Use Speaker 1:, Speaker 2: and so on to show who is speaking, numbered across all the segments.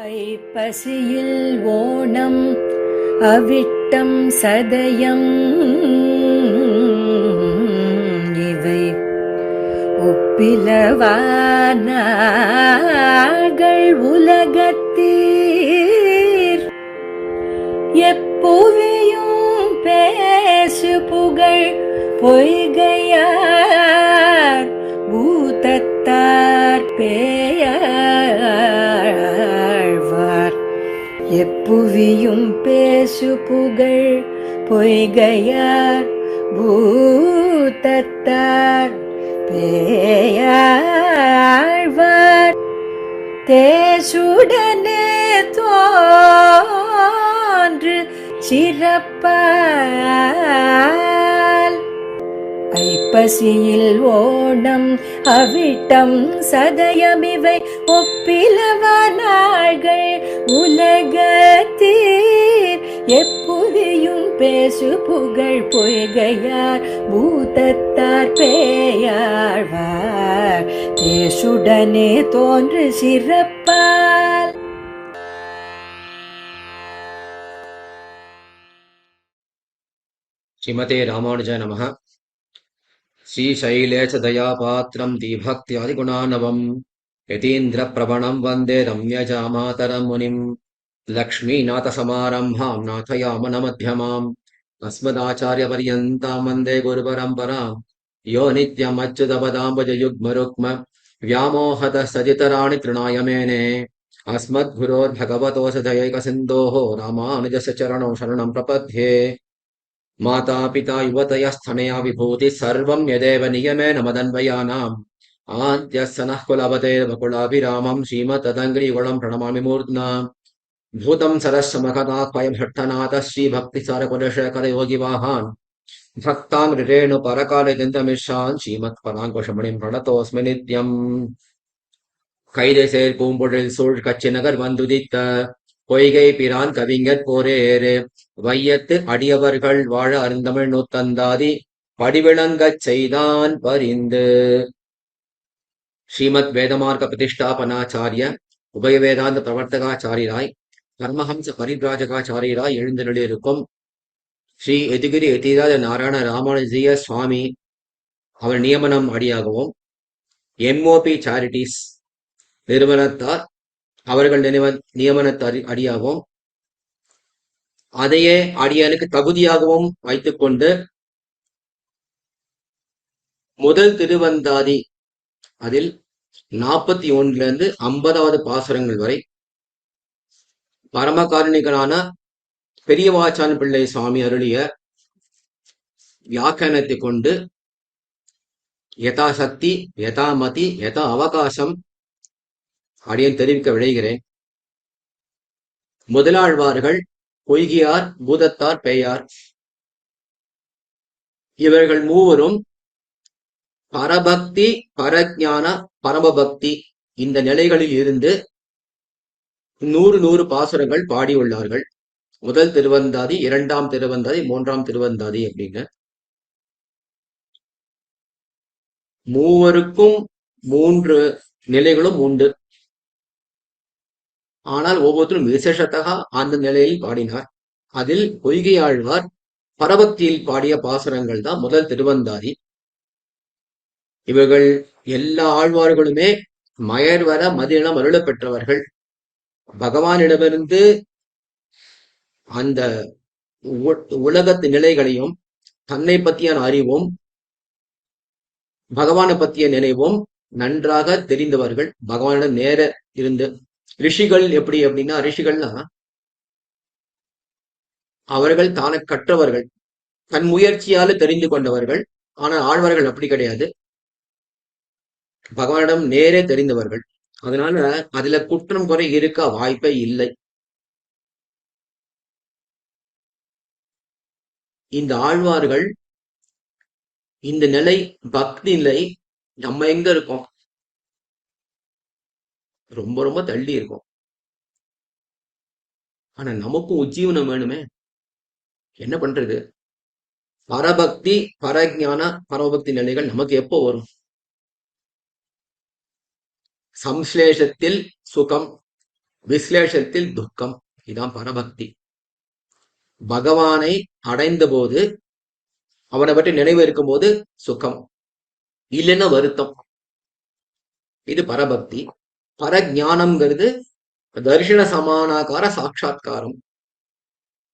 Speaker 1: ஐப்பசியில் ஓணம் அவிட்டம் சதயம் இவை ஒப்பிலவானார்கள் உலகத்தீர் எப்புவியும் பேசு புகழ் பொய்கையார் பூதத்தார் பேயாழ்வார் எப்புவியும் பேசு புகழ் பொய்கையார் பூதத்தார் பேயாழ்வார் தேசுடனே தோன்று சிறப்பால் ஐப்பசியில் ஓணம் அவிட்டம் சதயமிவை ஒப்பிலவானார்கள் உலகத்தீர் எப்புவியும் பேசு புகழ் பொய்கையார் பூதத்தார் பேயாழ்வார் தேசுடனே தோன்று சிறப்பால்.
Speaker 2: ஸ்ரீமதே ராமானுஜாய நமः. ஸ்ரீசைலேஷ தயாபாத்திரம் தீபக்தியாதிகுணாநவம் யதீந்திரப்ரவணம் வந்தே ரம்யஜாமாதரம் முனிம் லக்ஷ்மீநாதசமாரம்பாம் நாதயாமனமध्यமாம் அஸ்மதாச்சாரியபர்யந்தாம் வந்தே குருபரம்பராம் யோ நித்யம் அச்சுதபதாம்புஜயுக்மருக்ம व्यामोहतः सदितराणि तृणाय मेने अस्मद्गुरोर्भगवतोऽस्य दयैकसिन्धोः रामानुजस्य चरणौ शरणं प्रपद्ये. माता पिता युवतयस्तनया विभूति सर्वं यदेव नियमेन मदन्वयानाम् आद्यः नः कुलपतेर्वकुलाभिरामं श्रीमत्तदङ्घ्रियुगलं प्रणमामि मूर्ध्ना. भूतं सरस्य महदाह्वयं भट्टनाथः श्रीभक्तिसारकुलशेखरयोगिवाहान् भक्ताङ्घ्रिरेणु परकालयन्तमिश्रान् श्रीमत्पराङ्कुशमणिं प्रणतोऽस्मि नित्यम्. கைதசேர் பூம்பொழில் சூழ் கச்சி நகர் வந்துதித்த பொய்கை பிரான் கவிஞர் போரேறு வையத்து அடியவர்கள் வாழ அருந்தமிழ் நூத்தந்தாதி படிவிளங்கச் செய்தான் பரிந்து. ஸ்ரீமத் வேதமார்க்க பிரதிஷ்டாபனாச்சாரிய உபய வேதாந்த பிரவர்த்தகாச்சாரியராய் பரமஹம்ச பரிபிராஜகாச்சாரியராய் எழுந்தருளியிருக்கும் ஸ்ரீ எதிகிரி எதிராஜ நாராயண ராமானுஜீய சுவாமி அவர் நியமனம் அடியாகவும் எம்ஓபி சேரிட்டிஸ் நிறுவனத்தார் அவர்கள் நியமனத்தார் அடியாகவும் அதையே அடியானுக்கு தகுதியாகவும் வைத்துக் கொண்டு முதல் திருவந்தாதி அதில் 41 50வது பாசுரங்கள் வரை பரமகாருணிகளான பெரியவாச்சான் பிள்ளை சுவாமி அருளிய வியாக்கியானத்தை கொண்டு யதா சக்தி யதா மதி யதா அவகாசம் அடியன் தெரிவிக்க விளைகிறேன். முதலாழ்வார்கள் பொய்கியார் பூதத்தார் பேயார் இவர்கள் மூவரும் பரபக்தி பரஜான பரமபக்தி இந்த நிலைகளில் இருந்து 100 பாசுரங்கள் பாடியுள்ளார்கள். முதல் திருவந்தாதி, 2ஆம் திருவந்தாதி, 3ஆம் திருவந்தாதி அப்படின்னு மூவருக்கும் 3 நிலைகளும் உண்டு. ஆனால் ஒவ்வொருத்தரும் விசேஷத்தக அந்த நிலையில் பாடினார். அதில் பொய்கையாழ்வார் பரபக்தியில் பாடிய பாசுரங்கள் தான் முதல் திருவந்தாதி. இவர்கள் எல்லா ஆழ்வார்களுமே மயர்வர மதிநலம் அருள பெற்றவர்கள். பகவானிடமிருந்து அந்த உலகத்து நிலைகளையும் தன்னை பற்றியான அறிவும் பகவானை பற்றிய நினைவும் நன்றாக தெரிந்தவர்கள். பகவானிடம் நேர இருந்து ரிஷிகள் எப்படி அப்படின்னா, ரிஷிகள்னா அவர்கள் தானே கற்றவர்கள், தன் முயற்சியால தெரிந்து கொண்டவர்கள். ஆனால் ஆழ்வார்கள் அப்படி கிடையாது, பகவானிடம் நேரே தெரிந்தவர்கள். அதனால அதுல குற்றம் குறை இருக்க வாய்ப்பே இல்லை. இந்த ஆழ்வார்கள் இந்த நிலை பக்தி நிலை நம்ம எங்க இருக்கோம்? ரொம்ப ரொம்ப தள்ளி இருக்கும். ஆனா நமக்கும் உஜ்ஜீவனம் வேணுமே, என்ன பண்றது? பரபக்தி பரஜான பரமபக்தி நிலைகள் நமக்கு எப்போ வரும்? சம்ஸ்லேஷத்தில் சுகம், விஸ்லேஷத்தில் துக்கம். இதான் பரபக்தி. பகவானை அடைந்த போது அவனை பற்றி நினைவு இருக்கும் போது சுகம், இல்லைன்னா வருத்தம். இது பரபக்தி. பரஜானம்ங்கிறது தரிசன சமானாகார சாட்சா்காரம்.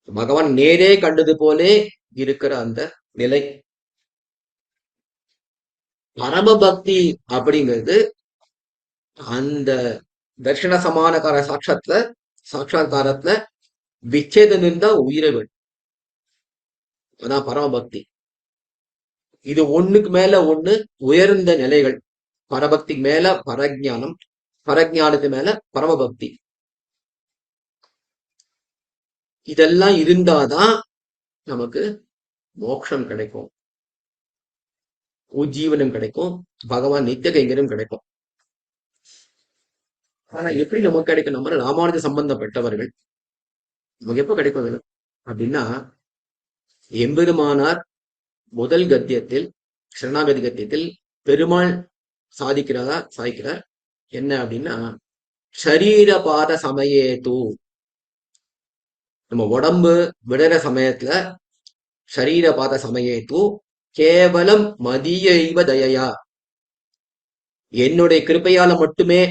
Speaker 2: பகவான் நேரே கண்டது போலே இருக்கிற அந்த நிலை. பரமபக்தி அப்படிங்கிறது அந்த தர்ஷன சமானகார சாட்சா்காரத்துல விச்சேதம் இருந்தா உயிரை விடும். அதான் பரமபக்தி. இது ஒண்ணுக்கு மேல ஒண்ணு உயர்ந்த நிலைகள். பரபக்திக்கு மேல பரஜானம், பரஜானத்துக்கு மேல பரமபக்தி. இதெல்லாம் இருந்தாதான் நமக்கு மோட்சம் கிடைக்கும், உஜ்ஜீவனம் கிடைக்கும், பகவான் நித்திய கைங்கரியம் கிடைக்கும். ஆனா எப்படி நமக்கு கிடைக்கும்? நம்ம ராமானுஜ சம்பந்தப்பட்டவர்கள் நமக்கு எப்ப கிடைக்கும் அப்படின்னா, எம்பெருமானார் முதல் கத்தியத்தில், சரணாகதி கத்தியத்தில் பெருமாள் சாதிக்கிறார் என்ன அப்படின்னா, ஷரீர பாத சமயேது. நம்ம உடம்பு விடுற சமயத்துல ஷரீர பாத சமயேது கேவலம் மதியைவ தயையா, என்னுடைய கிருப்பையால மட்டுமே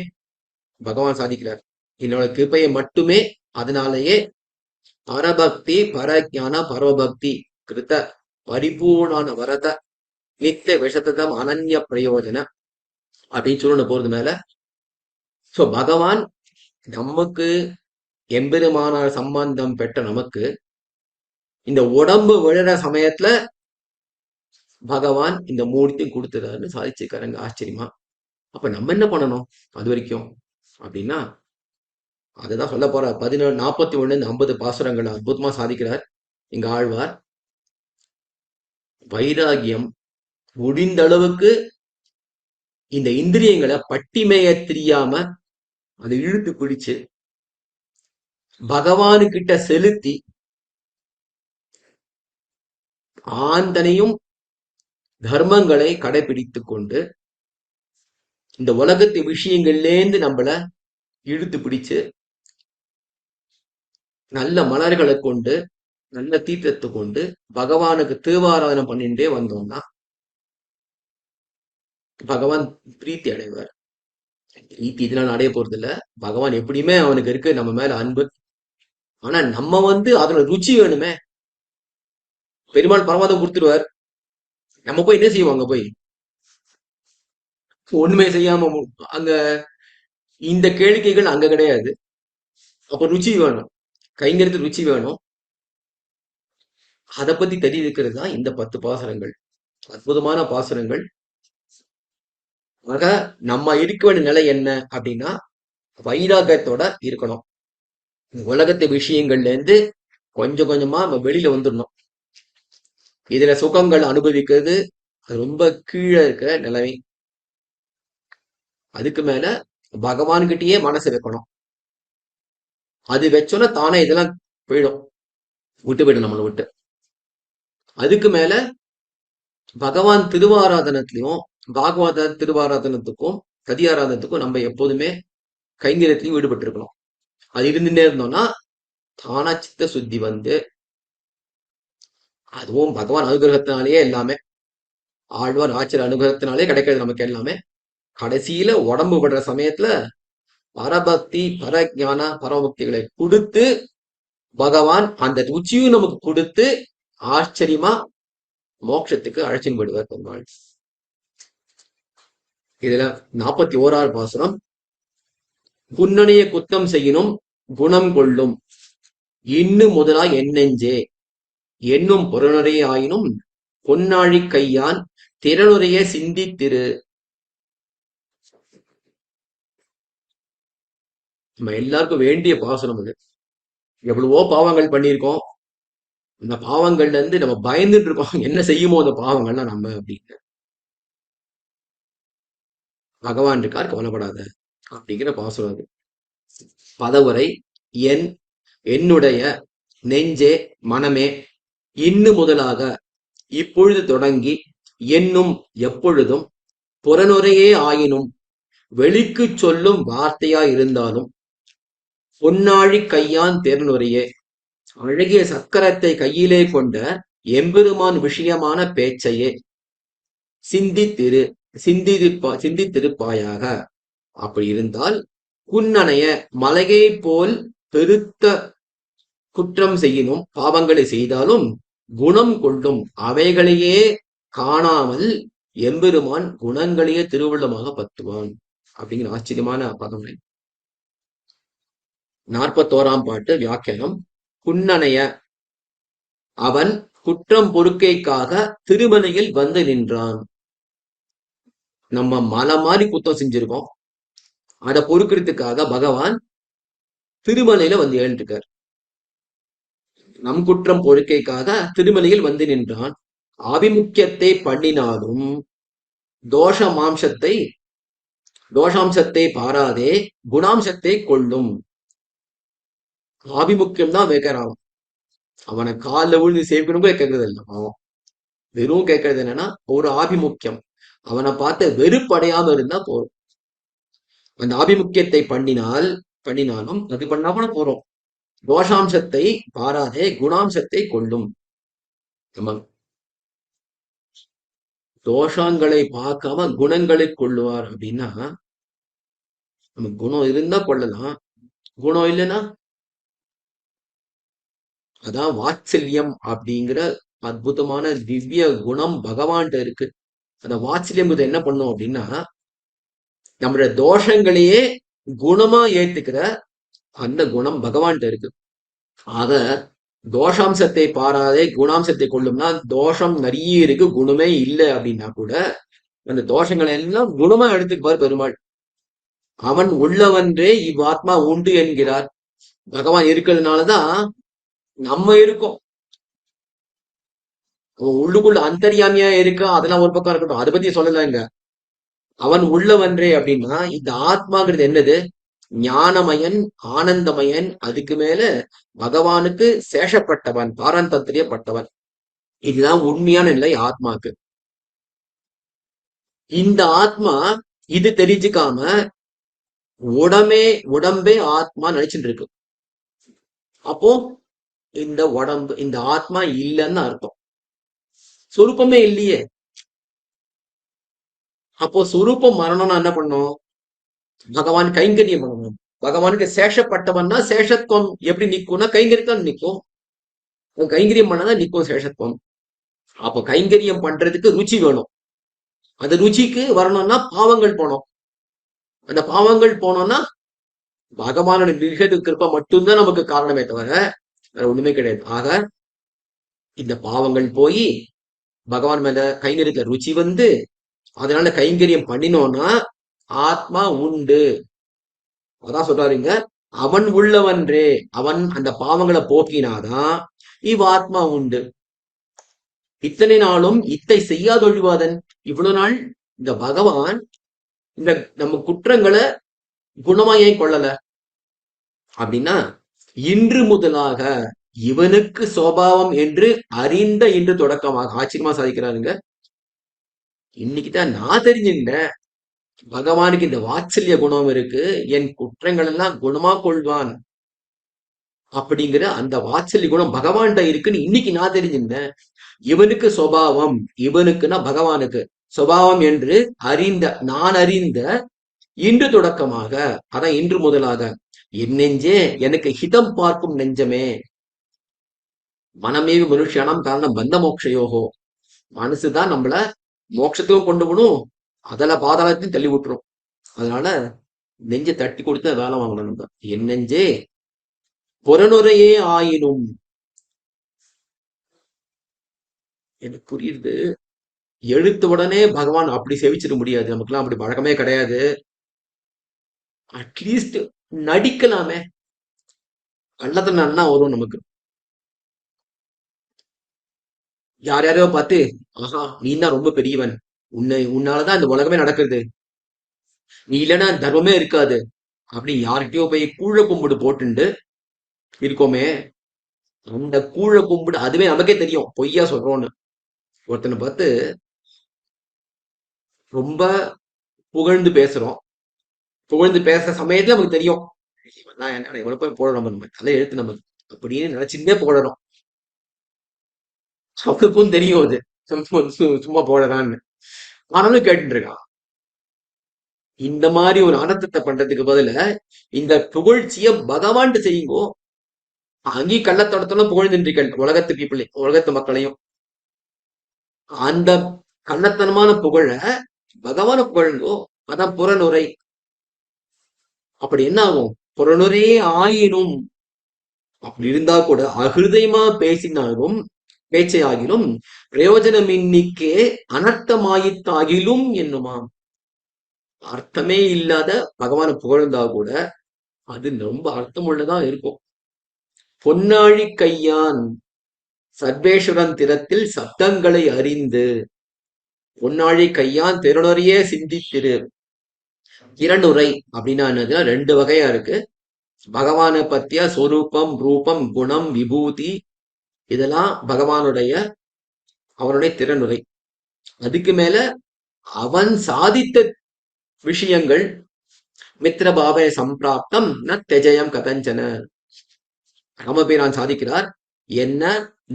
Speaker 2: பகவான் சாதிக்கிறார். என்னோட கிருப்பையை மட்டுமே, அதனாலேயே பரபக்தி பரஜான பரபக்தி கிருத்த பரிபூர்ணான வரத நித்திய விஷதம் அனன்ய பிரயோஜன அப்படின்னு சொல்லணும் போறது மேல. சோ பகவான் நமக்கு, எம்பெருமானார் சம்பந்தம் பெற்ற நமக்கு இந்த உடம்பு விழுற சமயத்துல பகவான் இந்த மூர்த்தியும் கொடுத்துறாருன்னு சாதிச்சிருக்காருங்க. ஆச்சரியமா. அப்ப நம்ம என்ன பண்ணணும் அது வரைக்கும் அப்படின்னா, அதுதான் சொல்ல போற. 41 50 பாசுரங்கள் அற்புதமா சாதிக்கிறார் இங்க ஆழ்வார். வைராகியம் முடிந்த அளவுக்கு இந்த இந்திரியங்களை பட்டிமைய தெரியாம அதை இழுத்து பிடிச்சு பகவானுக்கிட்ட செலுத்தி ஆந்தனையும் தர்மங்களை கடைபிடித்து கொண்டு இந்த உலகத்து விஷயங்கள்லேருந்து நம்மள இழுத்து பிடிச்சு நல்ல மலர்களை கொண்டு நல்ல தீர்த்தத்தை கொண்டு பகவானுக்கு திருவாராதனம் பண்ணிட்டே வந்தோம்னா பகவான் பிரீத்தி அடைவார். பிரீத்தி இதனால அடைய போறது இல்ல. பகவான் எப்படியுமே அவனுக்கு இருக்கு நம்ம மேல அன்பு. ஆனா நம்ம அதுல ருச்சி வேணுமே. பெருமாள் பரமாதம் கொடுத்துருவார், நம்ம போய் என்ன செய்வோம்? அங்க போய் ஒண்ணுமே செய்யாம அங்க இந்த கேளிக்கைகள் அங்க கிடையாது. அப்ப ருச்சி வேணும், கைங்கிறது ருச்சி வேணும். அதை பத்தி தெரிவிக்கிறது தான் இந்த 10 பாசுரங்கள். அற்புதமான பாசுரங்கள். ஆக நம்ம இருக்க வேண்டிய நிலை என்ன அப்படின்னா, வைராகத்தோட இருக்கணும். உலகத்து விஷயங்கள்ல இருந்து கொஞ்சம் கொஞ்சமா நம்ம வெளியில வந்துடணும். இதுல சுகங்கள் அனுபவிக்கிறது ரொம்ப கீழே இருக்கிற நிலைமை. அதுக்கு மேல பகவான்கிட்டயே மனசு வைக்கணும். அது வச்சோன்னா தானே இதெல்லாம் போயிடும், விட்டு போயிடும் நம்மளை விட்டு. அதுக்கு மேல பகவான் திருவாராதனத்திலையும் பாகவத திருவாராதனத்துக்கும் கதியாராதனத்துக்கும் நம்ம எப்போதுமே கைங்கரியத்திலையும் ஈடுபட்டு இருக்கணும். அது இருந்துட்டே இருந்தோம்னா தானா சித்த சுத்தி அதுவும் பகவான் அனுகிரகத்தினாலேயே எல்லாமே, ஆழ்வார் ஆச்சரிய அனுகிரகத்தினாலே கிடைக்கிறது நமக்கு எல்லாமே. கடைசியில உடம்பு படுற சமயத்துல பரபக்தி பரஜான பரபக்திகளை கொடுத்து பகவான் அந்த ருச்சியும் நமக்கு கொடுத்து ஆச்சரியமா மோட்சத்துக்கு அழைச்சின்னு போயிடுவார் பெருமாள். இதுல 41வது பாசுரம். புன்னனைய குத்தம் செய்யணும் குணம் கொள்ளும் இன்னும் முதலாய் என்னெஞ்சே என்னும் புறனுரைய ஆயினும் பொன்னாழி கையான் திறனுரைய சிந்தித்திரு. நம்ம எல்லாருக்கும் வேண்டிய பாசுரம் அது. எவ்வளவோ பாவங்கள் பண்ணியிருக்கோம். அந்த பாவங்கள்ல இருந்து நம்ம பயந்துட்டு இருக்கோம், என்ன செய்யுமோ அந்த பாவங்கள்லாம் நம்ம அப்படின்னு. பகவான் இருக்கார், கவலைப்படாத அப்படிங்கிற பாசுரம் அது. பதவுரை. என்னுடைய நெஞ்சே மனமே இன்னு முதலாக இப்பொழுது தொடங்கி என்னும் எப்பொழுதும் புறனுரையே ஆயினும் வெளிக்கு சொல்லும் வார்த்தையா இருந்தாலும் பொன்னாழி கையான் தேர்நுரையே, அழகிய சக்கரத்தை கையிலே கொண்ட எம்பெருமான் விஷயமான பேச்சையே சிந்தித்திரு சிந்தித்திருப்பாயாக. அப்படி இருந்தால் குன்னனைய மலையை போல் பெருத்த குற்றம் செய்யினும் பாவங்களை செய்தாலும் குணம் கொள்ளும் அவைகளையே காணாமல் எம்பெருமான் குணங்களையே திருவுள்ளமாக பத்துவான் அப்படிங்கிற ஆச்சரியமான பதம். 41ஆம் பாட்டு வியாக்கியானம். குன்னனைய, அவன் குற்றம் பொறுக்கைக்காக திருமலையில் வந்து நின்றான். நம்ம மலை மாதிரி குத்தம் செஞ்சிருக்கோம், அதை பொறுக்கிறதுக்காக பகவான் திருமலையில வந்து எழுந்துருக்கார். நம் குற்றம் பொறுக்கைக்காக திருமலையில் வந்து நின்றான். ஆபிமுக்கியத்தை பண்ணினாலும் தோஷாம்சத்தை பாராதே குணாம்சத்தை கொள்ளும். ஆபிமுக்கியம் தான் வைக்கிறான். அவனை காலில் விழுந்து சேவிக்கணும் கூட கேட்கறது இல்லை. அவன் வெறும் கேட்கறது என்னன்னா ஒரு ஆபிமுக்கியம். அவனை பார்த்து வெறுப்படையாம இருந்தா போறோம். அந்த ஆபிமுக்கியத்தை பண்ணினாலும் அது பண்ணாம போறோம். தோஷாம்சத்தை பாராதே குணாம்சத்தை கொள்ளும். தோஷங்களை பார்க்காம குணங்களை கொள்ளுவார் அப்படின்னா, நம்ம குணம் இருந்தா கொள்ளலாம், குணம் இல்லைன்னா அதான் வாத்சல்யம் அப்படிங்கிற அற்புதமான திவ்ய குணம் பகவான்கிட்ட இருக்கு. அந்த வாத்சல்யம் என்ன பண்ணும் அப்படின்னா, நம்மளுடைய தோஷங்களையே குணமா ஏத்துக்கிற அந்த குணம் பகவான்கிட்ட இருக்கு. ஆக தோஷாம்சத்தை பாராதே குணாம்சத்தை கொள்ளும்னா, தோஷம் நிறைய இருக்கு, குணமே இல்லை அப்படின்னா கூட அந்த தோஷங்களை எல்லாம் குணமா எடுத்துக்குவார் பெருமாள். அவன் உள்ளவன்றே இவ்வாத்மா உண்டு என்கிறார். பகவான் இருக்கிறதுனாலதான் நம்ம இருக்கோம். உள்ளுக்குள்ள அந்தரியாமியா இருக்கா, அதெல்லாம் ஒரு பக்கம் இருக்கட்டும், அதை பத்தி சொல்லலைங்க. அவன் உள்ளவன்றே அப்படின்னா இந்த ஆத்மாங்கிறது என்னது? ஞானமயன், ஆனந்தமயன், அதுக்கு மேல பகவானுக்கு சேஷப்பட்டவன், பாரந்தத்திரியப்பட்டவன். இதுதான் உண்மையான நிலை ஆத்மாக்கு. இந்த ஆத்மா இது தெரிஞ்சுக்காம உடம்பே ஆத்மா நினைச்சுட்டு இருக்கு. அப்போ இந்த உடம்பு, இந்த ஆத்மா இல்லைன்னு அர்த்தம். சொரூபமே இல்லையே. அப்போ சொரூபம் மரணம்னா என்ன பண்ணும்? பகவான் கைங்கரியம் பண்ணணும். பகவானுக்கு சேஷப்பட்டவன்னா சேஷத்துவம் எப்படி நிக்கும்னா கைங்கரியத்தான் நிற்கும். கைங்கரியம் பண்ணாதான் நிற்கும் சேஷத்துவம். அப்போ கைங்கரியம் பண்றதுக்கு ருச்சி வேணும். அந்த ருச்சிக்கு வரணும்னா பாவங்கள் போனோம். அந்த பாவங்கள் போனோம்னா பகவானோட நிகழ்வு கிருப்பை மட்டும்தான் நமக்கு காரணமே தவிர வேற ஒண்ணுமே கிடையாது. ஆக இந்த பாவங்கள் போய் பகவான் மேல கைங்கரியத்துல ருச்சி வந்து அதனால கைங்கரியம் பண்ணினோம்னா ஆத்மா உண்டு. அதான் சொல்றாருங்க, அவன் உள்ளவன்றே, அவன் அந்த பாவங்களை போக்கினாதான் இவ் ஆத்மா உண்டு. இத்தனை நாளும் இத்தை செய்யாதொழிவாதன். இவ்வளவு நாள் இந்த பகவான் இந்த நம்ம குற்றங்களை குணமா ஏன் கொள்ளல அப்படின்னா, இன்று முதலாக இவனுக்கு சோபாவம் என்று அறிந்த இன்று தொடக்கமாக ஆச்சரியமா சாதிக்கிறாருங்க. இன்னைக்குதான் நான் தெரிஞ்சுட்டேன் பகவானுக்கு இந்த வாத்சல்ய குணம் இருக்கு, என் குற்றங்கள் எல்லாம் குணமா கொள்வான் அப்படிங்கிற அந்த வாத்சல்ய குணம் பகவான்கிட்ட இருக்குன்னு இன்னைக்கு நான் தெரிஞ்சிருந்தேன். இவனுக்கு சுபாவம், இவனுக்குன்னா பகவானுக்கு சுபாவம் என்று நான் அறிந்த இன்று தொடக்கமாக, அதான் இன்று முதலாக, என் நெஞ்சே எனக்கு ஹிதம் பார்க்கும் நெஞ்சமே. மனமேவி மனுஷியானம் காரணம் பந்த மோட்சயோகோ. மனசுதான் நம்மள மோட்சத்துக்கும் கொண்டு போகணும், அதுல பாதாளத்தையும் தள்ளி விட்டுரும். அதனால நெஞ்சை தட்டி கொடுத்து வேலை வாங்கணும் நம்ம. என் நெஞ்சே புறநுரையே ஆயினும். எனக்கு புரியுது, எழுத்த உடனே பகவான் அப்படி செவிச்சிட முடியாது, நமக்குலாம் அப்படி பழக்கமே கிடையாது. அட்லீஸ்ட் நடிக்கலாமே, கள்ளத்தனா வரும் நமக்கு. யார் யாரையோ பார்த்து, ஆஹா நீ தான் ரொம்ப பெரியவன், உன்னாலதான் இந்த உலகமே நடக்குது, நீ இல்லைன்னா தர்மமே இருக்காது அப்படி யார்கிட்டயோ போய் கூழ கும்பிடு போட்டுண்டு இருக்கோமே, அந்த கூழ கும்பிடு அதுவே நமக்கே தெரியும் பொய்யா சொல்றோம்னு. ஒருத்தனை பார்த்து ரொம்ப புகழ்ந்து பேசுறோம், புகழ்ந்து பேசுற சமயத்துல நமக்கு தெரியும் இவன்லாம் என்ன இவ்வளவு போய் போடுறோம் நம்ம தலை எழுத்து நம்ம அப்படின்னு நினைச்சுட்டே போடுறோம். அவனுக்கும் தெரியும் அது சும்மா போடுறான்னு. ஆனாலும் கேட்டுட்டு இருக்கான். இந்த மாதிரி ஒரு அனர்த்தத்தை பண்றதுக்கு பதிலா இந்த புகழ்ச்சிய பகவான்ட்டு செய்யுங்கோ. அங்கேயும் கள்ளத்தோட்டத்தோட புகழ்ந்துன்றீர்கள் உலகத்து பீப்புளை, உலகத்து மக்களையும். அந்த கள்ளத்தனமான புகழ பகவான புகழுங்கோ. அதான் புறநுரை. அப்படி என்ன ஆகும்? புறநுரே ஆயினும் அப்படி இருந்தா கூட அகிருதயமா பேசினாலும் பேச்சையாகிலும் பிரயோஜனமின்னிக்கே அனர்த்தமாயித்தாகிலும் என்னுமாம். அர்த்தமே இல்லாத பகவான புகழ்ந்தா கூட அது ரொம்ப அர்த்தமுள்ளதா இருக்கும். பொன்னாழி கையான் சர்வேஸ்வரன் திறத்தில் சப்தங்களை அறிந்து பொன்னாழி கையான் திருநுறையே சிந்தித்திரு. திறனுரை அப்படின்னா என்னதுன்னா 2 வகையா இருக்கு. பகவானை பத்திய சொரூபம், ரூபம், குணம், விபூதி இதெல்லாம் பகவானுடைய அவனுடைய திறனுரை. அதுக்கு மேல அவன் சாதித்த விஷயங்கள் மித்திரபாவ சம்பிராப்தம் ந தெஜயம் கதஞ்சன. ராமபிரான் சாதிக்கிறார், என்ன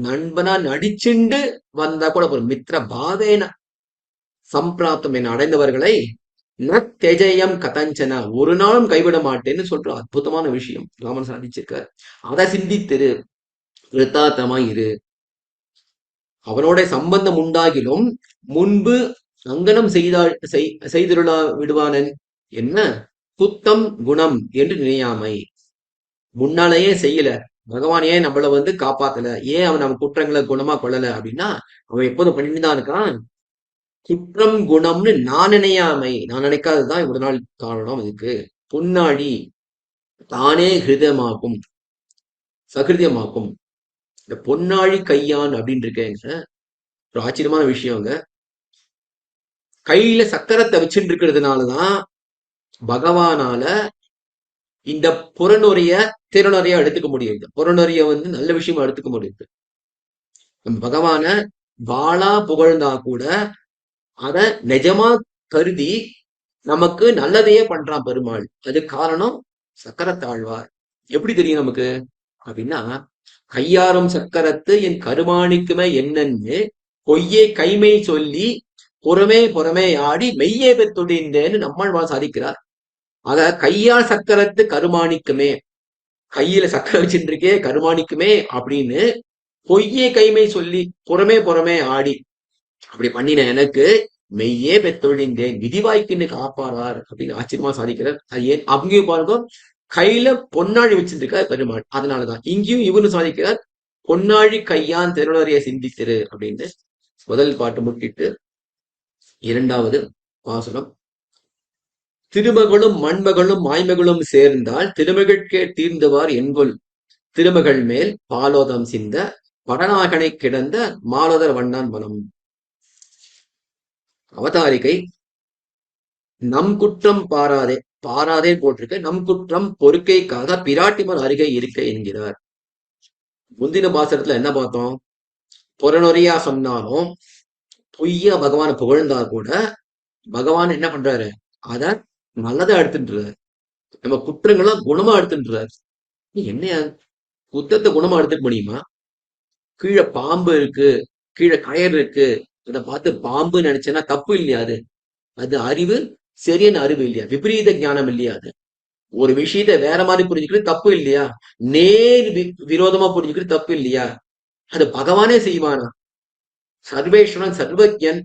Speaker 2: நண்பனா நடிச்சுண்டு வந்தா கூட ஒரு மித்திர பாவேன சம்பிராப்தம் என அடைந்தவர்களை ந தெஜயம் கதஞ்சன ஒரு நாளும் கைவிட மாட்டேன்னு சொல்ற அற்புதமான விஷயம் ராமன் சாதிச்சிருக்கார். அதை சிந்தித்திரு, கிருத்தார்த்தமாய் இரு. அவனோட சம்பந்தம் உண்டாகிலும் முன்பு அங்கனம் செய்திருளா விடுவானன் என்ன குத்தம் குணம் என்று நினையாமை. முன்னாலேயே செய்யல, பகவான் ஏன் நம்மள காப்பாத்தல, ஏன் அவன் நம்ம குற்றங்களை குணமா கொள்ளல அப்படின்னா அவன் எப்போதும் பண்ணிட்டு தான் இருக்கான். குற்றம் குணம்னு நான் நினையாமை, நான் நினைக்காததுதான் இவ்வளவு நாள் காரணம். இதுக்கு பொன்னாடி தானே ஹிருதமாக்கும், சகிருதியமாக்கும். இந்த பொன்னாழி கையான் அப்படின்னு இருக்கேங்க, ஒரு ஆச்சரியமான விஷயங்க. கையில சக்கரத்தை வச்சுட்டு இருக்கிறதுனாலதான் பகவானால இந்த புறநுறைய திறனுறையா எடுத்துக்க முடியுது. புறநுறைய நல்ல விஷயமா எடுத்துக்க முடியுது. நம்ம பகவான வாளா புகழ்ந்தா கூட அத நிஜமா கருதி நமக்கு நல்லதையே பண்றான் பெருமாள். அது காரணம் சக்கரத்தாழ்வார். எப்படி தெரியும் நமக்கு அப்படின்னா, கையாரும் சக்கரத்து என் கருமாணிக்குமே என்னன்னு பொய்யே கைமை சொல்லி புறமே புறமே ஆடி மெய்யே பெத்துடிந்தேன்னு நம்மாழ்வார் சாதிக்கிறார். அத கையால் சக்கரத்து கருமாணிக்குமே, கையில சக்கரம் வச்சுருக்கே கருமாணிக்குமே அப்படின்னு பொய்யே கைமை சொல்லி புறமே புறமே ஆடி அப்படி பண்ணின எனக்கு மெய்யே பெத்தொழிந்தேன் விதிவாய்க்குன்னு காப்பாரார் அப்படின்னு ஆச்சரியமா சாதிக்கிறார். அது ஏன் அங்கேயும் பாருங்க, கையில பொன்னாழி வச்சிருக்க பெருமாள். அதனாலதான் இங்கேயும் இவனு சாதிக்கிறார், பொன்னாழி கையான் திருநறைய சிந்தித்திரு அப்படின்னு. முதல் பாட்டு முட்டிட்டு 2வது பாசுரம். திருமகளும் மண்மகளும் மாய்மகளும் சேர்ந்தால் திருமகட்கே தீர்ந்தவார் என்கொள் திருமகள் மேல் பாலோதம் சிந்த படநாகனை கிடந்த மாலோதர் வண்ணான் மனம். அவதாரிகை நம் குற்றம் பாராதே, பாராதே போட்டிருக்க, நம் குற்றம் பொறுக்கைக்காக பிராட்டிமர் அருகே இருக்க என்கிறார். முந்தின பாசனத்துல என்ன பார்த்தோம்? புறநொறையா சொன்னாலும் பொய்யா பகவான புகழ்ந்தா கூட பகவான் என்ன பண்றாரு? அத நல்லதா எடுத்துன்றாரு. நம்ம குற்றங்கள்லாம் குணமா எடுத்துன்றாரு. என்னையா குத்தத்தை குணமா எடுத்துக்க முடியுமா? கீழே பாம்பு இருக்கு, கீழே கயர் இருக்கு, அதை பார்த்து பாம்பு நினைச்சேன்னா தப்பு இல்லையா? அது அறிவு, சரியான அறிவு இல்லையா? விபரீத ஞானம் இல்லையா? அது ஒரு விஷயத்த வேற மாதிரி புரிஞ்சுக்கிறது தப்பு இல்லையா? நேர் விரோதமா புரிஞ்சுக்கிறது தப்பு இல்லையா? அது பகவானே செய்வானா? சர்வேஸ்வரன் சர்வஜன்,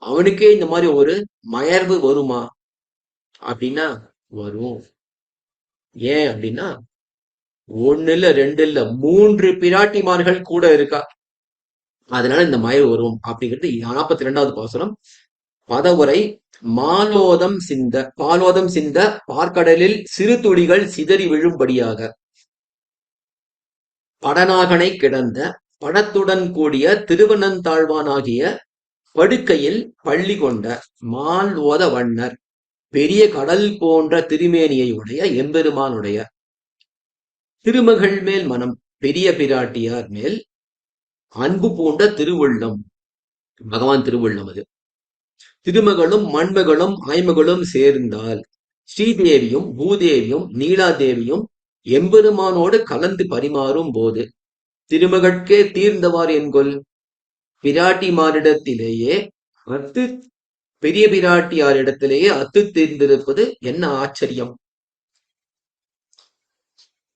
Speaker 2: அவனுக்கே இந்த மாதிரி ஒரு மயர்வு வருமா அப்படின்னா வரும். ஏன் அப்படின்னா 1 இல்ல 2 இல்ல 3 பிராட்டிமார்கள் கூட இருக்கா, அதனால இந்த மயர்வு வரும் அப்படிங்கிறது 42வது பாசுரம். பதவுரை. மாலோதம் சிந்த, பாலோதம் சிந்த பார்க்கடலில் சிறு துளிகள் சிதறி விழும்படியாக படநாகனை கிடந்த படத்துடன் கூடிய திருவனந்தாழ்வானாகிய படுக்கையில் பள்ளி கொண்ட மால் ஓத வண்ணர் பெரிய கடல் போன்ற திருமேனியை உடைய எம்பெருமானுடைய திருமகள் மேல் மனம், பெரிய பிராட்டியார் மேல் அன்பு பூண்ட திருவுள்ளம், பகவான் திருவுள்ளம் அது. திருமகளும் மண்மகளும் ஆய்மகளும் சேர்ந்தால் ஸ்ரீதேவியும் பூதேவியும் நீலாதேவியும் எம்பெருமானோடு கலந்து பரிமாறும் போது திருமகட்கே தீர்ந்தவார் என்கொல். பிராட்டிமாரிடத்திலேயே அத்து பெரிய பிராட்டியாரிடத்திலேயே அத்து தீர்ந்திருப்பது என்ன ஆச்சரியம்.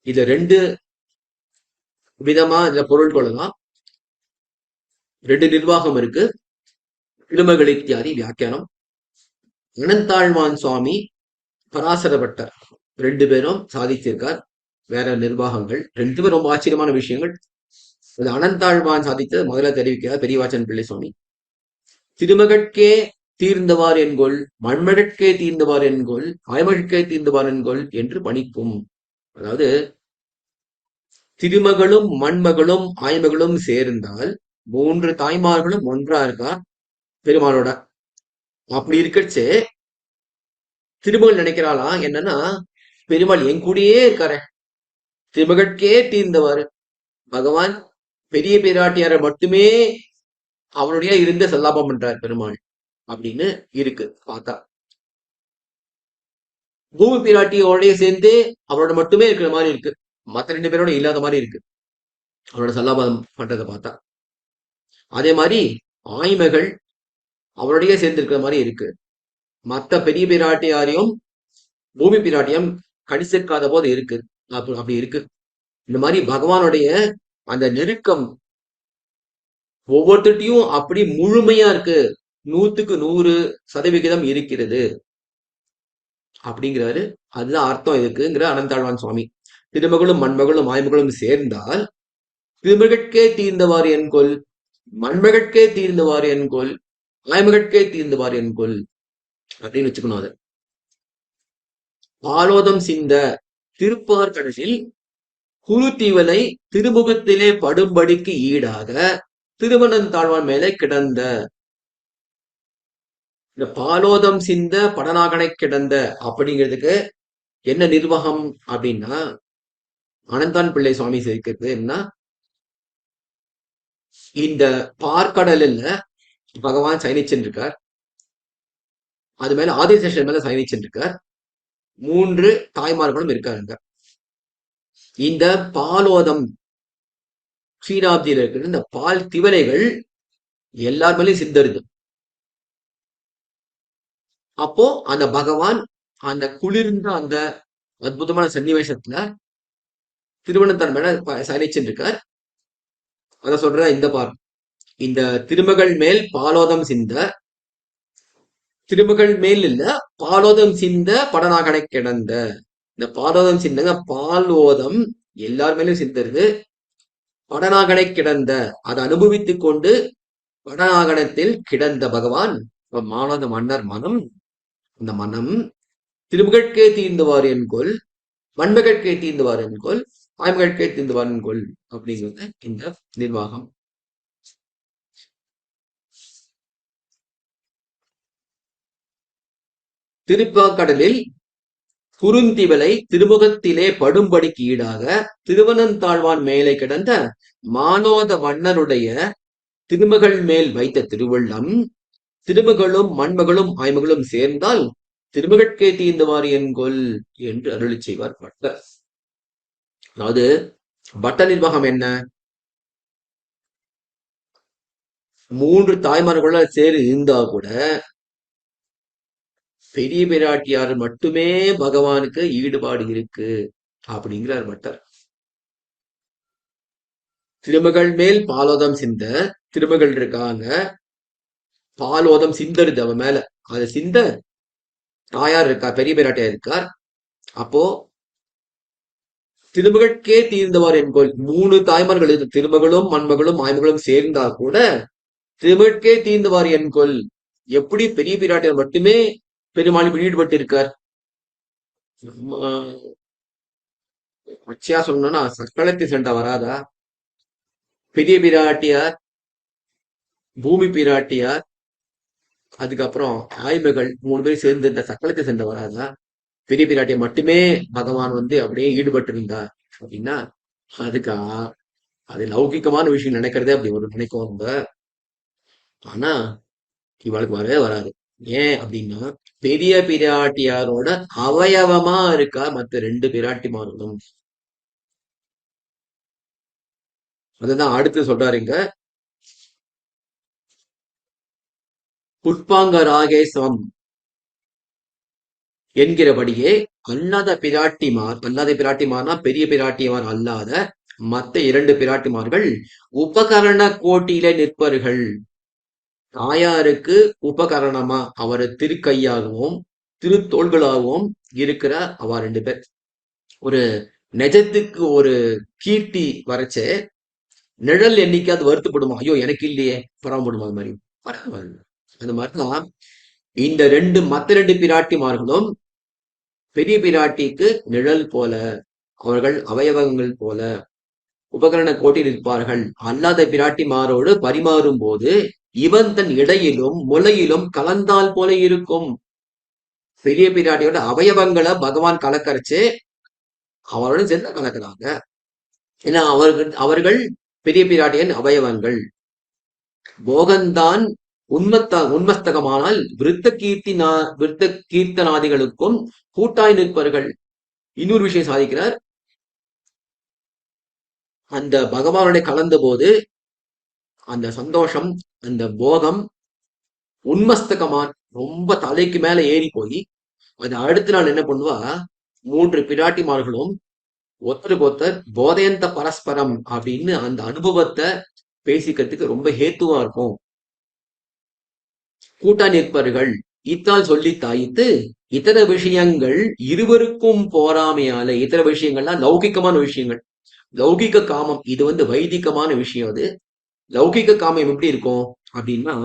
Speaker 2: இது ரெண்டு விதமா இதுல பொருள் கொள்ளலாம். ரெண்டு நிர்வாகம் இருக்கு. திருமகள் இத்தியாதி வியாக்கியானம். அனந்தாழ்வான் சுவாமி, பராசர பட்டர் ரெண்டு பேரும் சாதிச்சிருக்கார். வேற நிர்வாகங்கள் ரெண்டு பேரும் ரொம்ப ஆச்சரியமான விஷயங்கள். அது அனந்தாழ்வான் சாதித்தது முதல்ல தெரிவிக்கிறார் பெரியவாச்சன் பிள்ளை சுவாமி. திருமகட்கே தீர்ந்தவார் என்கொள், மண்மகட்கே தீர்ந்தவார் என்கொள், ஆய்மகட்கே தீர்ந்தவார் என்கொள் என்று பணிக்கும். அதாவது திருமகளும் மண்மகளும் ஆய்மகளும் சேர்ந்தால் மூன்று தாய்மார்களும் ஒன்றா இருக்கா பெருமாளோட. அப்படி இருக்கச்சே திருமகள் நினைக்கிறாளா என்னன்னா, பெருமாள் என் கூடயே இருக்காரு, திருமகட்கே தீர்ந்தவாறு பகவான் பெரிய பிராட்டியார மட்டுமே அவனுடைய இருந்த சல்லாபம் பண்றார் பெருமாள் அப்படின்னு இருக்கு பார்த்தா. பூமி பிராட்டியோடைய சேர்ந்து அவரோட மட்டுமே இருக்கிற மாதிரி இருக்கு, மத்த ரெண்டு பேரோட இல்லாத மாதிரி இருக்கு அவரோட சல்லாபம் பண்றதை பார்த்தா. அதே மாதிரி ஆய்மகள் அவருடைய சேர்ந்து இருக்கிற மாதிரி இருக்கு, மத்த பெரிய பிராட்டியாரையும் பூமி பிராட்டியும் கணிசிருக்காத போது இருக்கு. அப்படி இருக்கு. இந்த மாதிரி பகவானுடைய அந்த நெருக்கம் ஒவ்வொருத்தையும் அப்படி முழுமையா இருக்கு, 100% இருக்கிறது அப்படிங்கிறாரு. அதுதான் அர்த்தம் இருக்குங்கிற அனந்தாழ்வான் சுவாமி. திருமகளும் மண்மகளும் ஆய்மகளும் சேர்ந்தால் திருமகட்கே தீர்ந்தவாறு என்கொல், மண்மகட்கே தீர்ந்தவாறு என்கொல், ஆய்மகட்கே தீர்ந்தவாறு என்கொல் அப்படின்னு வச்சுக்கணும். அது பாலோதம் சிந்த திருப்பார்கடலில் குருத்தீவலை திருமுகத்திலே படும்படிக்கு ஈடாக திருவனந்தாழ்வான் மேலே கிடந்த. இந்த பாலோதம் சிந்த படநாகனை கிடந்த அப்படிங்கிறதுக்கு என்ன நிர்வாகம் அப்படின்னா, அனந்தான் பிள்ளை சுவாமி சேர்க்கிறது என்ன, இந்த பார்க்கடலில் பகவான் சயனிச்சிருக்கார், அது மேல ஆதிசேஷன் மேல சயனிச்சிருக்கார், 3 தாய்மார்களும் இருக்காருங்க. இந்த பாலோதம் ஸ்ரீராப்தியில இருக்கிற இந்த பால் திவலைகள் எல்லார் மேலேயும் சிந்தருது. அப்போ அந்த பகவான் அந்த குளிர்ந்த அந்த அற்புதமான சன்னிவேசத்துல திருவனந்தன் மேல சயனிச்சிருக்கார். அத சொல்ற இந்த இந்த திருமகள் மேல் பாலோதம் சிந்த, திருமகள் மேல் இல்ல பாலோதம் சிந்த படநாகனை கிடந்த. இந்த பாலோதம் சிந்தங்க பாலோதம் எல்லார் மேலும் சிந்தருது, படநாகனை கிடந்த அதை அனுபவித்துக் கொண்டு படநாகனத்தில் கிடந்த பகவான் மானத மன்னர் மனம், அந்த மனம் திருமகட்கே தீர்ந்தவாறு என்கொல், மண்மகட்கே தீர்ந்தவாறு என்கொல், ஆய்மகட்கே தீர்ந்தவாறு என்கொல் அப்படிங்கிறது இந்த நிர்வாகம். திருப்பாக்கடலில் குறுந்திவலை திருமுகத்திலே படும்படிக்கு ஈடாக திருவனந்தாழ்வான் மேலே கிடந்த மானோத வண்ணனுடைய திருமகள் மேல் வைத்த திருவள்ளம் திருமகளும் மண்மகளும் ஆய்மகளும் சேர்ந்தால் திருமகட்கே தீர்ந்தவாறு என்கொல் என்று அருளி செய்வார் பட்டர். அதாவது பட்ட நிர்வாகம் என்ன, 3 தாய்மார்கள சேரு இருந்தா கூட பெரிய பிராட்டியார் மட்டுமே பகவானுக்கு ஈடுபாடு இருக்கு அப்படிங்கிறார் பட்டர். திருமகள் மேல் பாலோதம் சிந்த, திருமகள் இருக்காங்க, பாலோதம் சிந்தருது அவன் மேல, அது சிந்த தாயார் இருக்கா, பெரிய பிராட்டியார் இருக்கார். அப்போ திருமகட்கே தீர்ந்தவார் என்கொல், 3 தாய்மார்கள் திருமகளும் மண்மகளும் ஆய்மகளும் சேர்ந்தா கூட திருமகட்கே தீர்ந்தவார் என்கொல். எப்படி பெரிய பிராட்டியார் மட்டுமே பெருமாள் ஈடுபட்டு இருக்கார். பச்சையா சொன்னா சக்களத்தை சண்டை வராதா, பெரிய பிராட்டியார், பூமி பிராட்டியார், அதுக்கப்புறம் ஆய்மகள் 3 பேரும் சேர்ந்து இந்த சக்களத்தை சண்டை வராதா, பெரிய பிராட்டியை மட்டுமே பகவான் அப்படியே ஈடுபட்டு இருந்தார் அப்படின்னா அதுக்கா அது லௌகிக்கமான விஷயம் நினைக்கிறதே அப்படி ஒரு நினைக்கும். ஆனா இவளுக்கு வரவே வராது. ஏன் அப்படின்னா பெரிய பிராட்டியாரோட அவயவமா இருக்கா மத்த ரெண்டு பிராட்டிமார்களும். அதுதான் அடுத்து சொல்றாருங்க. புஷ்பாங்க ராகேசம் என்கிறபடியே அல்லாத பிராட்டிமார்னா பெரிய பிராட்டிமார் அல்லாத மத்த இரண்டு பிராட்டிமார்கள் உபகரண கோட்டியிலே நிற்பர்கள். தாயாருக்கு உபகரணமா அவர் திருக்கையாகவும் திருத்தோள்களாகவும் இருக்கிற அவ ரெண்டு பேர். ஒரு நெஜத்துக்கு ஒரு கீர்த்தி வரைச்சே நிழல் என்னைக்காவது வருத்தப்படுமா? ஐயோ எனக்கு இல்லையே, பராமப்படுமா? அது மாதிரி பரவாயில்ல. அந்த மாதிரிதான் இந்த மத்த ரெண்டு பிராட்டிமார்களும் பெரிய பிராட்டிக்கு நிழல் போல, அவர்கள் அவயவங்கள் போல உபகரண கோட்டில் இருப்பார்கள். அல்லாத பிராட்டிமாரோடு பரிமாறும் போது இவன் தன் இடையிலும் முளையிலும் கலந்தால் போல இருக்கும். பெரிய பிராட்டியோட அவயவங்களை பகவான் கலக்கரைச்சு அவருடன் சேர்ந்து கலக்கிறாங்க. ஏன்னா அவர்கள் பெரிய பிராட்டியின் அவயவங்கள். போகந்தான் உன்மஸ்தகமானால் விருத்த கீர்த்தனாதிகளுக்கும் கூட்டாய் நிற்பர்கள். இன்னொரு விஷயம் சாதிக்கிறார். அந்த பகவானுடைய கலந்த போது அந்த சந்தோஷம், அந்த போகம் உன்மஸ்தகமான ரொம்ப தலைக்கு மேல ஏறி போய் அது அடுத்த நாள் என்ன பண்ணுவா, மூன்று பிராட்டிமார்களும் ஒருத்தருக்கு ஒருத்தர் போதையந்த பரஸ்பரம் அப்படின்னு அந்த அனுபவத்தை பேசிக்கிறதுக்கு ரொம்ப ஹேத்துவா இருக்கும். கூட்டா நிற்பர்கள். இத்தால் சொல்லி தாய்த்து இதர விஷயங்கள் இருவருக்கும் போராமையால, இதர விஷயங்கள்லாம் லௌகிக்கமான விஷயங்கள். லௌகிக காமம் இது வைதிகமான விஷயம். அது லௌகிக காமம் எப்படி இருக்கும் அப்படின்னா,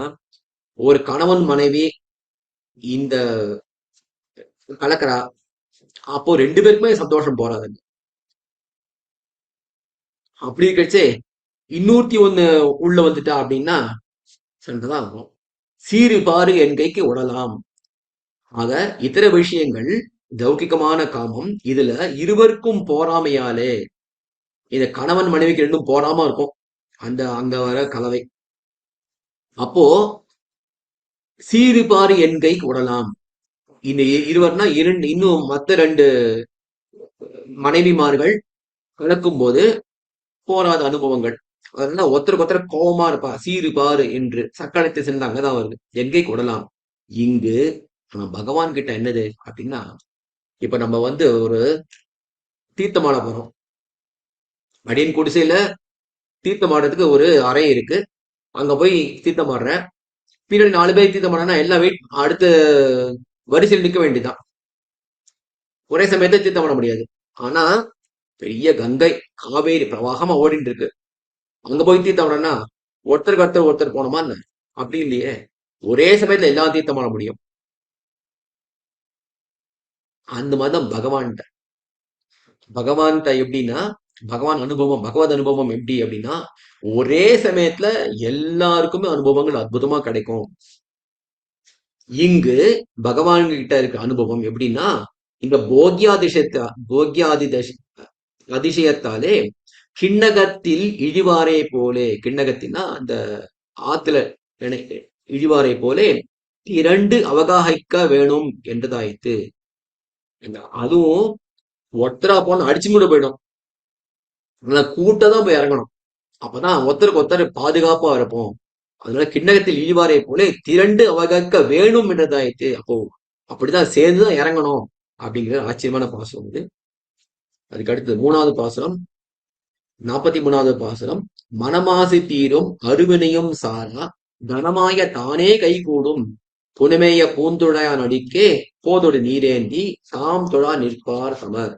Speaker 2: ஒரு கணவன் மனைவி இந்த கலக்கிறா, அப்போ ரெண்டு பேருக்குமே சந்தோஷம் போறாது. அப்படி இருக்கச்சே இன்னூத்தி ஒண்ணு உள்ள வந்துட்டா அப்படின்னா சண்டைதான் ஆகும். சீறு பாரு என் கைக்கு உடலாம். ஆக இதர விஷயங்கள் லௌகிகமான காமம், இதுல இருவருக்கும் போராமையாலே, இத கணவன் மனைவிக்கு ரெண்டும் போராம இருக்கும் அங்க வர கலவை. அப்போ சீறு பாரு என் கைக்கு உடலாம். இந்த இருவர்னா இன்னும் மத்த ரெண்டு மனைவிமார்கள் கலக்கும் போது போராத அனுபவங்கள். அதனால ஒருத்தருக்கு ஒருத்தர் கோபமா இருப்பா. சீறு பாரு என்று சக்களத்தை சென்று அங்கதான் வருது, எங்கை கொடலாம். இங்கு பகவான் கிட்ட என்னது அப்படின்னா, இப்ப நம்ம ஒரு தீர்த்தமாட போறோம். அடியின் குடிசையில தீர்த்தமாடுறதுக்கு ஒரு அறை இருக்கு. அங்க போய் தீர்த்தமாடுறேன். பின்னாடி 4 பேர் தீர்த்தமாடனா எல்லாம் அடுத்த வரிசையில் நிற்க வேண்டியதுதான். ஒரே சமயத்தை தீர்த்தமாட முடியாது. ஆனா பெரிய கங்கை காவேரி பிரவாகமா ஓடிட்டு இருக்கு. அங்க போய் தீர்த்தமாடனா ஒருத்தர் போனோமா அப்படி இல்லையே. ஒரே சமயத்துல எல்லா தீர்த்தம் ஆட முடியும். அந்த மாதிரிதான் பகவான்கிட்ட எப்படின்னா, பகவத் அனுபவம் எப்படி அப்படின்னா, ஒரே சமயத்துல எல்லாருக்குமே அனுபவங்கள் அற்புதமா கிடைக்கும். இங்கு பகவான் கிட்ட இருக்க அனுபவம் எப்படின்னா, இந்த அதிசயத்தாலே கிண்ணகத்தில் இழிவாரே போலே, கிண்ணகத்தின்னா அந்த ஆத்துல இழிவாரை போலே 2 அவகாகிக்க வேணும் என்றதாயிற்று. அதுவும் ஒத்தரா போன அடிச்சு கூட போயிடும். கூட்டதான் போய் இறங்கணும். அப்பதான் ஒருத்தருக்கு ஒருத்தர் பாதுகாப்பா இருப்போம். அதனால கிண்ணகத்தில் இழிவாரை போல 2 அவகாக்க வேணும் என்றதாயிற்று. அப்போ அப்படிதான் சேர்ந்துதான் இறங்கணும் அப்படிங்கிற ஆச்சரியமான பாசனம் இது. அதுக்கு அடுத்து 3வது பாசனம், 43வது பாசனம். மனமாசி தீரும் அருவினையும் சாரா கனமாய தானே கைகூடும் புனமேய பூந்துழையா நடிக்கே போதொடு நீரேந்தி தாம் தொழா நிற்பார் தமர்.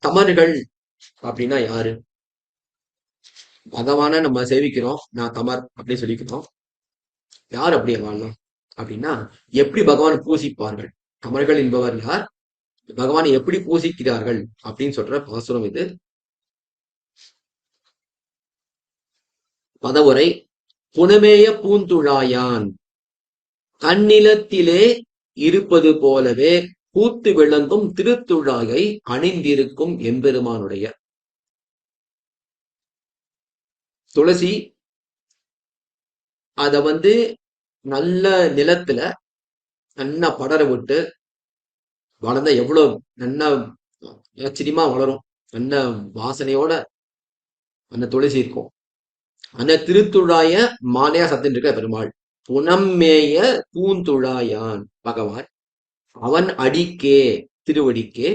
Speaker 2: தமர்கள் அப்படின்னா யாரு? பகவான நம்ம சேவிக்கிறோம், நான் தமர் அப்படின்னு சொல்லிக்கிறோம். யார் அப்படி வாழலாம் அப்படின்னா, எப்படி பகவான் பூசிப்பார்கள்? தமர்கள் என்பவர் யார்? பகவானை எப்படி பூசிக்கிறார்கள் அப்படின்னு சொல்ற பாசுரம் இது. பதவுரை. புனமேய பூந்துழாயான் தன்னிலத்திலே இருப்பது போலவே பூத்து விளங்கும் திருத்துழாயை அணிந்திருக்கும் எம்பெருமானுடைய. துளசி அத நல்ல நிலத்துல நல்லா படர விட்டு வளர்ந்தா எவ்வளவு நல்லா ஆச்சரியமா வளரும். நல்ல வாசனையோட அந்த துளசி இருக்கும். அந்த திருத்துழாய மாலையா சத்தின் இருக்க பெருமாள். புனம்மேய பூந்துழாயான் பகவான். அவன் அடிக்கே திருவடிக்கே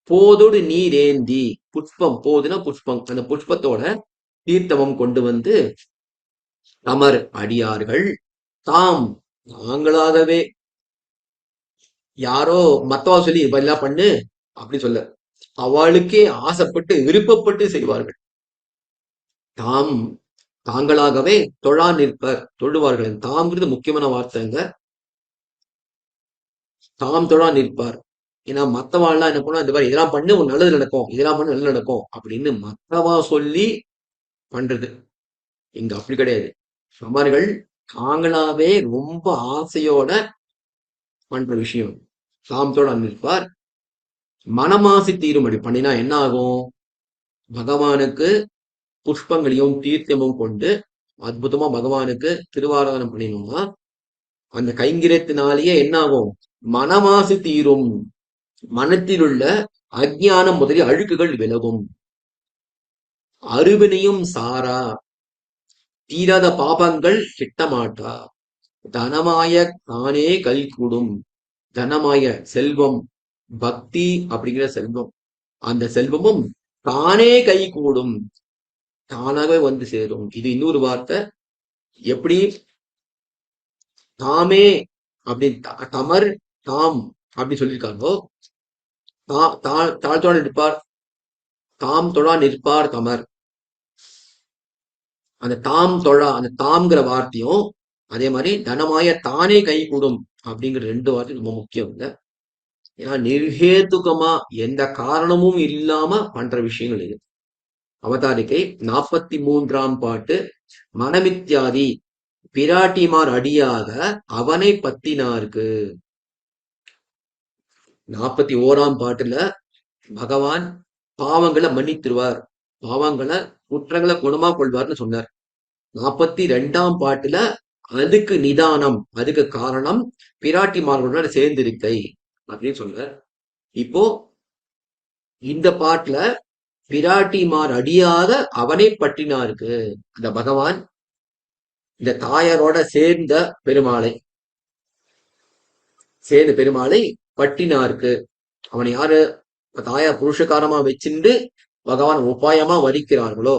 Speaker 2: போதோடு நீரேந்தி புஷ்பம், போதுனா புஷ்பம், அந்த புஷ்பத்தோட தீர்த்தமம் கொண்டு வந்து அமர் அடியார்கள் தாம் தாங்களாகவே, யாரோ மத்தவா சொல்லி இப்பெல்லாம் பண்ணு அப்படி சொல்ல, அவளுக்கே ஆசைப்பட்டு விருப்பப்பட்டு செய்வார்கள். தாம் தாங்களாகவே தொழா நிற்பர், தொழுவார்கள். தாம்ங்கிறது முக்கியமான வார்த்தைங்க. தாம் தொழா நிற்பார். ஏன்னா மத்தவாள்லாம் என்ன பண்ணா, இந்த மாதிரி இதெல்லாம் பண்ணு உன் நல்லது நடக்கும், இதெல்லாம் பண்ணு நல்லது நடக்கும் அப்படின்னு மத்தவா சொல்லி பண்றது. இங்க அப்படி கிடையாது. சமர்கள் தாங்களாவே ரொம்ப ஆசையோட பண்ற விஷயம். தாம் தொழா நிற்பார். மனமாசி தீரும். அப்படி பண்ணினா என்ன ஆகும்? பகவானுக்கு புஷ்பங்களையும் தீர்த்தமும் கொண்டு அற்புதமா பகவானுக்கு திருவாராதனம் பண்ணினோம்னா அந்த கைங்கிரத்தினாலேயே என்ன ஆகும்? மனமாசு தீரும். மனத்தில் உள்ள அஜ்ஞானம் முதலிய அழுக்குகள் விலகும். அருவினையும் சாரா, தீராத பாபங்கள் கிட்டமாட்டா. தனமாய தானே கை கூடும். தனமாய செல்வம், பக்தி அப்படிங்கிற செல்வம், அந்த செல்வமும் தானே கை கூடும், தானாகவே வந்து சேரும். இது இன்னொரு வார்த்தை. எப்படி தாமே அப்படி தமர் தாம் அப்படி சொல்லியிருக்காங்களோ, தாழ்த்தோட நிற்பார், தாம் தொழா நிற்பார் தமர். அந்த தாம் தொழா, அந்த தாம்ங்கிற வார்த்தையும் அதே மாதிரி தனமாய தானே கை கூடும் அப்படிங்கிற ரெண்டு வார்த்தை ரொம்ப முக்கியம் இல்லை. ஏன்னா நிர்ஹேதுகமா எந்த காரணமும் இல்லாம பண்ற விஷயங்கள் இது. அவதாரிகை 43ஆம் பாட்டு. மனமித்யாதி பிராட்டிமார் அடியாக அவனை பத்தினார்க்கு. 41ஆம் பாட்டுல பகவான் பாவங்களை மன்னித்துருவார், பாவங்களை குற்றங்களை குணமா கொள்வார்னு சொன்னார். 42ஆம் பாட்டுல அதுக்கு நிதானம், அதுக்கு காரணம் பிராட்டிமார்களோட சேர்ந்திருக்கை அப்படின்னு சொல்றார். இப்போ இந்த பாட்டுல பிராட்டிமார் அடியாக அவனை பற்றினாருக்கு. அந்த பகவான் இந்த தாயாரோட சேர்ந்த பெருமாளை பட்டினாருக்கு. அவனை யாரு தாயார் புருஷகாரமா வச்சிருந்து பகவான் உபாயமா வரிக்கிறார்களோ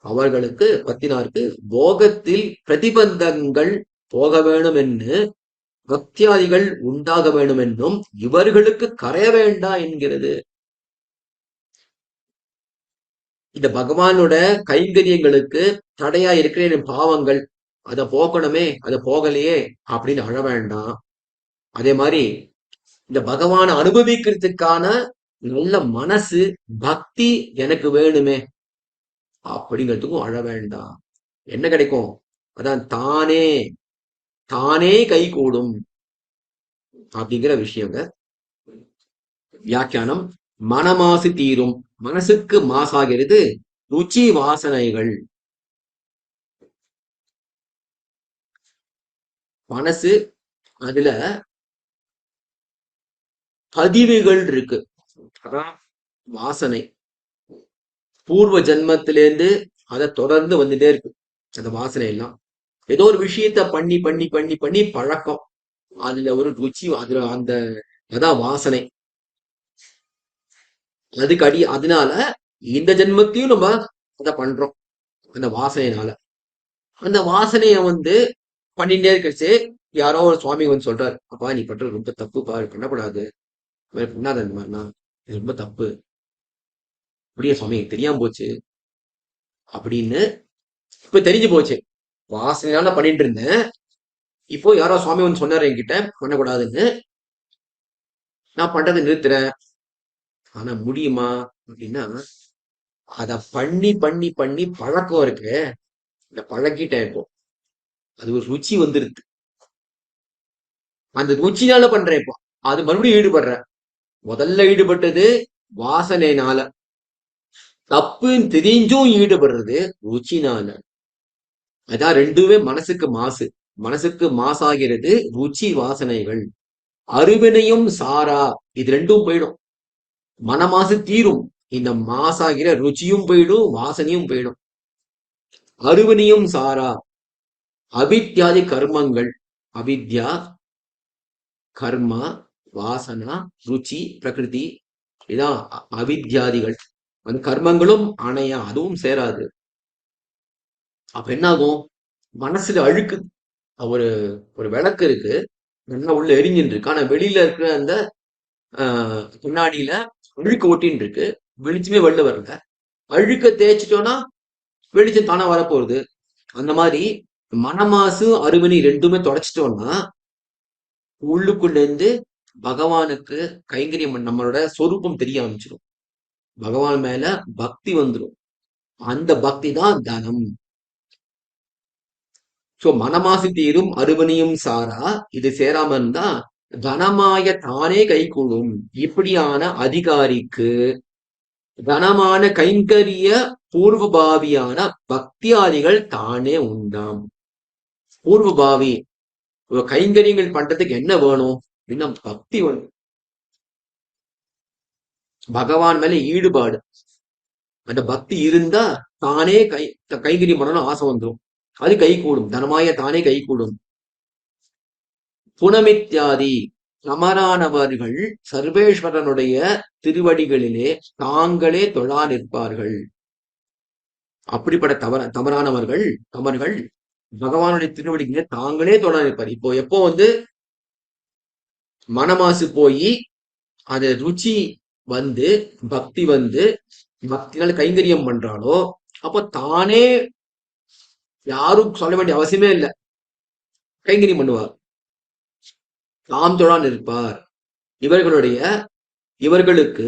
Speaker 2: அவர்களுக்கு பத்தினாருக்கு போகத்தில் பிரதிபந்தங்கள் போக வேணும் என்று, பக்தியாதிகள் உண்டாக வேண்டும் என்னும் இவர்களுக்கு கரைய வேண்டா என்கிறது. இந்த பகவானோட கைங்கரியங்களுக்கு தடையா இருக்கிற பாவங்கள், அதை போக்கணுமே, அதை போகலையே அப்படின்னு அழ வேண்டாம். அதே மாதிரி இந்த பகவானை அனுபவிக்கிறதுக்கான நல்ல மனசு பக்தி எனக்கு வேணுமே அப்படிங்கிறதுக்கும் அழ வேண்டாம். என்ன கிடைக்கும்? அதான் தானே தானே கை கூடும் அப்படிங்கிற விஷயங்க. வியாக்கியானம். மனமாசு தீரும். மனசுக்கு மாசாகிறது ருச்சி வாசனைகள். மனசு அதுல பதிவுகள் இருக்கு. அதான் வாசனை. பூர்வ ஜென்மத்திலேருந்து அதை தொடர்ந்து வந்துட்டே இருக்கு அந்த வாசனை எல்லாம். ஏதோ ஒரு விஷயத்த பண்ணி பண்ணி பண்ணி பண்ணி பழக்கம், அதுல ஒரு ருச்சி, அதுல அந்த அதான் வாசனை. அதுக்கு அதனால இந்த ஜென்மத்தையும் நம்ம அதை பண்றோம் அந்த வாசனையினால. அந்த வாசனைய பண்ணிட்டே இருக்கச்சு யாரோ ஒரு சுவாமி சொல்றாரு, அப்பா நீ பண்றது ரொம்ப தப்பு பாரு, பண்ணக்கூடாது, பண்ணாத, இந்த மாதிரினா இது ரொம்ப தப்பு. அப்படியே சுவாமி தெரியாம போச்சு அப்படின்னு இப்ப தெரிஞ்சு போச்சு. வாசனையால பண்ணிட்டு இருந்தேன், இப்போ யாரோ சுவாமி சொன்னாரு என்கிட்ட பண்ணக்கூடாதுன்னு, நான் பண்றதை நிறுத்துறேன். ஆனா முடியுமா அப்படின்னா, அத பண்ணி பண்ணி பண்ணி பழக்கம் இருக்கு, இந்த பழக்கிட்டேன். இப்போ அது ஒரு ருச்சி வந்துருது, அந்த ருச்சினால பண்றேன். இப்போ அது மறுபடியும் ஈடுபடுறேன். முதல்ல ஈடுபட்டது வாசனைனால, தப்புன்னு தெரிஞ்சும் ஈடுபடுறது ருச்சினால. அதான் ரெண்டுமே மனசுக்கு மாசு. மனசுக்கு மாசாகிறது ருச்சி வாசனைகள். அருவினையும் சாரா, இது ரெண்டும் போயிடும். மனமாசு தீரும், இந்த மாசாகிற ருச்சியும் போயிடும், வாசனையும் போயிடும். அருவினையும் சாரா, அவித்யாதி கர்மங்கள், அவித்யா, கர்மா, வாசனா, ருச்சி, பிரகிருதி, இதான் அவித்யாதிகள். அந்த கர்மங்களும் அணையா, அதுவும் சேராது. அப்ப என்ன ஆகும்? மனசுல அழுக்கு. ஒரு ஒரு விளக்கு இருக்கு, நல்லா உள்ள எரிஞ்சுட்டு இருக்கு, ஆனா வெளியில இருக்கிற அந்த கண்ணாடியில அழுக்கு ஒட்டின்னு இருக்கு, வெளிச்சமே வெளில வரல. அழுக்க தேய்ச்சிட்டோம்னா வெளிச்சம் தானே வரப்போகுது. அந்த மாதிரி மனமாசு அருவினை ரெண்டுமே தொடச்சிட்டோம்னா உள்ளுக்குள்ள இருந்து பகவானுக்கு கைங்கரியம் நம்மளோட சொரூபம் தெரிய ஆரம்பிச்சிடும். பகவான் மேல பக்தி வந்துடும். அந்த பக்தி தான் தனம். சோ மனமாசு தீரும் அருவனியும் சாரா, இது சேராம இருந்தா தனமாய தானே கைகூடும். இப்படியான அதிகாரிக்கு தனமான கைங்கரிய பூர்வபாவியான பக்தியாதிகள் தானே உண்டாம். பூர்வபாவி கைங்கரியங்கள் பண்றதுக்கு என்ன வேணும் அப்படின்னா பக்தி வேணும், பகவான் மேல ஈடுபாடு. அந்த பக்தி இருந்தா தானே கைங்கரியம் பண்ணணும் ஆசை வந்துடும், அது கை கூடும். தனமாய தானே கை கூடும். புனமித்யாதி, சமரானவர்கள் சர்வேஸ்வரனுடைய திருவடிகளிலே தாங்களே தொழா நிற்பார்கள். அப்படிப்பட்ட தவறானவர்கள் தமர்கள் பகவானுடைய திருவடிகளே தாங்களே தொழா நிற்பார். இப்போ எப்போ மனமாசு போய் அது ருச்சி வந்து பக்தி வந்து பக்தினால கைங்கரியம் பண்றானோ அப்போ தானே, யாரும் சொல்ல வேண்டிய அவசியமே இல்லை, கைங்கரியம் பண்ணுவார், தாம் தொழா நிற்பார். இவர்களுக்கு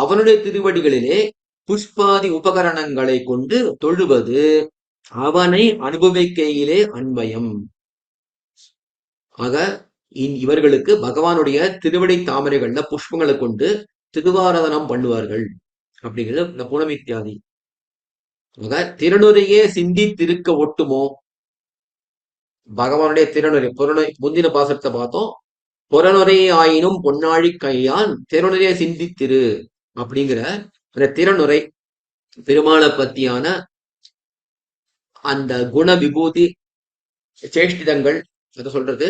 Speaker 2: அவனுடைய திருவடிகளிலே புஷ்பாதி உபகரணங்களை கொண்டு தொழுவது அவனை அனுபவிக்கையிலே அன்வயம். ஆக இவர்களுக்கு பகவானுடைய திருவடி தாமரைகள்ல புஷ்பங்களை கொண்டு திருவாராதனம் பண்ணுவார்கள் அப்படிங்கிறது இந்த புனமித்யாதி. ஆக திருநுரையே சிந்தித்திருக்க ஒட்டுமோ, பகவானுடைய திருநுரை முந்தின பாசத்தை பார்த்தோம். புறநுரை ஆயினும் பொன்னாழி கையான் திருநுரையை சிந்தித்திரு அப்படிங்கிற அந்த திருநுரை பெருமாளை பத்தியான அந்த குண விபூதி சேஷ்டிதங்கள் அதை சொல்றது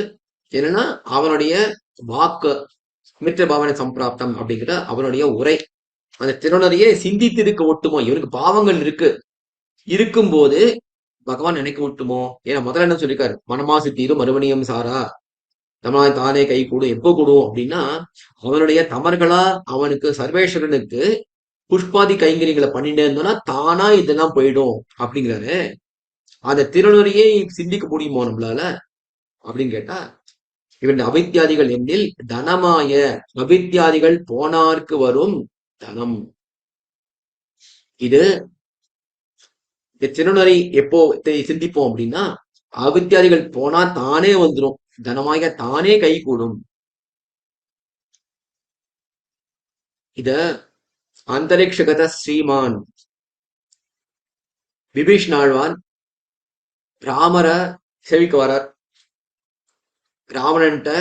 Speaker 2: என்னன்னா அவனுடைய வாக்கு மித்திர பாவனை சம்பிராப்தம் அப்படிங்கிற அவனுடைய உரை. அந்த திருநுரையை சிந்தித்திருக்க ஒட்டுமோ, இவனுக்கு பாவங்கள் இருக்கும்போது பகவான் நினைக்க விட்டுமோ. ஏன்னா முதல்ல என்ன சொல்லிருக்காரு, மனமாசு தீரும் மறுவணியம் சாரா, தமனாய் தானே கை கூடும். எப்போ கூடும் அப்படின்னா அவனுடைய தமர்களா அவனுக்கு சர்வேஸ்வரனுக்கு புஷ்பாதி கைங்கரியங்களை பண்ணிட்டே இருந்தோம்னா தானா இதெல்லாம் போயிடும் அப்படிங்கிறாரு. அந்த திருநுரையை சிந்திக்க முடியுமோ நம்மளால அப்படின்னு கேட்டா, இவன் அவித்யாதிகள் எண்ணில் தனமாய அவித்யாதிகள் போனார்க்கு வரும் தனம். இது திருநுரை எப்போ சிந்திப்போம் அப்படின்னா அவித்யாதிகள் போனா தானே வந்துடும், தனமாக தானே கை கூடும். இத அந்தரிக்ஷகத ஸ்ரீமான் விபீஷ்ணாழ்வான் ராமரை செவிக்க வரார். ராவணன்ட்ட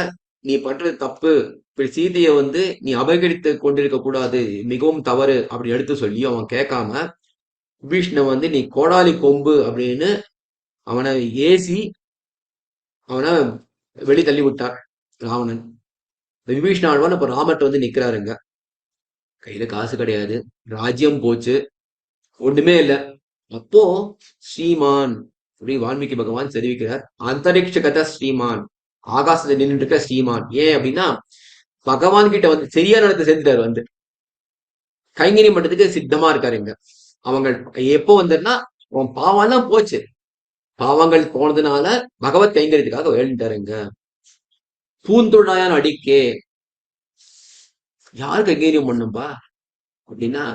Speaker 2: நீ பண்றது தப்பு, இப்படி சீதையை நீ அபகரித்து கொண்டிருக்க கூடாது, மிகவும் தவறு அப்படி எடுத்து சொல்லி அவன் கேட்காம விபீஷ்ண நீ கோடாலி கொம்பு அப்படின்னு அவனை ஏசி அவனை வெளி தள்ளி விட்டார் ராவணன். விபீஷ்ணாழ்வான் இப்ப ராமர்ட்ட நிக்கிறாருங்க. கையில காசு கிடையாது, ராஜ்யம் போச்சு, ஒண்ணுமே இல்லை. அப்போ ஸ்ரீமான் அப்படி வால்மீகி பகவான் தெரிவிக்கிறார், அந்தரிக்ஷ கத ஸ்ரீமான், ஆகாசத்துல நின்று இருக்க ஸ்ரீமான். ஏன் அப்படின்னா பகவான் கிட்ட சரியான இடத்தை சேர்ந்துட்டாரு, கைங்கரியம் பண்றதுக்கு சித்தமா இருக்காருங்க. அவங்க எப்போ வந்துன்னா அவன் பாவம் தான் போச்சு, பாவங்கள் போனதுனால பகவத் கைங்கரியத்துக்காக வேண்டிட்டாருங்க. பூந்தொழாயான் அடிக்கே, யாரு கைங்கரியம் பண்ணும்பா அப்படின்னா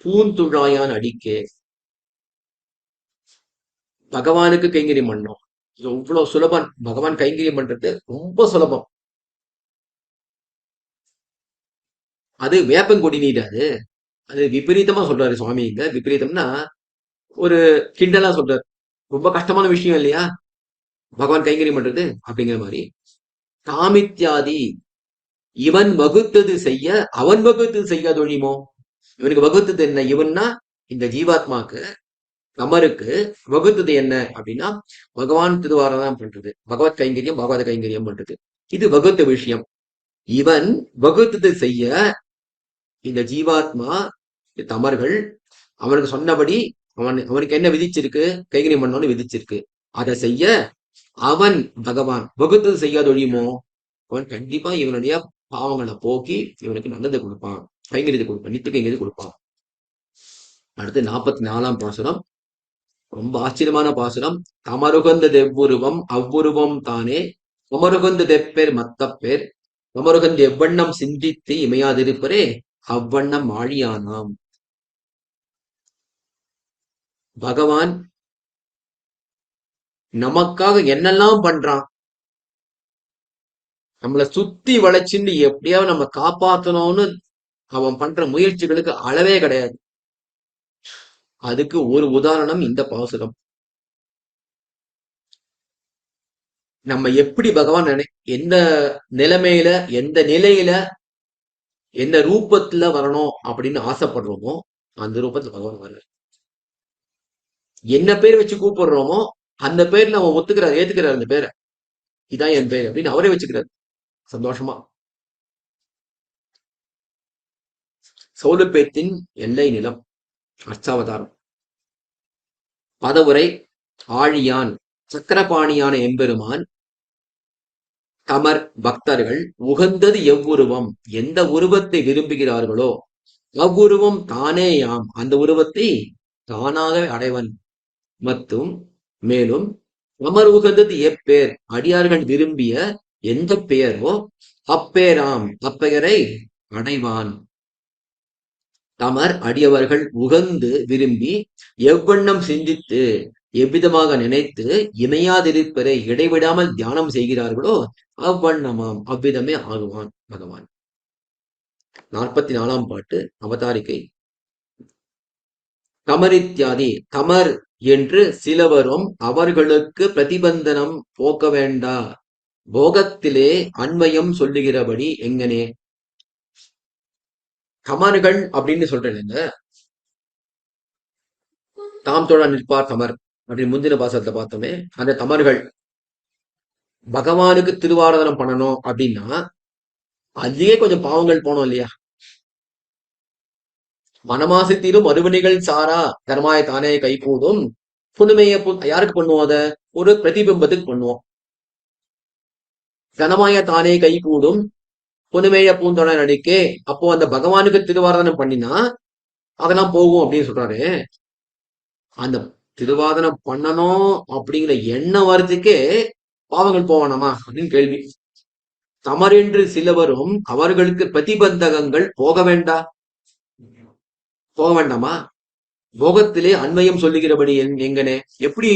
Speaker 2: பூந்துழாயான் அடிக்கே, பகவானுக்கு கைங்கரியம் பண்ணோம். எவ்வளவு சுலபம், பகவான் கைங்கரியம் பண்றது ரொம்ப சுலபம். அது வேப்பங்கொடி நீர், அது விபரீதமா சொல்றாரு சுவாமி. இங்க விபரீதம்னா ஒரு கிண்டலா சொல்றாரு, ரொம்ப கஷ்டமான விஷயம் இல்லையா. பகவான் கைங்கரியம் பண்றது அப்படிங்கிற மாதிரி காமித்யாதி இவன் வகுத்தது செய்ய அவன் வகுத்தது செய்யாதொழியுமோ. இவனுக்கு வகுத்தது என்ன? இவன்னா இந்த ஜீவாத்மாக்கு நமருக்கு வகுத்தது என்ன அப்படின்னா பகவான் திருவாரதான் பண்றது, பகவத் கைங்கரியம் பகவத கைங்கரியம் பண்றது, இது வகுத்த விஷயம். இவன் வகுத்தது செய்ய இந்த ஜீவாத்மா தமர்கள் அவனுக்கு சொன்னபடி அவனுக்கு என்ன விதிச்சிருக்கு, கைங்கரியம் பண்ணணும்னு விதிச்சிருக்கு. அதை செய்ய அவன் பகவான் வகுத்தது செய்யாதொழியுமோ. அவன் கண்டிப்பா இவனுடைய பாவங்களை போக்கி இவனுக்கு நல்லதை கொடுப்பான், கைங்கரியத்தை கொடுப்பான், நித்திய கைங்கரியத்தை கொடுப்பான். அடுத்து 44ஆம் பாசுரம், ரொம்ப ஆச்சரியமான பாசுரம். தமருகந்த தெவ்வுருவம் அவ்வுருவம் தானே தமருகந்த தெப்பேர் மத்தப்பேர் தமருகந்த எவ்வண்ணம் சிந்தித்து இமையாதிருப்பரே அவ்வண்ணம் ஆழியானாம். பகவான் நமக்காக என்னெல்லாம் பண்றான், நம்மளை சுத்தி வளைச்சுன்னு எப்படியாவது நம்ம காப்பாத்தணும்னு அவன் பண்ற முயற்சிகளுக்கு அளவே கிடையாது. அதுக்கு ஒரு உதாரணம் இந்த பாசுரம். நம்ம எப்படி பகவான் எந்த நிலைமையில எந்த நிலையில எந்த ரூபத்துல வரணும் அப்படின்னு ஆசைப்படுறோமோ அந்த ரூபத்துல பகவான் வர, என்ன பேர் வச்சு கூப்பிடுறோமோ அந்த பேர்ல அவன் ஒத்துக்கிறார், ஏத்துக்கிறார். அந்த பேரை இதான் என் பேர் அப்படின்னு அவரே வச்சுக்கிறார் சந்தோஷமா. சௌலபேத்தின் எல்லை நிலம் அர்ச்சாவதாரம். பதவுரை ஆழியான் சக்கரபாணியான எம்பெருமான் தமர் பக்தர்கள் உகந்தது எவ்வுருவம், எந்த உருவத்தை விரும்புகிறார்களோ அவ்வுருவம் தானேயாம், அந்த உருவத்தை தானாக அடைவன். மற்றும் மேலும் தமர் உகந்தது எப்பேர், அடியார்கள் விரும்பிய எந்த பெயரோ அப்பேராம், அப்பெயரை அடைவான். தமர் அடியவர்கள் உகந்து விரும்பி எவ்வண்ணம் சிந்தித்து எவ்விதமாக நினைத்து இணையாதிருப்பரை இடைவிடாமல் தியானம் செய்கிறார்களோ அவ்வண்ணமாம், அவ்விதமே ஆகுவான் பகவான். 44ஆம் பாட்டு அவதாரிக்கை. தமரித்யாதி தமர் என்று சிலவரும் அவர்களுக்கு பிரதிபந்தனம் போக்க வேண்டா, போகத்திலே அன்வயம் சொல்லுகிறபடி எங்கனே. தமர்கள் அப்படின்னு சொல்றேன், தாம் தோழ நிற்பார் தமர் அப்படின்னு முந்தின பாசத்தை பார்த்தோமே. அந்த தமர்கள் பகவானுக்கு திருவாராதனம் பண்ணணும் அப்படின்னா அதுலயே கொஞ்சம் பாவங்கள் போனோம் இல்லையா. மனமாசத்திலும் அறுவணிகள் சாரா தர்மாய தானே கைகூடும் புதுமைய யாருக்கு பண்ணுவோம், அத ஒரு பிரதிபிம்பத்துக்கு பண்ணுவோம். கனமாய தானே கைகூடும் புதுமைய பூந்தொட நடிக்கே. அப்போ அந்த பகவானுக்கு திருவாராதனம் பண்ணினா அதெல்லாம் போகும் அப்படின்னு சொல்றாரு. அந்த திருவாதனம் பண்ணணும் அப்படிங்கிற எண்ணம் வர்றதுக்கே பாவங்கள் போவானாமா அப்படின்னு கேள்வி. தமரென்று சிலவரும் அவர்களுக்கு பிரதிபந்தகங்கள் போக வேண்டாமா. போகத்திலே அன்வயம் சொல்லுகிறபடி எங்கனே, எப்படி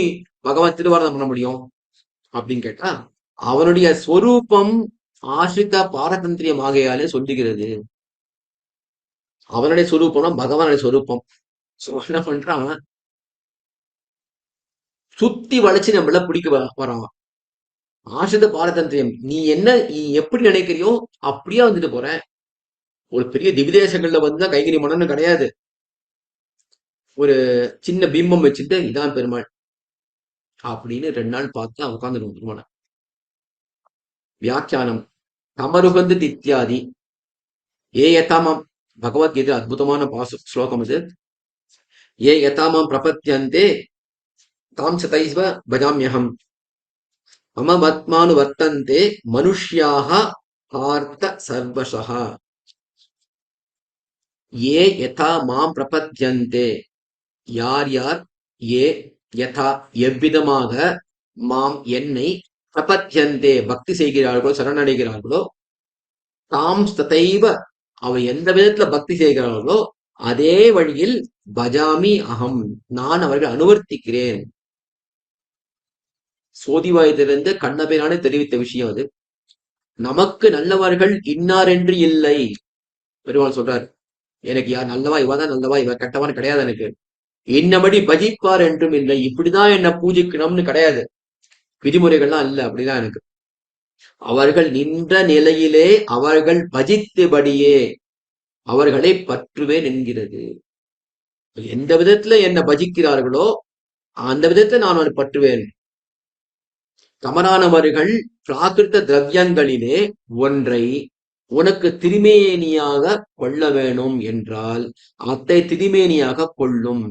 Speaker 2: பகவான் திருவாரணம் பண்ண முடியும் அப்படின்னு கேட்டா அவனுடைய ஸ்வரூபம் ஆசிரித பாரதந்திரியம் ஆகையாலே சொல்லுகிறது. அவனுடைய ஸ்வரூபம்னா பகவானுடைய ஸ்வரூபம். என்ன பண்றான், சுத்தி வளைச்சு நம்மள பிடிக்க வரான். ஆசிரித பாரதந்திரியம், நீ எப்படி நினைக்கிறியோ அப்படியே வந்துட்டு போற. ஒரு பெரிய திவிதேசங்கள்ல வந்துதான் கைகறி மனன்னு கிடையாது. ஒரு சின்ன பிம்பம் வச்சுட்டு இதான் பெருமாள் அப்படின்னு 2 நாள் பார்த்து உட்காந்துடும் பெருமாள். வியாக்கியானம். தமருகந்து தித்யாதி ஏ யதாமம், பகவத்கீதை அற்புதமான ஸ்லோகம் இது. ஏ யதாமம் பிரபத்யந்தே தாம் சதைவ பஜாம்யஹம் மம வத்மானு வர்த்தந்தே மனுஷ்யாக பார்த்த சர்வசஹ. ஏ யதா மாம் பிரபத்யந்தே, யார் ஏ யதா எவ்விதமாக மாம் என்னை பிரபத்யந்தே பக்தி செய்கிறார்களோ சரணடைகிறார்களோ தாம் ததைவ அவ எந்த விதத்துல பக்தி செய்கிறார்களோ அதே வழியில் பஜாமி அகம் நான் அவர்கள் அனுவர்த்திக்கிறேன். சோதிவாயத்திலிருந்து கண்ணபிரானே தெரிவித்த விஷயம் அது. நமக்கு நல்லவர்கள் இன்னார் என்று இல்லை. பெருமாள் சொல்றார், எனக்கு யார் நல்லவா இவதான் நல்லவா இவ கெட்டவான் கிடையாது, எனக்கு என்னபடி பஜிப்பார் என்றும் இல்லை, இப்படிதான் என்ன பூஜிக்கணும்னு கிடையாது. விதிமுறைகள்லாம் இல்ல அப்படிதான் எனக்கு. அவர்கள் நின்ற நிலையிலே அவர்கள் பஜித்தபடியே அவர்களை பற்றுவேன் என்கிறது. எந்த விதத்துல என்ன பஜிக்கிறார்களோ அந்த விதத்தை நான் அவனை பற்றுவேன். தமரானவர்கள் பிராகிருத திரவியங்களிலே ஒன்றை உனக்கு திருமேனியாக கொள்ள வேணும் என்றால் அத்தை திருமேனியாக கொள்ளும்.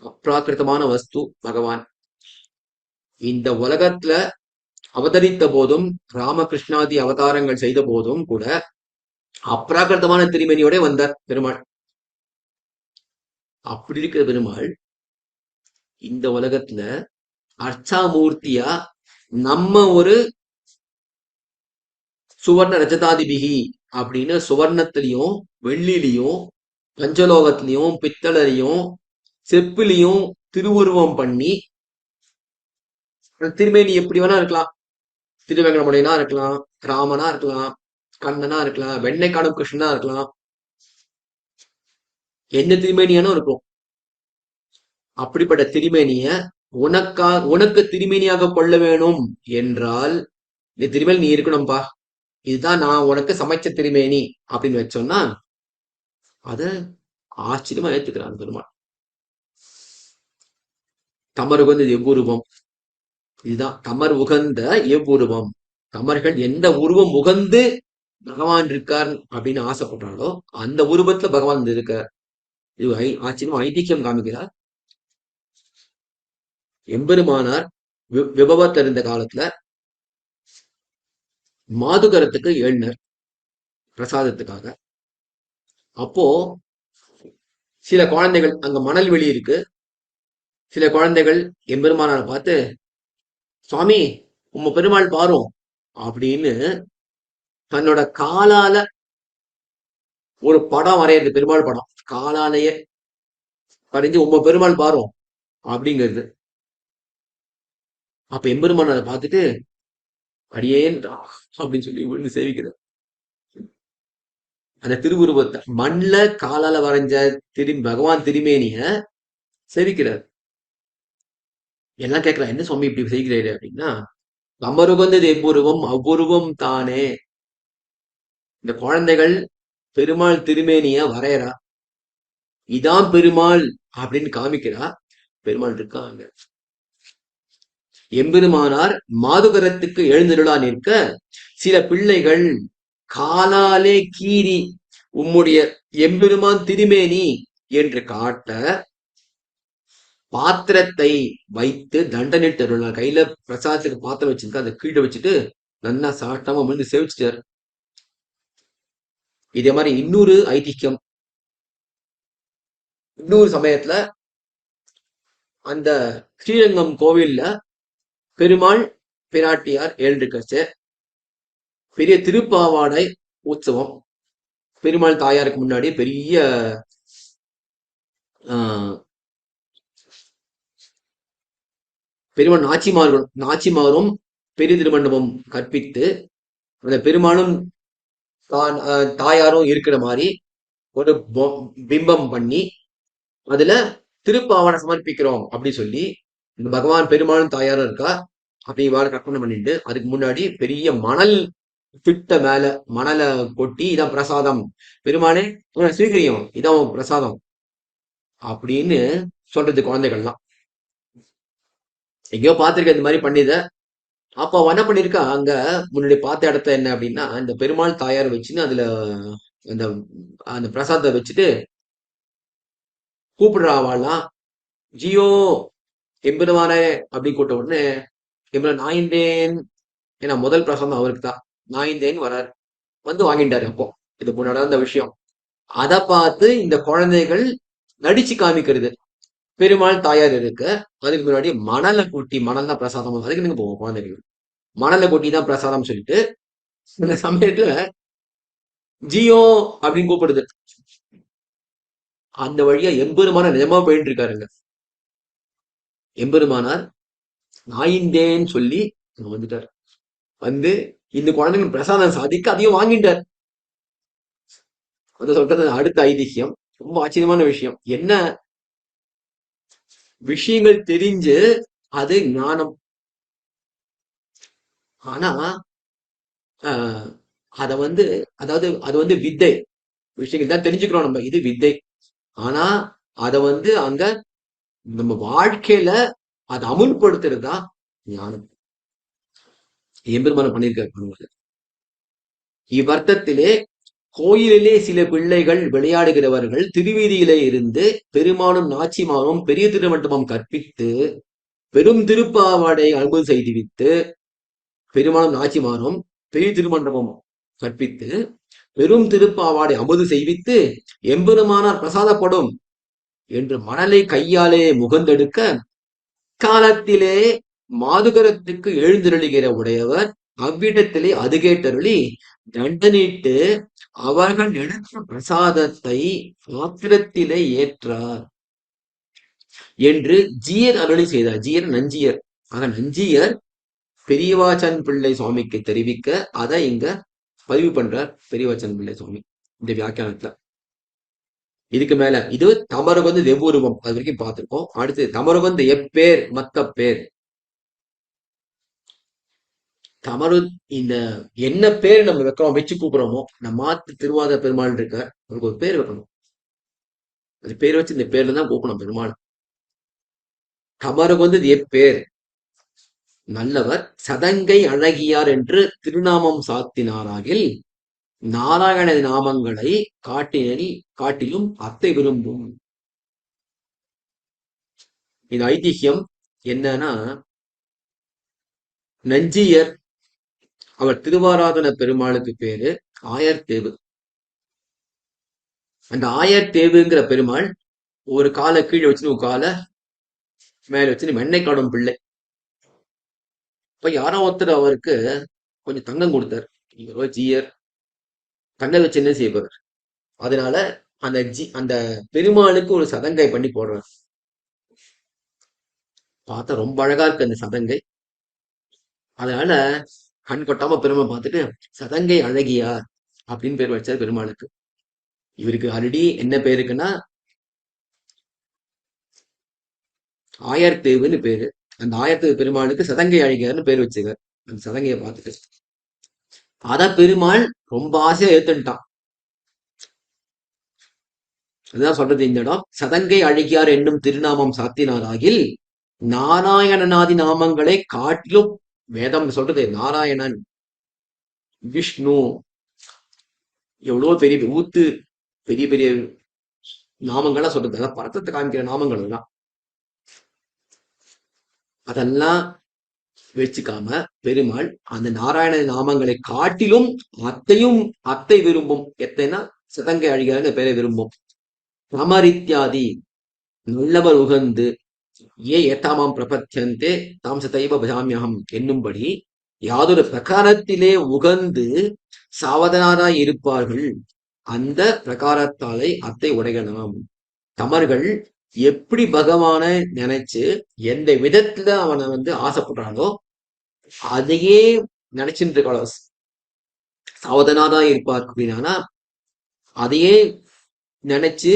Speaker 2: அப்ராகிருதமான வஸ்து பகவான். இந்த உலகத்துல அவதரித்த போதும் ராமகிருஷ்ணாதி அவதாரங்கள் செய்த போதும் கூட அப்ராகிருதமான திருமேனியோட வந்தார் பெருமாள். அப்படி இருக்கிற பெருமாள் இந்த உலகத்துல அர்ச்சாமூர்த்தியா நம்ம ஒரு சுவர்ண ரஜதாதிபிகி அப்படின்னு சுவர்ணத்திலையும் வெள்ளிலையும் பஞ்சலோகத்திலையும் பித்தளையும் செப்பிலையும் திருவுருவம் பண்ணி திருமேனி எப்படி வேணா இருக்கலாம். திருவேங்கடமுடையனா இருக்கலாம், ராமனா இருக்கலாம், கண்ணனா இருக்கலாம், வெண்ணெய் காணும் கிருஷ்ணனா இருக்கலாம், எந்த திருமேனியானும் இருக்கும். அப்படிப்பட்ட திருமேனிய உனக்கு திருமேனியாக கொள்ள வேணும் என்றால் இந்த திருமேனி நீ இருக்கணும்பா, இதுதான் நான் உனக்கு சமைச்ச திருமேனி அப்படின்னு வச்சோம்னா அத ஆச்சரியமா ஏத்துக்கிறான் பெருமாள். தமர் உகந்த எவ்வுருவம், இதுதான் தமர் உகந்த எவ்வுருவம். தமர்கள் எந்த உருவம் உகந்து பகவான் இருக்கார் அப்படின்னு ஆசைப்படுறாங்களோ அந்த உருவத்துல பகவான் இருக்கார். இது ஆச்சரியமா ஐதிக்கியம் காமிக்கிறார். எம்பெருமானார் விபவத்தில் இருந்த காலத்துல மாதுகரத்துக்கு எழுனர் பிரசாதத்துக்காக. அப்போ சில குழந்தைகள், அங்க மணல் வெளி இருக்கு, சில குழந்தைகள் எம்பெருமானாரை பார்த்து சுவாமி உம்ம பெருமாள் பாரும் அப்படின்னு தன்னோட காலால ஒரு படம் வரையிறது, பெருமாள் படம் காலாலேயே வரைஞ்சு உம்ம பெருமாள் பாரும் அப்படிங்கிறது. அப்ப எம்பெருமான் அதை பார்த்துட்டு அடியேன் அப்படின்னு சொல்லி விழுந்து சேவிக்கிறார். அந்த திருவுருவத்தை மண்ல காலால வரைஞ்ச பகவான் திருமேனிய சேவிக்கிறார். எல்லாம் கேட்கிறா, என்ன சுவாமி இப்படி செய்கிறாரு அப்படின்னா, தமருகந்தது எவ்வுருவம் அவ்வுருவம் தானே. இந்த குழந்தைகள் பெருமாள் திருமேனிய வரையறா, இதான் பெருமாள் அப்படின்னு காமிக்கிறா. பெருமாள் இருக்காங்க. எம்பெருமானார் மாதுகரத்துக்கு எழுந்திருளா நிற்க சில பிள்ளைகள் காலாலே கீறி உம்முடைய எம்பெருமான் திருமேனி என்று காட்ட பாத்திரத்தை வைத்து தண்டனிட்டு அருளார். கையில பிரசாதத்துக்கு பாத்திரம் வச்சிருக்க அதை கீழே வச்சுட்டு நல்லா சாட்டமா விழுந்து சேவிச்சிட்டார். இதே மாதிரி இன்னொரு ஐதிஹ்யம். இன்னொரு சமயத்துல அந்த ஸ்ரீரங்கம் கோவில்ல பெருமாள் பிராட்டியார் எழுந்திருக்கச்சு பெரிய திருப்பாவாடை உற்சவம். பெருமாள் தாயாருக்கு முன்னாடி பெரிய பெருமாள் நாச்சிமாரும் பெரிய திருமண்டபம் கற்பித்து அந்த பெருமாளும் தாயாரும் இருக்கிற மாதிரி ஒரு பிம்பம் பண்ணி அதுல திருப்பாவாடை சமர்ப்பிக்கிறோம் அப்படி சொல்லி இந்த பகவான் பெருமாளும் தாயாரும் இருக்கா அப்படி இவ்வாறு கற்பனை பண்ணிட்டு அதுக்கு முன்னாடி பெரிய மணல் திட்ட மேல மணலை கொட்டி இதான் பிரசாதம், பெருமானே ஸ்வீகரியம், இதான் பிரசாதம் அப்படின்னு சொல்றது குழந்தைகள்லாம். எங்கேயோ பார்த்திருக்க இந்த மாதிரி பண்ணித. அப்ப அவன் என்ன பண்ணிருக்கா, அங்க முன்னாடி பார்த்த இடத்த என்ன அப்படின்னா இந்த பெருமாள் தாயார் வச்சுன்னு அதுல அந்த அந்த பிரசாதத்தை வச்சுட்டு கூப்பிடுறாவாள்லாம், ஜியோ எம்பெருமானே அப்படி கூட்ட உடனே எம்பெருமான் நாயிந்தேன், ஏன்னா முதல் பிரசாதம் அவருக்கு தான், நாயிந்தேன் வரார் வந்து வாங்கிட்டாரு. அப்போ இது நடந்த விஷயம். அதை பார்த்து இந்த குழந்தைகள் நடிச்சு காமிக்கிறது. பெருமாள் தாயார் இருக்கு, அதுக்கு முன்னாடி மணலை கொட்டி, மணல் தான் பிரசாதம், அதுக்கு நீங்க போவோம் குழந்தைகள் மணலை கொட்டி தான் பிரசாதம் சொல்லிட்டு இந்த சமயத்துல ஜியோ அப்படின்னு கூப்பிடுது. அந்த வழியா எம்பெருமானார் நிஜமா போயிட்டு இருக்காருங்க. எம்பெருமானார் நாயிந்தேன்னு சொல்லி வந்துட்டார். வந்து இந்த குழந்தைங்க பிரசாதம் சாதிக்க அதையும் வாங்கிட்டார். வந்து சொல்றது அடுத்த ஐதிஹ்யம். ரொம்ப ஆச்சரியமான விஷயம். என்ன விஷயங்கள் தெரிஞ்சு அது ஞானம். ஆனா ஆஹ் அத வந்து அதாவது அது வந்து வித்தை விஷயங்கள் தான் தெரிஞ்சுக்கிறோம் நம்ம, இது வித்தை. ஆனா அத வந்து அங்க நம்ம வாழ்க்கையில அதை அமுல்படுத்துறது தான் ஞானம். எம்பெருமான் பண்ணியிருக்காரு பண்ணுவாரு. இவ்வர்த்தத்திலே கோயிலிலே சில பிள்ளைகள் விளையாடுகிறவர்கள் திருவீதியிலே இருந்து பெருமானும் நாச்சிமாரும் பெரிய திருமண்டபம் கற்பித்து பெரும் திருப்பாவாடை அனுபவம் செய்துவித்து, பெருமானும் நாச்சிமாரும் பெரிய திருமண்டபம் கற்பித்து பெரும் திருப்பாவாடை அமுது செய்வித்து எம்பெருமானார் பிரசாதப்படும் என்று மணலை கையாலே முகந்தெடுக்க, காலத்திலே மாதுகரத்துக்கு எழுந்தருளுகிற உடையவர் அவ்விடத்திலே அது கேட்டருளி தண்டனிட்டு அவர்கள் எடுத்த பிரசாதத்தை பாத்திரத்திலே ஏற்றார் என்று ஜீயர் அருளி செய்தார். ஜீயர் நஞ்சியர். ஆக நஞ்சியர் பெரியவாச்சன் பிள்ளை சுவாமிக்கு தெரிவிக்க அதை இங்க பதிவு பண்றார் பெரியவாச்சன் பிள்ளை சுவாமி இந்த வியாக்கியானத்துல. இதுக்கு மேல இது தமரபந்து வெவ்வுருவம், அது வரைக்கும் பார்த்திருக்கோம். அடுத்து தமரபந்து எப்பேர் மத்த பேர். தமரு இந்த என்ன பேர் நம்ம வைக்கிறோம், வச்சு கூப்பிடுறோமோ, நம்ம மாத்து திருவாத பெருமாள் இருக்க அவருக்கு ஒரு பேர் வைக்கணும். அது பேர் வச்சு இந்த பேர்ல தான் கூப்பிடணும் பெருமாள். தமரபந்து எப்பேர் நல்லவர் சதங்கை அழகியார் என்று திருநாமம் சாத்தினாராகில் நாராயண நாமங்களை காட்டிலும் அத்தை விரும்பும். இது ஐதிஹ்யம் என்னன்னா, நஞ்சியர் அவர் திருவாராதன பெருமாளுக்கு பேரு ஆயர்தேவு. அந்த ஆயர்தேவுங்கிற பெருமாள் ஒரு காலை கீழே வச்சுன்னு ஒரு காலை மேல வச்சுன்னு வெண்ணெய் காடும் பிள்ளை. இப்ப யாரோ ஒருத்தர் அவருக்கு கொஞ்சம் தங்கம் கொடுத்தார். இவரோ ஜீயர் தங்க வச்சு என்ன செய்வார், அதனால அந்த பெருமாளுக்கு ஒரு சதங்கை பண்ணி போடுறார். பார்த்தா ரொம்ப அழகா இருக்கு அந்த சதங்கை. அதனால கண் கொட்டாம பெருமாள் பார்த்துட்டு சதங்கை அழகியார் அப்படின்னு பேர் வச்சார் பெருமாளுக்கு. இவருக்கு ஆல்ரெடி என்ன பேருக்குன்னா ஆயர்தேவுன்னு பேரு. அந்த ஆயர்தேவு பெருமாளுக்கு சதங்கை அழகியார்னு பேர் வச்சுக்கார். அந்த சதங்கையை பார்த்துட்டு அத பெருமாள் ரொம்ப ஆசையா ஏத்துட்டான். அதுதான் சொல்றது இந்த இடம். சதங்கை அழகியார் என்னும் திருநாமம் சாத்தினாராகில் நாராயணநாதி நாமங்களை காட்டிலும், வேதம் சொல்றது நாராயணன் விஷ்ணு எவ்வளவு பெரிய பெரிய பெரிய நாமங்களா சொல்றது, அதான் பரத்தத்தை காமிக்கிற நாமங்கள் எல்லாம். அதெல்லாம் வச்சுக்காம பெருமாள் அந்த நாராயண நாமங்களை காட்டிலும் அத்தை விரும்பும். எத்தைனா சதங்கை அழிகாத பேரை விரும்பும். தமரித்யாதி நல்லவர் உகந்து ஏத்தாமாம் பிரபத்தியந்தே தாம் சதைவ பஜாமியகம் என்னும்படி யாதொரு பிரகாரத்திலே உகந்து சாவதனாராய் இருப்பார்கள் அந்த பிரகாரத்தாலே அத்தை உடையலாம். தமர்கள் எப்படி பகவான நினைச்சு எந்த விதத்துல அவனை வந்து ஆசைப்படுறானோ அதையே நினைச்சுட்டு இருக்காளோ, சாவதனாதான் இருப்பார் அப்படின்னா அதையே நினைச்சு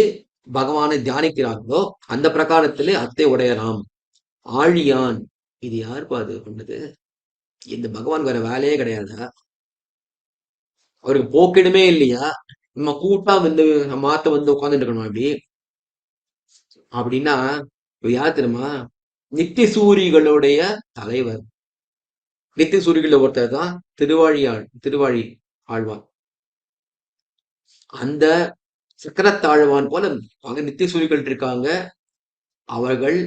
Speaker 2: பகவானை தியானிக்கிறார்களோ அந்த பிரகாரத்திலே அத்தை உடையலாம். ஆழியான், இது யாருப்பா அது பண்ணது? இந்த பகவான் வேற வேலையே கிடையாது, அவருக்கு போக்கிடுமே இல்லையா? நம்ம கூட்டா வந்து மாத்த வந்து உட்காந்துட்டு இருக்கணும் அப்படி அப்படின்னா யார் தெரியுமா? நித்திய சூரிகளுடைய தலைவர். நித்திய சூரிகள ஒருத்தர் தான் திருவாழி ஆழ்வான். அந்த சக்கரத்தாழ்வான் போல அங்க நித்திய சூரிகள் இருக்காங்க. அவர்கள்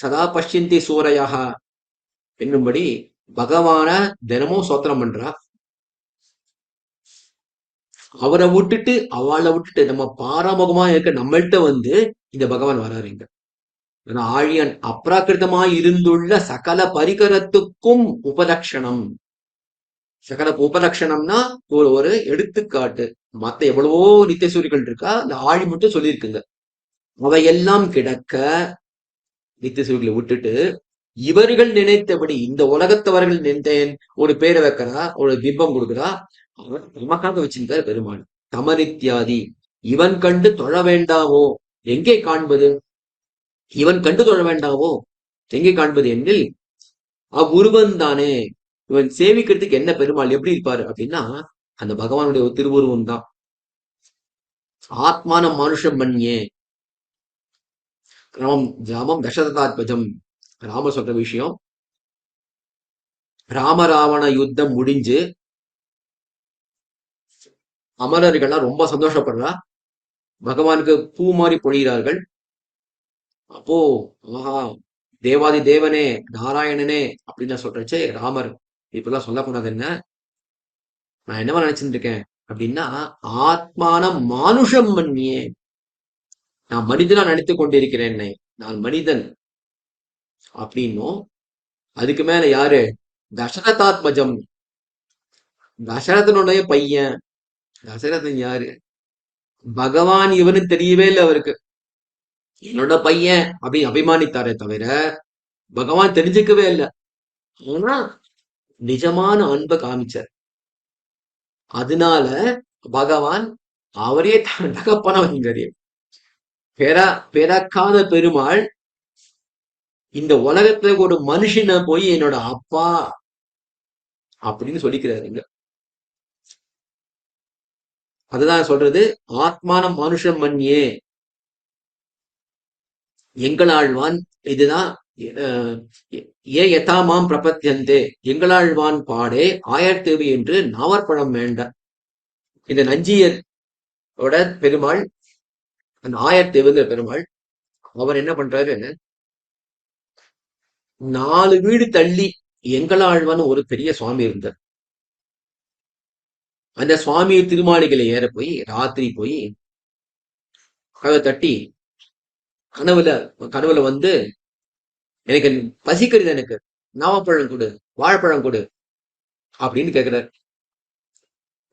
Speaker 2: சதா பஷ்யந்தி சூரையாக என்னும்படி பகவான தினமும் சோத்திரம் பண்றா. அவளை விட்டுட்டு நம்ம பாராமுகமா இருக்க நம்மள்கிட்ட வந்து இந்த பகவான் வராருங்க. ஆழியன் அப்ராக்கிருதமாய் இருந்துள்ள சகல பரிகரத்துக்கும் உபலட்சணம். சகல உபலட்சணம்னா ஒரு எடுத்துக்காட்டு. மத்த எவ்வளவோ நித்திய சூரிகள் இருக்கா, அந்த ஆழி மட்டும் சொல்லியிருக்குங்க. அவையெல்லாம் கிடக்க நித்திய சூரிகளை விட்டுட்டு இவர்கள் நினைத்தபடி இந்த உலகத்தவர்கள் நினைத்தேன் ஒரு பேரை வைக்கிறா, ஒரு பிம்பம் கொடுக்குறா, அவர் நமக்காக வச்சிருக்கார் பெருமாள். தமரித்யாதி இவன் கண்டு தொழ வேண்டாவோ. எங்கே காண்பது? இவன் கண்டு தொழ வேண்டாவோ. எங்கே காண்பது எனில் அவ்வுருவன் தானே. இவன் சேவிக்கிறதுக்கு என்ன பெருமாள் எப்படி இருப்பாரு அப்படின்னா அந்த பகவானுடைய ஒரு திருவுருவம் தான். ஆத்மான மனுஷம் மன்யே ராமம் ராமம் தசரதாத்மஜம். ராம சொல்ற விஷயம், ராமராவண யுத்தம் முடிஞ்சு அமரர்கள்லாம் ரொம்ப சந்தோஷப்படுறா. பகவானுக்கு பூ மாறி பொழிகிறார்கள். அப்போ ஆஹா தேவாதி தேவனே நாராயணனே அப்படின்னு சொல்றச்சே ராமர் இப்பெல்லாம் சொல்லக்கூடாது, என்ன நான் என்னவா நினைச்சிட்டு இருக்கேன் அப்படின்னா ஆத்மான மானுஷம் மன்னியே, நான் மனிதனா நினைத்து கொண்டிருக்கிறேன், என்னை நான் மனிதன் அப்படின்னும். அதுக்கு மேல யாரு, தசரதாத்மஜம், தசரதனுடைய பையன். தசரதன் யாரு, பகவான் இவனு தெரியவே இல்லை அவருக்கு. என்னோட பையன் அப்படின்னு அபிமானித்தாரே தவிர பகவான் தெரிஞ்சுக்கவே இல்லை. ஆனா நிஜமான அன்பை காமிச்சார். அதனால பகவான் அவரே தகப்பனவங்க. பிறக்காத பெருமாள் இந்த உலகத்துல ஒரு மனுஷனை போய் என்னோட அப்பா அப்படின்னு சொல்லிக்கிறாருங்க. அதுதான் சொல்றது ஆத்மான மனுஷன் மன்யே. எங்களாழ்வான் இதுதான் ஏ யதாமாம் பிரபத்தியந்தே, எங்களாழ்வான் பாடே ஆயர்தேவி என்று நாவற்பழம் வேண்ட. இந்த நஞ்சியரோட பெருமாள் அந்த ஆயர்தேவுங்கிற பெருமாள் அவர் என்ன பண்றாரு, 4 வீடு தள்ளி எங்களாழ்வான் ஒரு பெரிய சுவாமி இருந்தார். அந்த சுவாமி திருமாளிகளை ஏற போய் ராத்திரி போய் கதை தட்டி கனவுல வந்து எனக்கு பசிக்கிறது, எனக்கு நாவப்பழம் கொடு, வாழைப்பழம் கொடு அப்படின்னு கேட்கிறார்.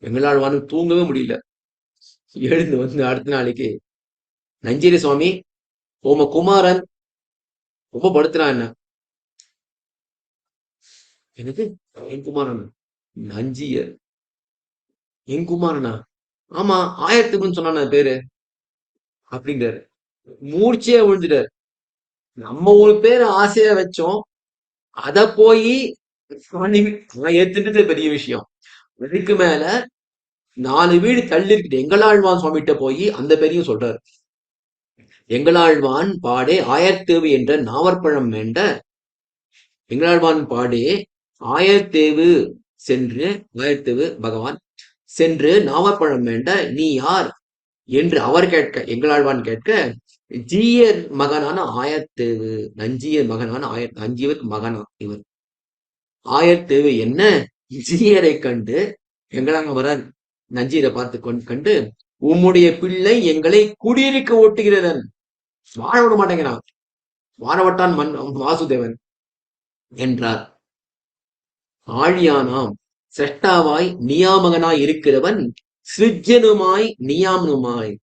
Speaker 2: எங்களாழ்வானும் தூங்கவே முடியல. எழுந்து வந்து அடுத்த நாளைக்கு நஞ்சீரி சுவாமி உம குமாரன் ரொம்ப படுத்துறான், என்ன எனக்கு என் குமாரன் நஞ்சியர் என் குமாரனா, ஆமா ஆயிரத்துக்குன்னு சொன்னான பேரு அப்படிங்கிறாரு. மூர்ச்சியா விழுந்துட்டாரு. நம்ம ஒரு பேரை ஆசையா வச்சோம், அத போய் ஏத்துட்டு பெரிய விஷயம். அதுக்கு மேல 4 வீடு தள்ளி இருக்குது எங்களாழ்வான் சுவாமிகிட்ட போய் அந்த பெரியும் சொல்றாரு. எங்களாழ்வான் பாடே ஆயர்தேவு என்ற நாவற்பழம் வேண்ட, எங்களாழ்வான் பாடே ஆயர்தேவு சென்று, ஆயர்தேவு பகவான் சென்று நாவற்பழம் வேண்ட நீ யார் என்று அவர் கேட்க, எங்களாழ்வான் கேட்க, ஜீயர் மகனான ஆயர்தேவு, நஞ்சியர் மகனான நஞ்சியருக்கு மகனா இவர் ஆயர்தேவு என்ன ஜீயரை கண்டு எங்களாழ்வான் நஞ்சீரை பார்த்து கண்டு உம்முடைய பிள்ளை எங்களை குடியிருக்க ஓட்டுகிறதன், வாழ விட மாட்டேங்கிறான், வாழவட்டான் வாசுதேவன் என்றார். ஆழியானாம் செஷ்டாவாய் நியாமகனாய் இருக்கிறவன் சிருஜனுமாய் நியாமனுமாய்.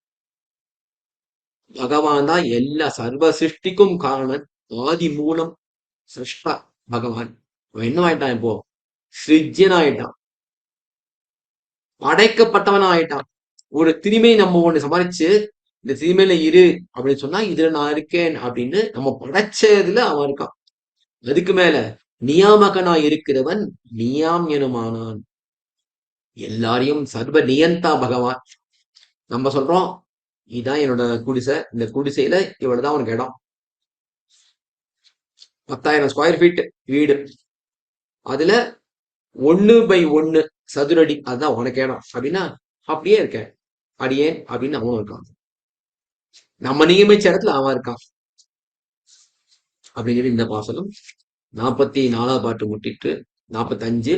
Speaker 2: பகவான் தான் எல்லா சர்வ சிருஷ்டிக்கும் காரணன், ஆதி மூலம் சிருஷ்டா பகவான். என்ன ஆயிட்டான், இப்போ சிருஜன் ஆயிட்டான், படைக்கப்பட்டவன் ஆயிட்டான். ஒரு திருமையை நம்ம ஒண்ணு சமாளிச்சு இந்த திருமையில இரு அப்படின்னு சொன்னா இதுல நான் இருக்கேன் அப்படின்னு நம்ம படைச்சதுல அவன் இருக்கான். அதுக்கு மேல நியாமகனா இருக்கிறவன் நியாம் எனுமானான். எல்லாரையும் சர்வ நியந்தா பகவான். நம்ம சொல்றோம் இதுதான் என்னோட குடிசை, இந்த குடிசையில இவ்வளவுதான் உனக்கு இடம், 10,000 ஸ்கொயர் ஃபீட் வீடு, அதுல 1/1 சதுரடி அதுதான் உனக்கு இடம் அப்படின்னா அப்படியே இருக்கேன் அடியேன் அப்படின்னு அவனும் இருக்கான். நம்ம நியமிச்ச இடத்துல அவன் இருக்கான் அப்படிங்கிறது இந்த பாசனம். 44வது பாட்டு முட்டிட்டு 45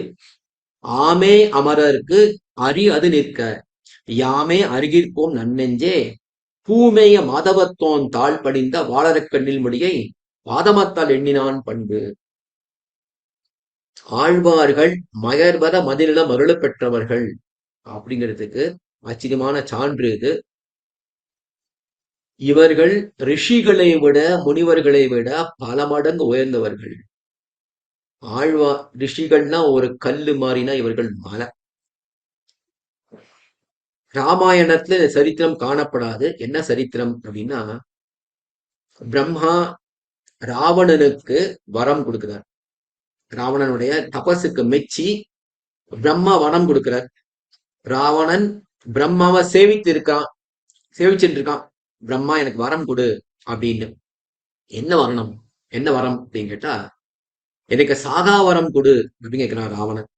Speaker 2: ஆமே அமரருக்கு அரி அது நிற்க யாமே அருகிற்போம் நன்னெஞ்சே பூமேய மாதவத்தோன் தாழ் படிந்த வாழறக்கண்ணில் முடியை வாதமத்தால் எண்ணினான் பண்பு. ஆழ்வார்கள் மயர்வத மதிநிலம் அருள பெற்றவர்கள் அப்படிங்கிறதுக்கு ஆச்சரியமான சான்று இது. இவர்கள் ரிஷிகளை விட முனிவர்களை விட பல மடங்கு உயர்ந்தவர்கள். ரிஷிகள்னா ஒரு கல்லு மாறினா இவர்கள் மலை. ராமாயணத்துல சரித்திரம் காணப்படாது. என்ன சரித்திரம் அப்படின்னா பிரம்மா ராவணனுக்கு வரம் கொடுக்கிறார். ராவணனுடைய தபசுக்கு மெச்சி பிரம்மா வரம் கொடுக்கிறார். ராவணன் பிரம்மாவை சேவிச்சுட்டு இருக்கான். பிரம்மா எனக்கு வரம் கொடு அப்படின்னு. என்ன வரணும், என்ன வரம் அப்படின்னு கேட்டா, எனக்கு சாகா வரம் கொடு அப்படின்னு கேட்கிறான் ராவணன்.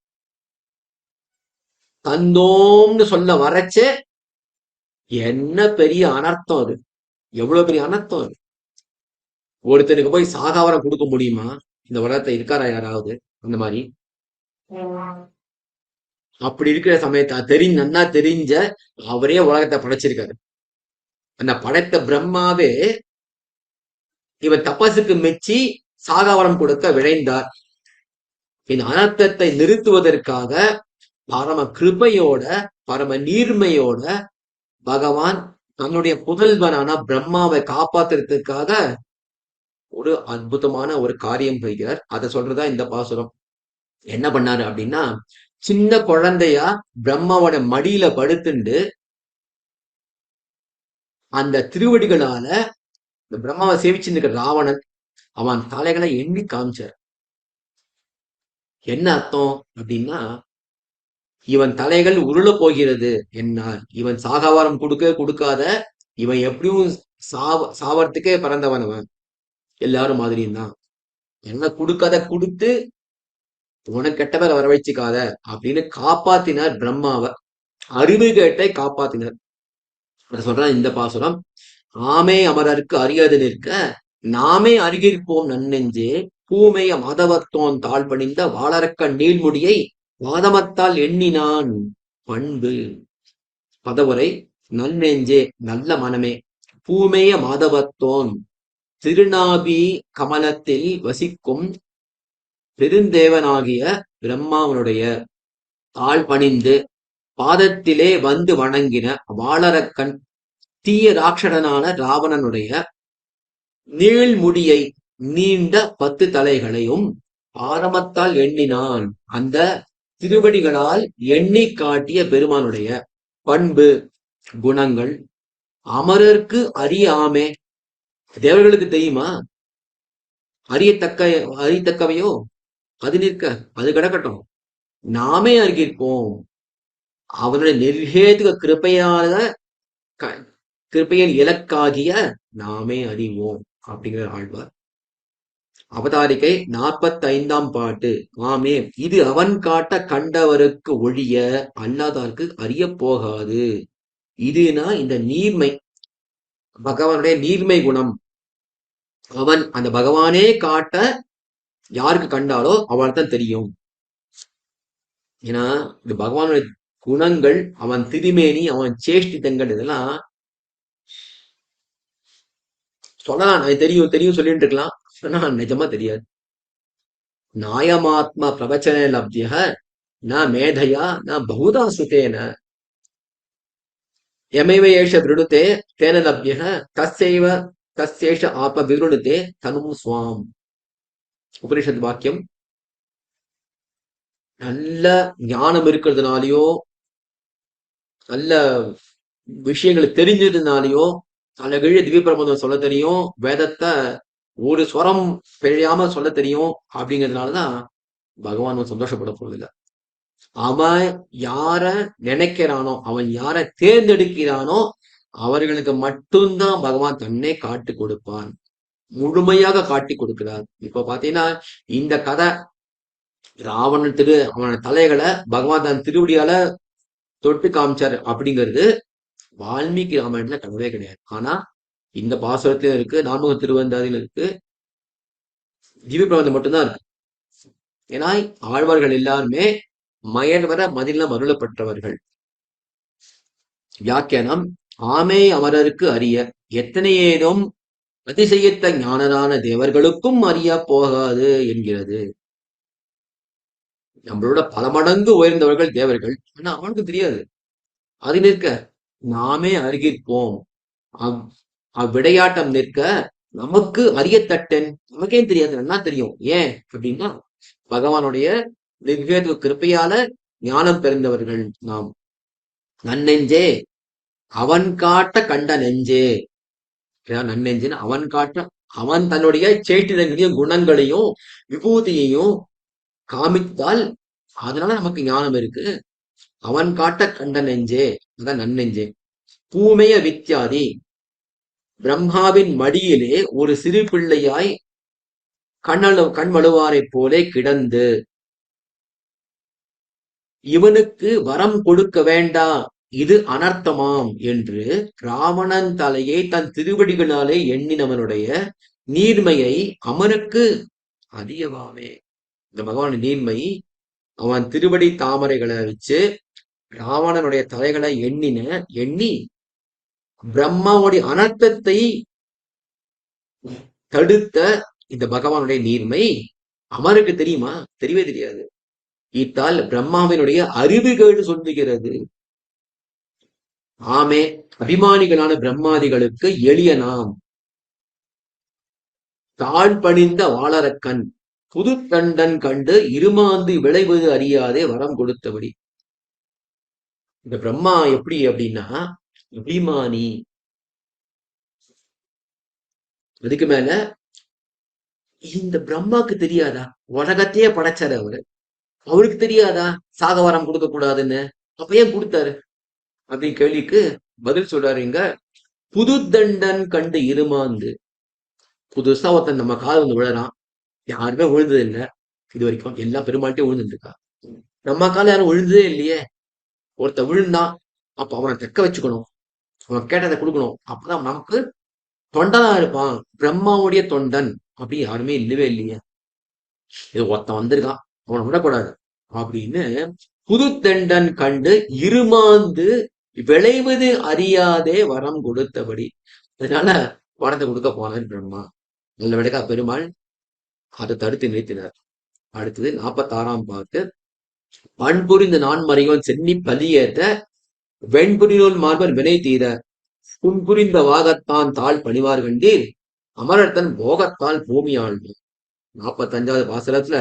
Speaker 2: தந்தோம்னு சொல்ல வரச்சே என்ன பெரிய அனர்த்தம் அது, எவ்வளவு பெரிய அனர்த்தம் அது. ஒருத்தனுக்கு போய் சாகாவரம் கொடுக்க முடியுமா? இந்த உலகத்தை இருக்காரா யாராவது அந்த மாதிரி? அப்படி இருக்கிற சமயத்தை நன்னா தெரிஞ்ச அவரே உலகத்தை படைச்சிருக்காரு. அந்த படைத்த பிரம்மாவே இவன் தபசுக்கு மெச்சி சாகாவரம் கொடுக்க விழைந்தார். இந்த அனர்த்தத்தை நிறுத்துவதற்காக பரம கிருபையோட பரம நீர்மையோட பகவான் தன்னுடைய புதல்வனான பிரம்மாவை காப்பாத்துறதுக்காக ஒரு அற்புதமான ஒரு காரியம் செய்கிறார். அதை சொல்றதா இந்த பாசுரம். என்ன பண்ணாரு அப்படின்னா, சின்ன குழந்தையா பிரம்மாவோட மடியில படுத்துண்டு அந்த திருவடிகளால இந்த பிரம்மாவை சேவிச்சுருக்க ராவணன் அவன் தலைகளை எண்ணி காமிச்சார். என்ன அர்த்தம் அப்படின்னா, இவன் தலைகள் உருள போகிறது என்ன, இவன் சாகாவாரம் கொடுக்காத இவன் எப்படியும் சாவறதுக்கே பிறந்தவன் அவன், எல்லாரும் மாதிரியும் தான். என்ன கொடுத்து உனக்கு கெட்டவரை வர வச்சுக்காத அப்படின்னு காப்பாத்தினார் பிரம்மாவை. அறிவு கேட்டை காப்பாத்தினார். அதை சொல்றான் இந்த பாசுரம். ஆமே அமரருக்கு அறியாது நிற்க நாமே அருகிருப்போம் நன்னெஞ்சே பூமைய மாதவத்தோன் தாழ் பணிந்த வாளரக்க நீள்முடியை வாதமத்தால் எண்ணினான் பண்பு. பதவுரை. நன்னெஞ்சே நல்ல மனமே, பூமேய மாதவத்தோன் திருநாபி கமலத்தில் வசிக்கும் பெருந்தேவனாகிய பிரம்மாவனுடைய தாழ் பணிந்து பாதத்திலே வந்து வணங்கின வாளரக்கன் தீய ராட்சடனான ராவணனுடைய நீள்முடியை நீண்ட 10 தலைகளையும் ஆரமத்தால் எண்ணினான். அந்த திருவடிகளால் எண்ணி காட்டிய பெருமானுடைய பண்பு குணங்கள் அமரருக்கு அறியாமே. தேவர்களுக்கு தெரியுமா? அறியத்தக்கவையோ அது நிற்க, அது கிடக்கட்டும், நாமே அறிகிருப்போம். அவனுடைய நிர்ஹேதுக கிருப்பையின் இலக்காகிய நாமே அறிவோம் அப்படிங்கிற ஆழ்வார். அவதாரிகை 45ஆம் பாட்டு. ஆமே இது அவன் காட்ட கண்டவருக்கு ஒழிய அல்லாதாருக்கு அறிய போகாது. இதுனா இந்த நீர்மை, பகவானுடைய நீர்மை குணம். அவன் அந்த பகவானே காட்ட யாருக்கு கண்டாலோ அவள்தான் தெரியும். ஏன்னா இது பகவானுடைய குணங்கள், அவன் திருமேனி, அவன் சேஷ்டிதங்கள், இதெல்லாம் சொல்லலாம். தெரியும் தெரியும் சொல்லிட்டு இருக்கலாம், ஆனா நிஜமா தெரியாது. நாயமாத்மா பிரவச்சன லப்திய ந மேதையா ந பகுதா சுதேன யமேவ ஏஷ விருணுதே தேன லப்திய தஸ்யைவ தஸ்யேஷ ஆத்ம விருணுதே தனும் ஸ்வாம். உபனிஷத் வாக்கியம். நல்ல ஞானம் இருக்கிறதுனாலயோ நல்ல விஷயங்களை தெரிஞ்சதுனாலயோ அழகிய திவ்ய பிரபந்தம் சொல்ல தெரியும், வேதத்தை ஒரு ஸ்வரம் பிழையாம சொல்ல தெரியும் அப்படிங்கிறதுனாலதான் பகவான் சந்தோஷப்பட போறதில்லை. அவன் யார நினைக்கிறானோ, அவன் யார தேர்ந்தெடுக்கிறானோ அவர்களுக்கு மட்டும்தான் பகவான் தன்னை காட்டி கொடுப்பான், முழுமையாக காட்டி கொடுக்கிறார். இப்ப பாத்தீங்கன்னா இந்த கதை ராவணன் அவனோட தலைகளை பகவான் தன் திருவடியால தொட்டு காமிச்சாரு அப்படிங்கிறது வால்மீகி ராமாயணத்துல கனவே கிடையாது. ஆனா இந்த பாசுரத்திலும் இருக்கு, நான்முக திருவந்தாதியில இருக்கு, திவ்ய பிரபந்தம் மட்டும்தான் இருக்கு. ஏன்னா ஆழ்வார்கள் எல்லாருமே மயர்வர மதிலம் அருளப்பட்டவர்கள். வியாக்கியானம். ஆமே அமரருக்கு அறிய எத்தனையேனும் அதிசயத்த ஞானரான தேவர்களுக்கும் அறிய போகாது என்கிறது. நம்மளோட பல மடங்கு உயர்ந்தவர்கள் தேவர்கள், ஆனா அவனுக்கு தெரியாது. அது நிற்க நாமே அறிகிற்போம். அவ்விடையாட்டம் நிற்க நமக்கு அறியத்தட்டன், நமக்கே தெரியாது, நல்லா தெரியும். ஏன் அப்படின்னா பகவானுடைய நிர்வேத கிருப்பையால ஞானம் பெறுந்தவர்கள் நாம். நன்னெஞ்சே அவன் காட்ட கண்ட நெஞ்சே. நன்னெஞ்சுன்னு அவன் காட்ட அவன் தன்னுடைய சேட்டிதங்களையும் குணங்களையும் விபூதியையும் காமித்தால் அதனால நமக்கு ஞானம் இருக்கு. அவன் காட்ட கண்ட நெஞ்சே, அதான் நன்னெஞ்சே. பூமேய வித்யாதி, பிரம்மாவின் மடியிலே ஒரு சிறு பிள்ளையாய் கண்மழுவாரைப் போலே கிடந்து இவனுக்கு வரம் கொடுக்க வேண்டா, இது அனர்த்தமாம் என்று ராவணன் தலையை தன் திருவடிகளாலே எண்ணினவனுடைய நீர்மையை அவனுக்கு அறியவாமே. இந்த பகவான் நீர்மை அவன் திருவடி தாமரைகளை வச்சு ராவணனுடைய தலைகளை எண்ணி பிரம்மாவுடைய அனர்த்தத்தை தடுத்த இந்த பகவானுடைய நீர்மை அவருக்கு தெரியுமா? தெரியவே தெரியாது. இத்தால் பிரம்மாவினுடைய அறிவுகேடு சொல்லுகிறது. ஆமே, அபிமானிகளான பிரம்மாதிகளுக்கு எளிய நாம் தாழ்பணிந்த வாளரக்கன் புது தண்டன் கண்டு இருமாந்து விளைவது அறியாதே வரம் கொடுத்தபடி. இந்த பிரம்மா எப்படி அப்படின்னா அபிமானி. அதுக்கு மேல இந்த பிரம்மாக்கு தெரியாதா? உலகத்தையே படைச்சாரு அவரு. அவருக்கு தெரியாதா சாக வரம் கொடுக்க கூடாதுன்னு? அப்ப ஏன் கொடுத்தாரு அப்படின்னு கேள்விக்கு பதில் சொல்றாரு இங்க. புது தண்டன் கண்டு இருமாந்து. புதுசா ஒருத்தன் நம்ம கால் வந்து விழறான். யாருமே விழுந்தது இல்லை இது வரைக்கும். எல்லா பெருமாள்கிட்டே விழுந்துட்டு இருக்கா. நம்ம கால யாரும் விழுந்ததே இல்லையே. ஒருத்த விழுந்தான், அப்ப அவனை தெக்க வச்சுக்கணும், அவன் கேட்டதை கொடுக்கணும். அப்பதான் நமக்கு தொண்டனா இருப்பான். பிரம்மாவுடைய தொண்டன் அப்படி யாருமே இல்லவே இல்லையே. இது ஒருத்தன் வந்திருக்கான், அவனை விடக்கூடாது அப்படின்னு புது தண்டன் கண்டு இருமாந்து விளைவது அறியாதே வரம் கொடுத்தபடி. அதனால வரத்தை கொடுக்க போனார் பிரம்மா. நல்ல விடக்கா பெருமாள் அதை தடுத்து நிறுத்தினார். அடுத்தது 46ஆம் பாட்டு. பண்புரிந்து நான்மறையோன் சென்னி பலியேற்ற வெண்புரிநூல் மார்பன் வினை தீர புன்புரிந்த வாகத்தான் தாழ் பணிவார் கண்டீர் அமரர்த்தன் போகத்தால் பூமி ஆழ்வு. 45வது பாசனத்துல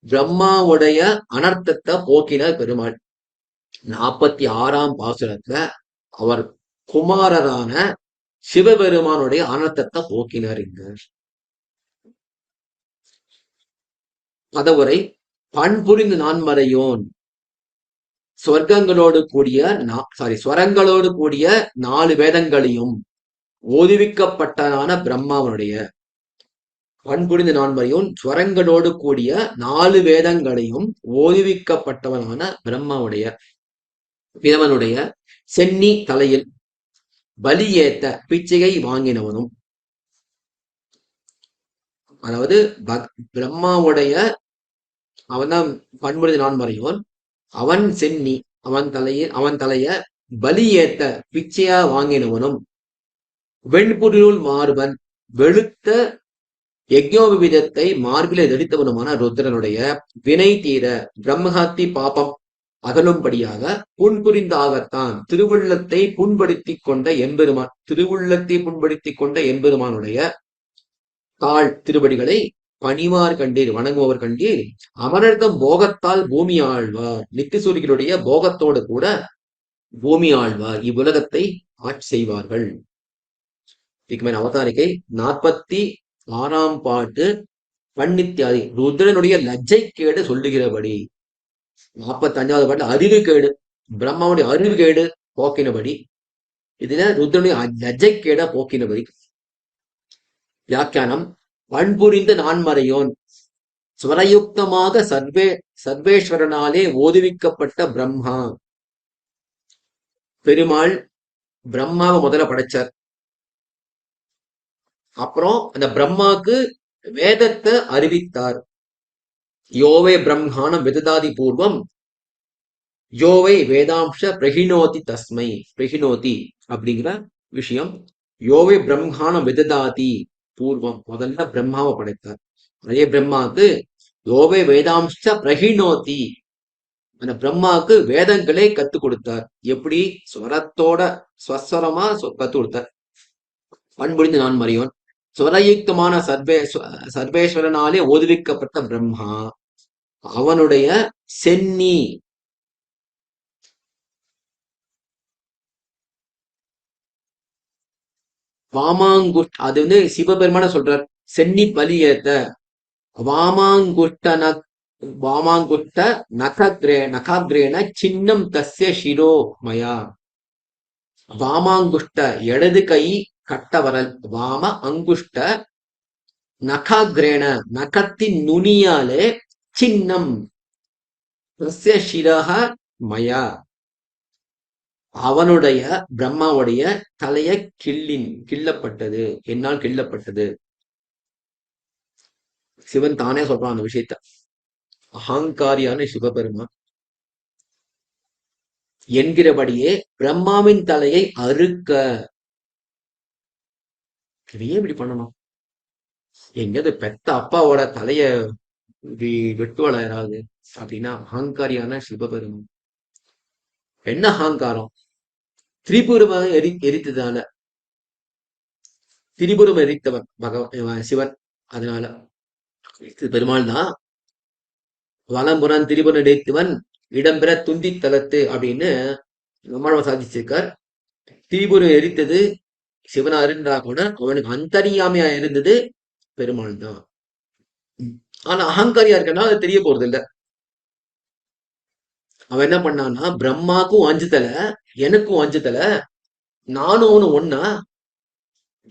Speaker 2: பிரம்மாவுடைய அனர்த்தத்தை போக்கினார் பெருமாள். 46ஆம் பாசுரத்துல அவர் குமாரரான சிவபெருமானுடைய அனர்த்தத்தை போக்கினார். இங்க பதவுரை. பண்புரிந்து நான்மறையோன் ஸ்வரங்களோடு கூடிய 4 வேதங்களையும் ஓதுவிக்கப்பட்டனான பிரம்மாவனுடைய. பண்புரிந்து நான்மறையோன் ஸ்வரங்களோடு கூடிய 4 வேதங்களையும் ஓதுவிக்கப்பட்டவனான பிரம்மாவுடைய பிதவனுடைய சென்னி தலையில் பலியேத்த பிச்சையை வாங்கினவனும். அதாவது பிரம்மாவுடைய அவன்தான் பண்புரிந்து நான்மறையோன். அவன் சென்னி அவன் தலைய பலியேத்த பிச்சையா வாங்கினவனும் வெண்புரியுள் மார்பன் வெளுத்த யஜ்ஞோபவீதத்தை மார்பிலே தரித்தவனுமான ருத்ரனுடைய வினை தீர பிரம்மஹத்தி பாபம் அகலும்படியாக புன்புரிந்தாகத்தான் திருவுள்ளத்தை புண்படுத்திக் கொண்ட எம்பெருமானுடைய தாழ் திருவடிகளை பணிவார் கண்டீர், வணங்குபவர் கண்டீர். அமரர்த்தம் போகத்தால் பூமி ஆழ்வார். நித்திசூரிகளுடைய போகத்தோடு கூட பூமி ஆழ்வார், இவ்வுலகத்தை ஆட்சி செய்வார்கள். அவதாரிகை 46ஆம் பாட்டு. பன்னித்தியாதி ருத்ரனுடைய லஜ்ஜை கேடு சொல்லுகிறபடி. 45வது பாட்டு அறிவு கேடு, பிரம்மாவுடைய அறிவு கேடு போக்கினபடி. இதுல ருத்ரனுடைய லஜ்ஜை கேட போக்கினபடி. வியாக்கியானம். பண்புரிந்த நான்மறையோன் ஸ்வரயுக்தமாக சர்வேஸ்வரனாலே ஓதுவிக்கப்பட்ட பிரம்மா. பெருமாள் பிரம்மாவை முதல்ல படைச்சார். அப்புறம் அந்த பிரம்மாக்கு வேதத்தை அறிவித்தார். யோவே பிரம்மாணம் விததாதி பூர்வம் யோவை வேதாம்ச பிரகினோதி தஸ்மை. பிரகினோதி அப்படிங்கிற விஷயம். யோவை பிரம்மாணம் விததாதி பூர்வம், முதல்ல பிரம்மாவை படைத்தார். அதே பிரம்மாவுக்கு யோவே வேதாம்ச பிரகினோதி, அந்த பிரம்மாவுக்கு வேதங்களே கத்து கொடுத்தார். எப்படி? ஸ்வரத்தோட ஸ்வஸ்வரமா கத்து கொடுத்தார். பண்புரிந்து நான்மறையோன் ஸ்வரயுக்தமான சர்வேஸ்வரனாலே ஓதுவிக்கப்பட்ட பிரம்மா அவனுடைய சென்னி அது சிவபெருமான சொல்றார். சென்னி பலி ஏத்த வாமாங்குஷ்ட வாமாங்குஷ்ட நகாகிரேன சின்னம் தஸ்ய சிரோ மயா. வாமாங்குஷ்ட இடது கை கட்டவரல், வாம அங்குஷ்ட நகாகிரேன நகத்தின் நுனியாலே சின்னம் தஸ்ய சிரஹ மயா அவனுடைய பிரம்மாவுடைய தலைய கிள்ளப்பட்டது, என்னால் கிள்ளப்பட்டது. சிவன் தானே சொல்றான் அந்த விஷயத்த. அகங்காரியான சிவபெருமான் என்கிறபடியே பிரம்மாவின் தலையை அறுக்க. இதையே இப்படி பண்ணணும்? எங்கேயாவது பெத்த அப்பாவோட தலைய வெட்டுவல யாராவது அப்படின்னா அகங்காரியான சிவபெருமான். என்ன அகங்காரம்? திரிபுரம் எரித்ததால, திரிபுரம் எரித்தவன் சிவன். அதனால பெருமாள் தான் வலம்புறம் திரிபுரம் எரித்தவன் இடம்பெற துந்தி தலத்து அப்படின்னு நம்மள சாதிச்சிருக்கார். திரிபுரம் எரித்தது சிவனா இருந்தா கூட அவனுக்கு அந்தரியாமையா இருந்தது பெருமாள் தான். ஆனா அகங்காரியா இருக்கனா அது தெரிய போறது இல்ல. அவன் என்ன பண்ணான்னா, பிரம்மாக்கும் 5 தலை, எனக்கும் 5 தலை, நானும் அவனும் ஒன்னா,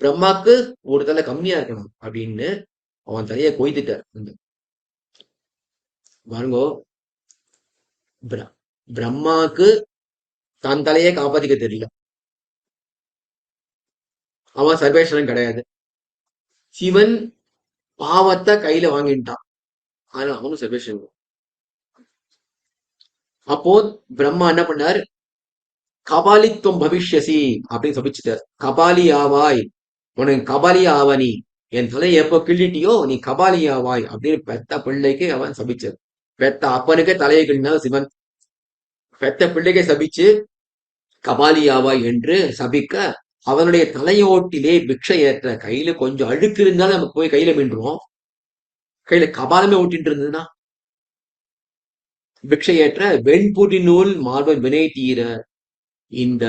Speaker 2: பிரம்மாக்கு ஒரு தலை கம்மியா இருக்கணும் அப்படின்னு அவன் தலையை கொய்துட்டார். பாருங்கோ, பிரம்மாக்கு தன் தலையே காப்பாத்திக்க தெரியல, அவன் சர்வேஸ்வரன் கிடையாது. சிவன் பாவத்தை கையில வாங்கிட்டான், ஆனா அவனும் சர்வேஸ்வரன். அப்போ பிரம்மா என்ன பண்ணார்? கபாலித்துவம் பவிஷ்யசி அப்படின்னு சபிச்சுட்டார். கபாலி ஆவாய், உனக்கு கபாலி ஆவனி, என் தலையை எப்போ கிள்ளிட்டியோ நீ கபாலி ஆவாய் அப்படின்னு பெத்த பிள்ளைக்கு அவன் சபிச்சார். பெத்த அப்பனுக்கே தலையை கிள்ளினா சிவன், பெத்த பிள்ளைக்கே சபிச்சு கபாலி ஆவாய் என்று சபிக்க, அவனுடைய தலையோட்டிலே பிக்ஷை ஏற்ற, கையில கொஞ்சம் அழுக்கு இருந்தாலும் நமக்கு போய் கையில மீண்டுருவோம். கையில கபாலமே ஓட்டிட்டு இருந்ததுன்னா பிக்ஷையேற்ற வெண்புடி நூல் மார்பன் வினை தீர. இந்த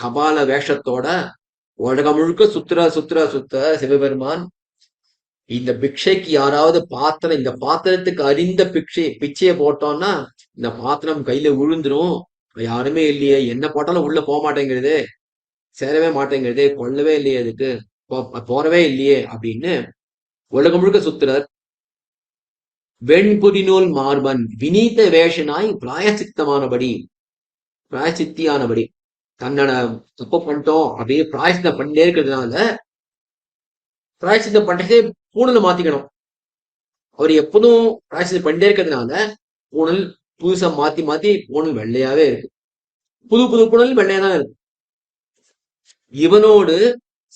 Speaker 2: கபால வேஷத்தோட உலகம் முழுக்க சுத்துற சிவபெருமான் இந்த பிக்ஷைக்கு யாராவது பாத்திரம், இந்த பாத்திரத்துக்கு அறிந்த பிச்சையை போட்டோம்னா இந்த பாத்திரம் கையில விழுந்துரும். யாருமே இல்லையே, என்ன போட்டாலும் உள்ள போக மாட்டேங்கிறது, சேரவே மாட்டேங்கிறது, கொள்ளவே இல்லையே, அதுக்கு போறவே இல்லையே அப்படின்னு உலகம் முழுக்க சுத்துறார். வெண்புரிநூல் மார்பன் வினீத வேஷனாய் பிராயசித்தமானபடி, பிராயசித்தியானபடி, தன்னோட தப்பு பண்ணிட்டோம் அப்படியே பிராயசித்தம் பண்ணிட்டே இருக்கிறதுனால, பிராயசித்தம் பண்றதே பூணலை மாத்திக்கணும். அவர் எப்போதும் பிராயசித்தம் பண்ணிட்டே இருக்கிறதுனால பூணல் புதுசா மாத்தி பூணல் வெள்ளையாவே இருக்கு. புது பூணல் வெள்ளையாதான் இருக்கு. இவனோடு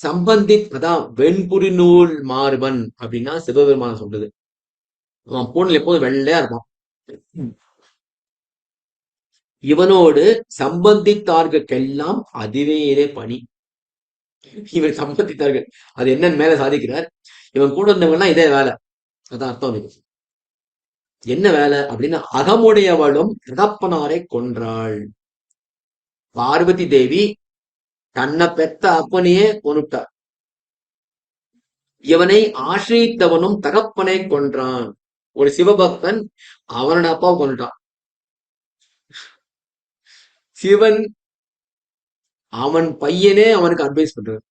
Speaker 2: சம்பந்தித்தான் வெண்புரி நூல் மார்பன் அப்படின்னா சிவபெருமான சொல்றது. அவன் பூணல் எப்போதும் வெள்ளையா இருப்பான். இவனோடு சம்பந்தித்தார்களுக்கெல்லாம் அதுவே பணி. இவன் சம்பந்தித்தார்கள் அது என்னன்னு மேல சாதிக்கிறார். இவன் கூட இருந்தவங்கலாம் இதே வேலை. அதான் அர்த்தம் இருக்கு. என்ன வேலை அப்படின்னா, அகமுடையவளும் தகப்பனாரை கொன்றாள். பார்வதி தேவி தன்னை பெத்த அப்பனையே கொன்னுட்டார். இவனை ஆசிரித்தவனும் தகப்பனை கொன்றான். ஒரு சிவபக்தன் அவனோட அப்பாவை கொண்டுட்டான். சிவன் அவன் பையனே அவனுக்கு அட்வைஸ் பண்றான்.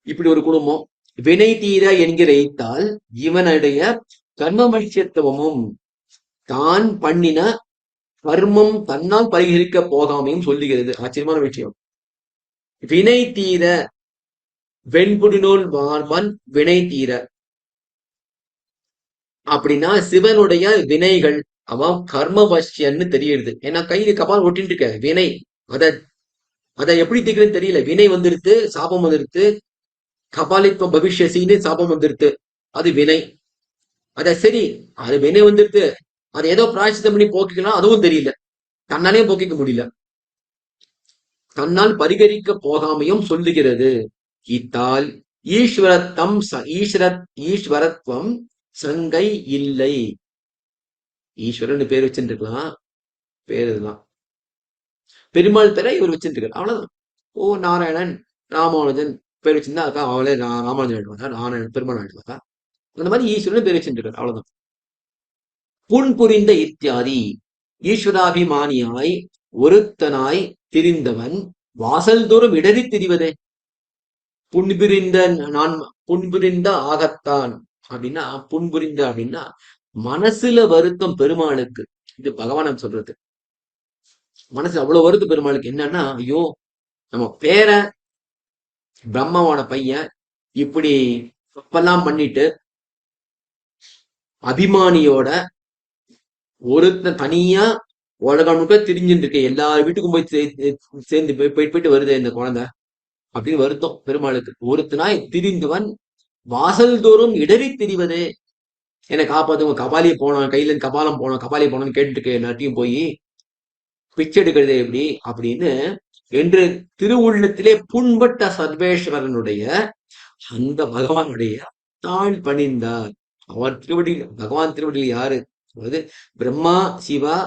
Speaker 2: இப்படி ஒரு குடும்பம். வினை தீர என்கிற எய்த்தால் இவனுடைய கர்மமட்சத்துவமும் தான் பண்ணின கர்மம் தன்னால் பரிகரிக்க போகாமையும் சொல்லுகிறது. ஆச்சரியமான விஷயம். வினை தீர வெண்புடிநூல் மார்பன் வினை தீர அப்படின்னா சிவனுடைய வினைகள் அவன் கர்மவசியன்னு தெரியுது. ஏன்னா கையில கபால் ஒட்டின்னு இருக்க வினை, அதை எப்படி தீர்க்கிறதுன்னு தெரியல. வினை வந்துருத்து, சாபம் வந்துருத்து, கபாலித்வம் பவிஷ்யசின்னு சாபம் வந்துருத்து, அது வினை. சரி, அது வினை வந்துருத்து, அது ஏதோ பிராயசித்தம் பண்ணி போக்கிக்கலாம், அதுவும் தெரியல, தன்னாலே போக்கிக்க முடியல, தன்னால் பரிகரிக்க போகாமையும் சொல்லுகிறது. இத்தால் ஈஸ்வரத்துவம் சங்கை இல்லை. ஈஸ்வரன் பேர் வச்சுருக்கலாம், பேர் இதுதான். பெருமாள் பேரை இவர் வச்சுட்டு இருக்காரு, அவ்வளவுதான். ஓ நாராயணன் ராமானுஜன் பேர் வச்சிருந்தா அக்கா அவளே ராமானுஜன் ஆயிடுவாங்க, நான் பெருமாள் ஆயிடுவாங்க. அந்த மாதிரி ஈஸ்வரன் பேர் வச்சுருக்காரு, அவ்வளவுதான். புன் புரிந்த இத்தியாதி ஈஸ்வராபிமானியாய் ஒருத்தனாய் திரிந்தவன் வாசல் தோறும் இடறி திரிவதே. புண்புரிந்த நான் புண்புரிந்த ஆகத்தான் அப்படின்னா, புண்புரிந்த அப்படின்னா மனசுல வருத்தம் பெருமாளுக்கு. இது பகவான் சொல்றது. மனசு அவ்வளவு வருத்தம் பெருமாளுக்கு. என்னன்னா, ஐயோ நம்ம பேர பிரம்மாவோட பையன் இப்படி தப்பெல்லாம் பண்ணிட்டு அபிமானியோட ஒருத்த தனியா உலகம் திரிஞ்சுட்டு இருக்க, எல்லார் வீட்டுக்கும் போய் சேர்ந்து போயிட்டு வருது இந்த குழந்தை அப்படின்னு வருத்தம் பெருமாளுக்கு. ஒருத்தனாய் திரிந்தவன் வாசல் தோறும் இடறி திரிவதே. என்னை காப்பாத்துவங்க, கபாலியை போனோம், கையில இருந்து கபாலம் போனோம், கபாலியை போனோம்னு கேட்டுட்டு எல்லாத்தையும் போய் பிச்சை எடுக்கிறது எப்படி அப்படின்னு என்று திருவுள்ளத்திலே புண்பட்ட சர்வேஸ்வரனுடைய அந்த பகவானுடைய தாழ் பணிந்தார். அவர் திருவடி, பகவான் திருவடியில் யாரு, அதாவது பிரம்மா சிவா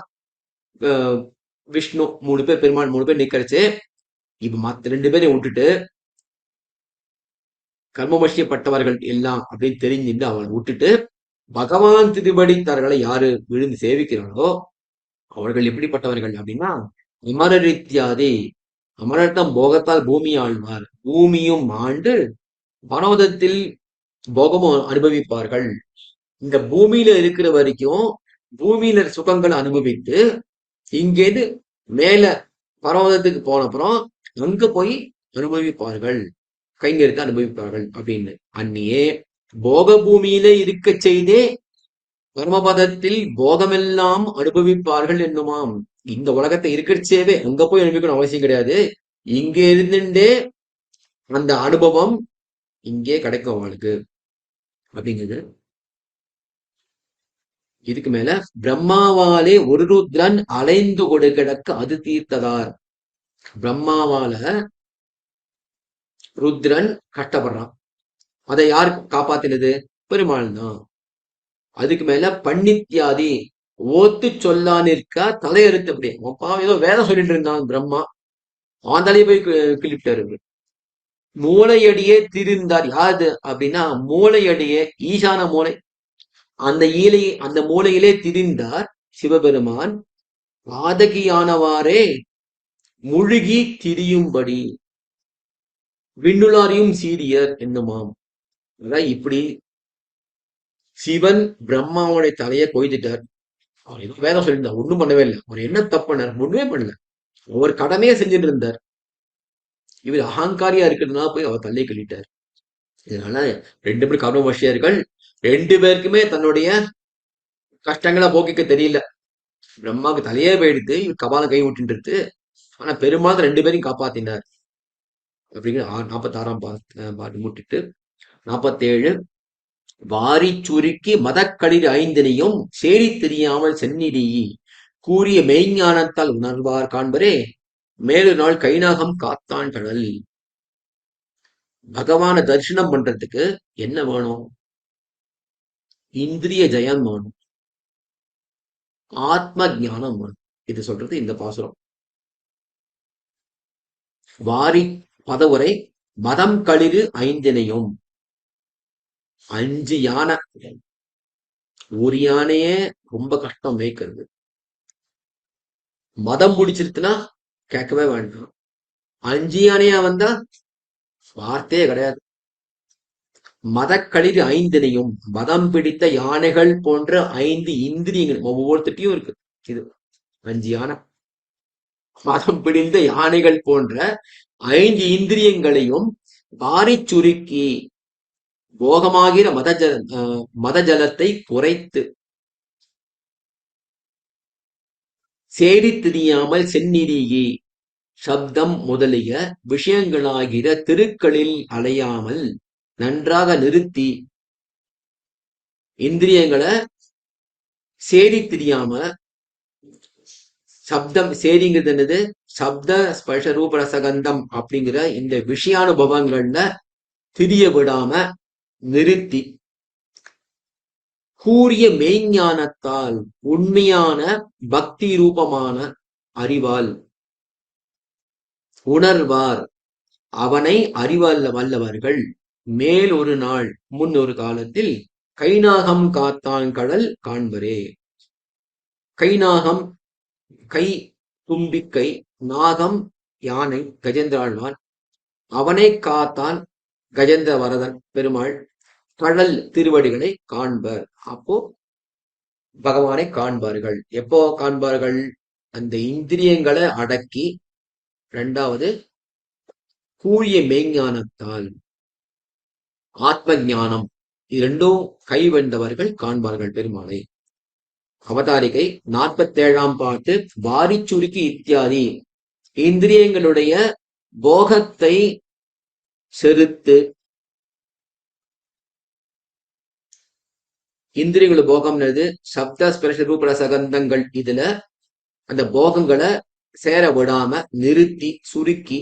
Speaker 2: விஷ்ணு 3 பேர், பெருமாள் 3 பேர் நிக்கிறச்சு. இப்ப மத்த 2 பேரையும் விட்டுட்டு கர்மவசியப்பட்டவர்கள் எல்லாம் அப்படின்னு தெரிஞ்சுட்டு அவனை விட்டுட்டு பகவான் திருவடித்தார்களை யாரு விழுந்து சேவிக்கிறார்களோ அவர்கள் எப்படிப்பட்டவர்கள் அப்படின்னா, அமரரித்யாதி, அமரர்த்தம் போகத்தால் பூமி ஆழ்வார், பூமியும் ஆண்டு பரவதத்தில் போகமும் அனுபவிப்பார்கள். இந்த பூமியில இருக்கிற வரைக்கும் பூமியில சுகங்களை அனுபவித்து இங்கேருந்து மேல பரவதத்துக்கு போன அப்புறம் அங்க போய் அனுபவிப்பார்கள், கைங்கரித்து அனுபவிப்பார்கள் அப்படின்னு. அந்நியே போக பூமியில இருக்க செய்தே பரமபதத்தில் போகமெல்லாம் அனுபவிப்பார்கள் என்னுமாம். இந்த உலகத்தை இருக்கிறச்சேவே அங்க போய் அனுபவிக்கணும் அவசியம் கிடையாது. இங்க இருந்துட்டே அந்த அனுபவம் இங்கே கிடைக்கும் அவளுக்கு அப்படிங்கிறது. இதுக்கு மேல பிரம்மாவாலே ஒரு ருத்ரன் அலைந்து கொடு கிடக்க அது தீர்த்ததார். பிரம்மாவால ருத்ரன் கஷ்டப்படுறான், அதை யார் காப்பாத்தினது? பெருமாள் தான். அதுக்கு மேல பன்னித்யாதி ஓத்து சொல்லா நிற்க தலையறுத்தபடி, ஏதோ வேதம் சொல்லிட்டு இருந்தான் பிரம்மா, அவன் தலையை போய் கிளிப்பிட்டாரு. மூளையடியே திரிந்தார். யாரு அப்படின்னா மூளையடியே, ஈசான மூளை, அந்த மூலையிலே திரிந்தார் சிவபெருமான். பாதகியானவாறே முழுகி திரியும்படி விண்ணுளாரையும் சீரியர் என்னுமாம். இப்படி சிவன் பிரம்மாவுடைய தலையை கொய்துட்டார். அவர் ஏதோ வேதம் சொல்லியிருந்தார், ஒண்ணும் பண்ணவே இல்லை. அவர் என்ன தப்புனார்? ஒண்ணுமே பண்ணல, அவர் கடமையை செஞ்சுட்டு இருந்தார். இவர் அகங்காரியா இருக்கிறதுனால போய் அவர் தலையை கழிட்டார். இதனால 2 பேர் கர்மவசியர்கள், 2 பேருக்குமே தன்னுடைய கஷ்டங்களை போக்கிக்க தெரியல. பிரம்மாவுக்கு தலையே போயிடுத்து, இவர் கபால கை விட்டுன்றது. ஆனா பெருமாள் 2 பேரையும் காப்பாத்தினார் அப்படிங்கிற 46ஆம் பாட்டு முட்டிட்டு 47 வாரி சுருக்கி மதக்களிர் 5னையும் சேரி தெரியாமல் செந்நிதி கூறிய மெய்ஞானத்தால் உணர்வார் காண்பரே மேலு நாள் கைநாகம் காத்தான் கடல். பகவான தரிசனம் பண்றதுக்கு என்ன வேணும்? இந்திரிய ஜெயம் வேணும், ஆத்ம ஞானம் வேணும். இது சொல்றது இந்த பாசுரம். வாரி பதவுரை மதம் களிறு 5னையும், 5 யானை, ஒரு யானையே ரொம்ப கஷ்டம் மேய்க்கிறது. மதம் முடிச்சிருச்சுன்னா கேட்கவே வேண்டாம். 5 யானையா வந்தா வார்த்தையே கிடையாது. மதக்களிர் 5னையும், மதம் பிடித்த யானைகள் போன்ற 5 இந்திரியங்கள் ஒவ்வொருத்திட்டையும் இருக்கு. இது 5 யானை, மதம் பிடித்த யானைகள் போன்ற 5 இந்திரியங்களையும் வாரி சுருக்கி போகமாகிற மத ஜலத்தை குறைத்து சேரி தெரியாமல் செந்நிதியே சப்தம் முதலிய விஷயங்களாகிற திருக்களில் அலையாமல் நன்றாக நிறுத்தி இந்திரியங்களை சேரி தெரியாம, சப்தம் சேரிங்கிறது என்னது? சப்த ஸ்பர்ஷ ரூப ரசகந்தம் அப்படிங்கிற இந்த விஷயானுபவங்கள்ல திரிய விடாம நிறுத்தி கூறிய மெய்ஞானத்தால், உண்மையான பக்தி ரூபமான அறிவால் உணர்வார் அவனை அறிவல்ல வல்லவர்கள் மேல் ஒரு நாள் முன் ஒரு காலத்தில் கைநாகம் காத்தான் கடல் காண்பரே. கைநாகம், கை தும்பிக்கை, நாகம் யானை கஜேந்திராழ்வான், அவனை காத்தான் கஜேந்திர வரதன் பெருமாள், கடல் திருவடிகளை காண்பர். அப்போ பகவானை காண்பார்கள். எப்போ காண்பார்கள்? அந்த இந்திரியங்களை அடக்கி, இரண்டாவது கூறிய மெய்ஞானத்தால், ஆத்ம ஞானம், இரண்டும் கைவந்தவர்கள் காண்பார்கள் பெருமாளை. அவதாரிகை 47ஆம் பாட்டு. வாரி சுருக்கி இத்தியாதி, இந்திரியங்களுடைய போகத்தை செருத்து, இந்திரியங்கள் போகம்னது சப்த ஸ்பர்ஷ ரூப ரசகந்தங்கள், இதுல அந்த போகங்களை சேர விடாம நிறுத்தி சுருக்கி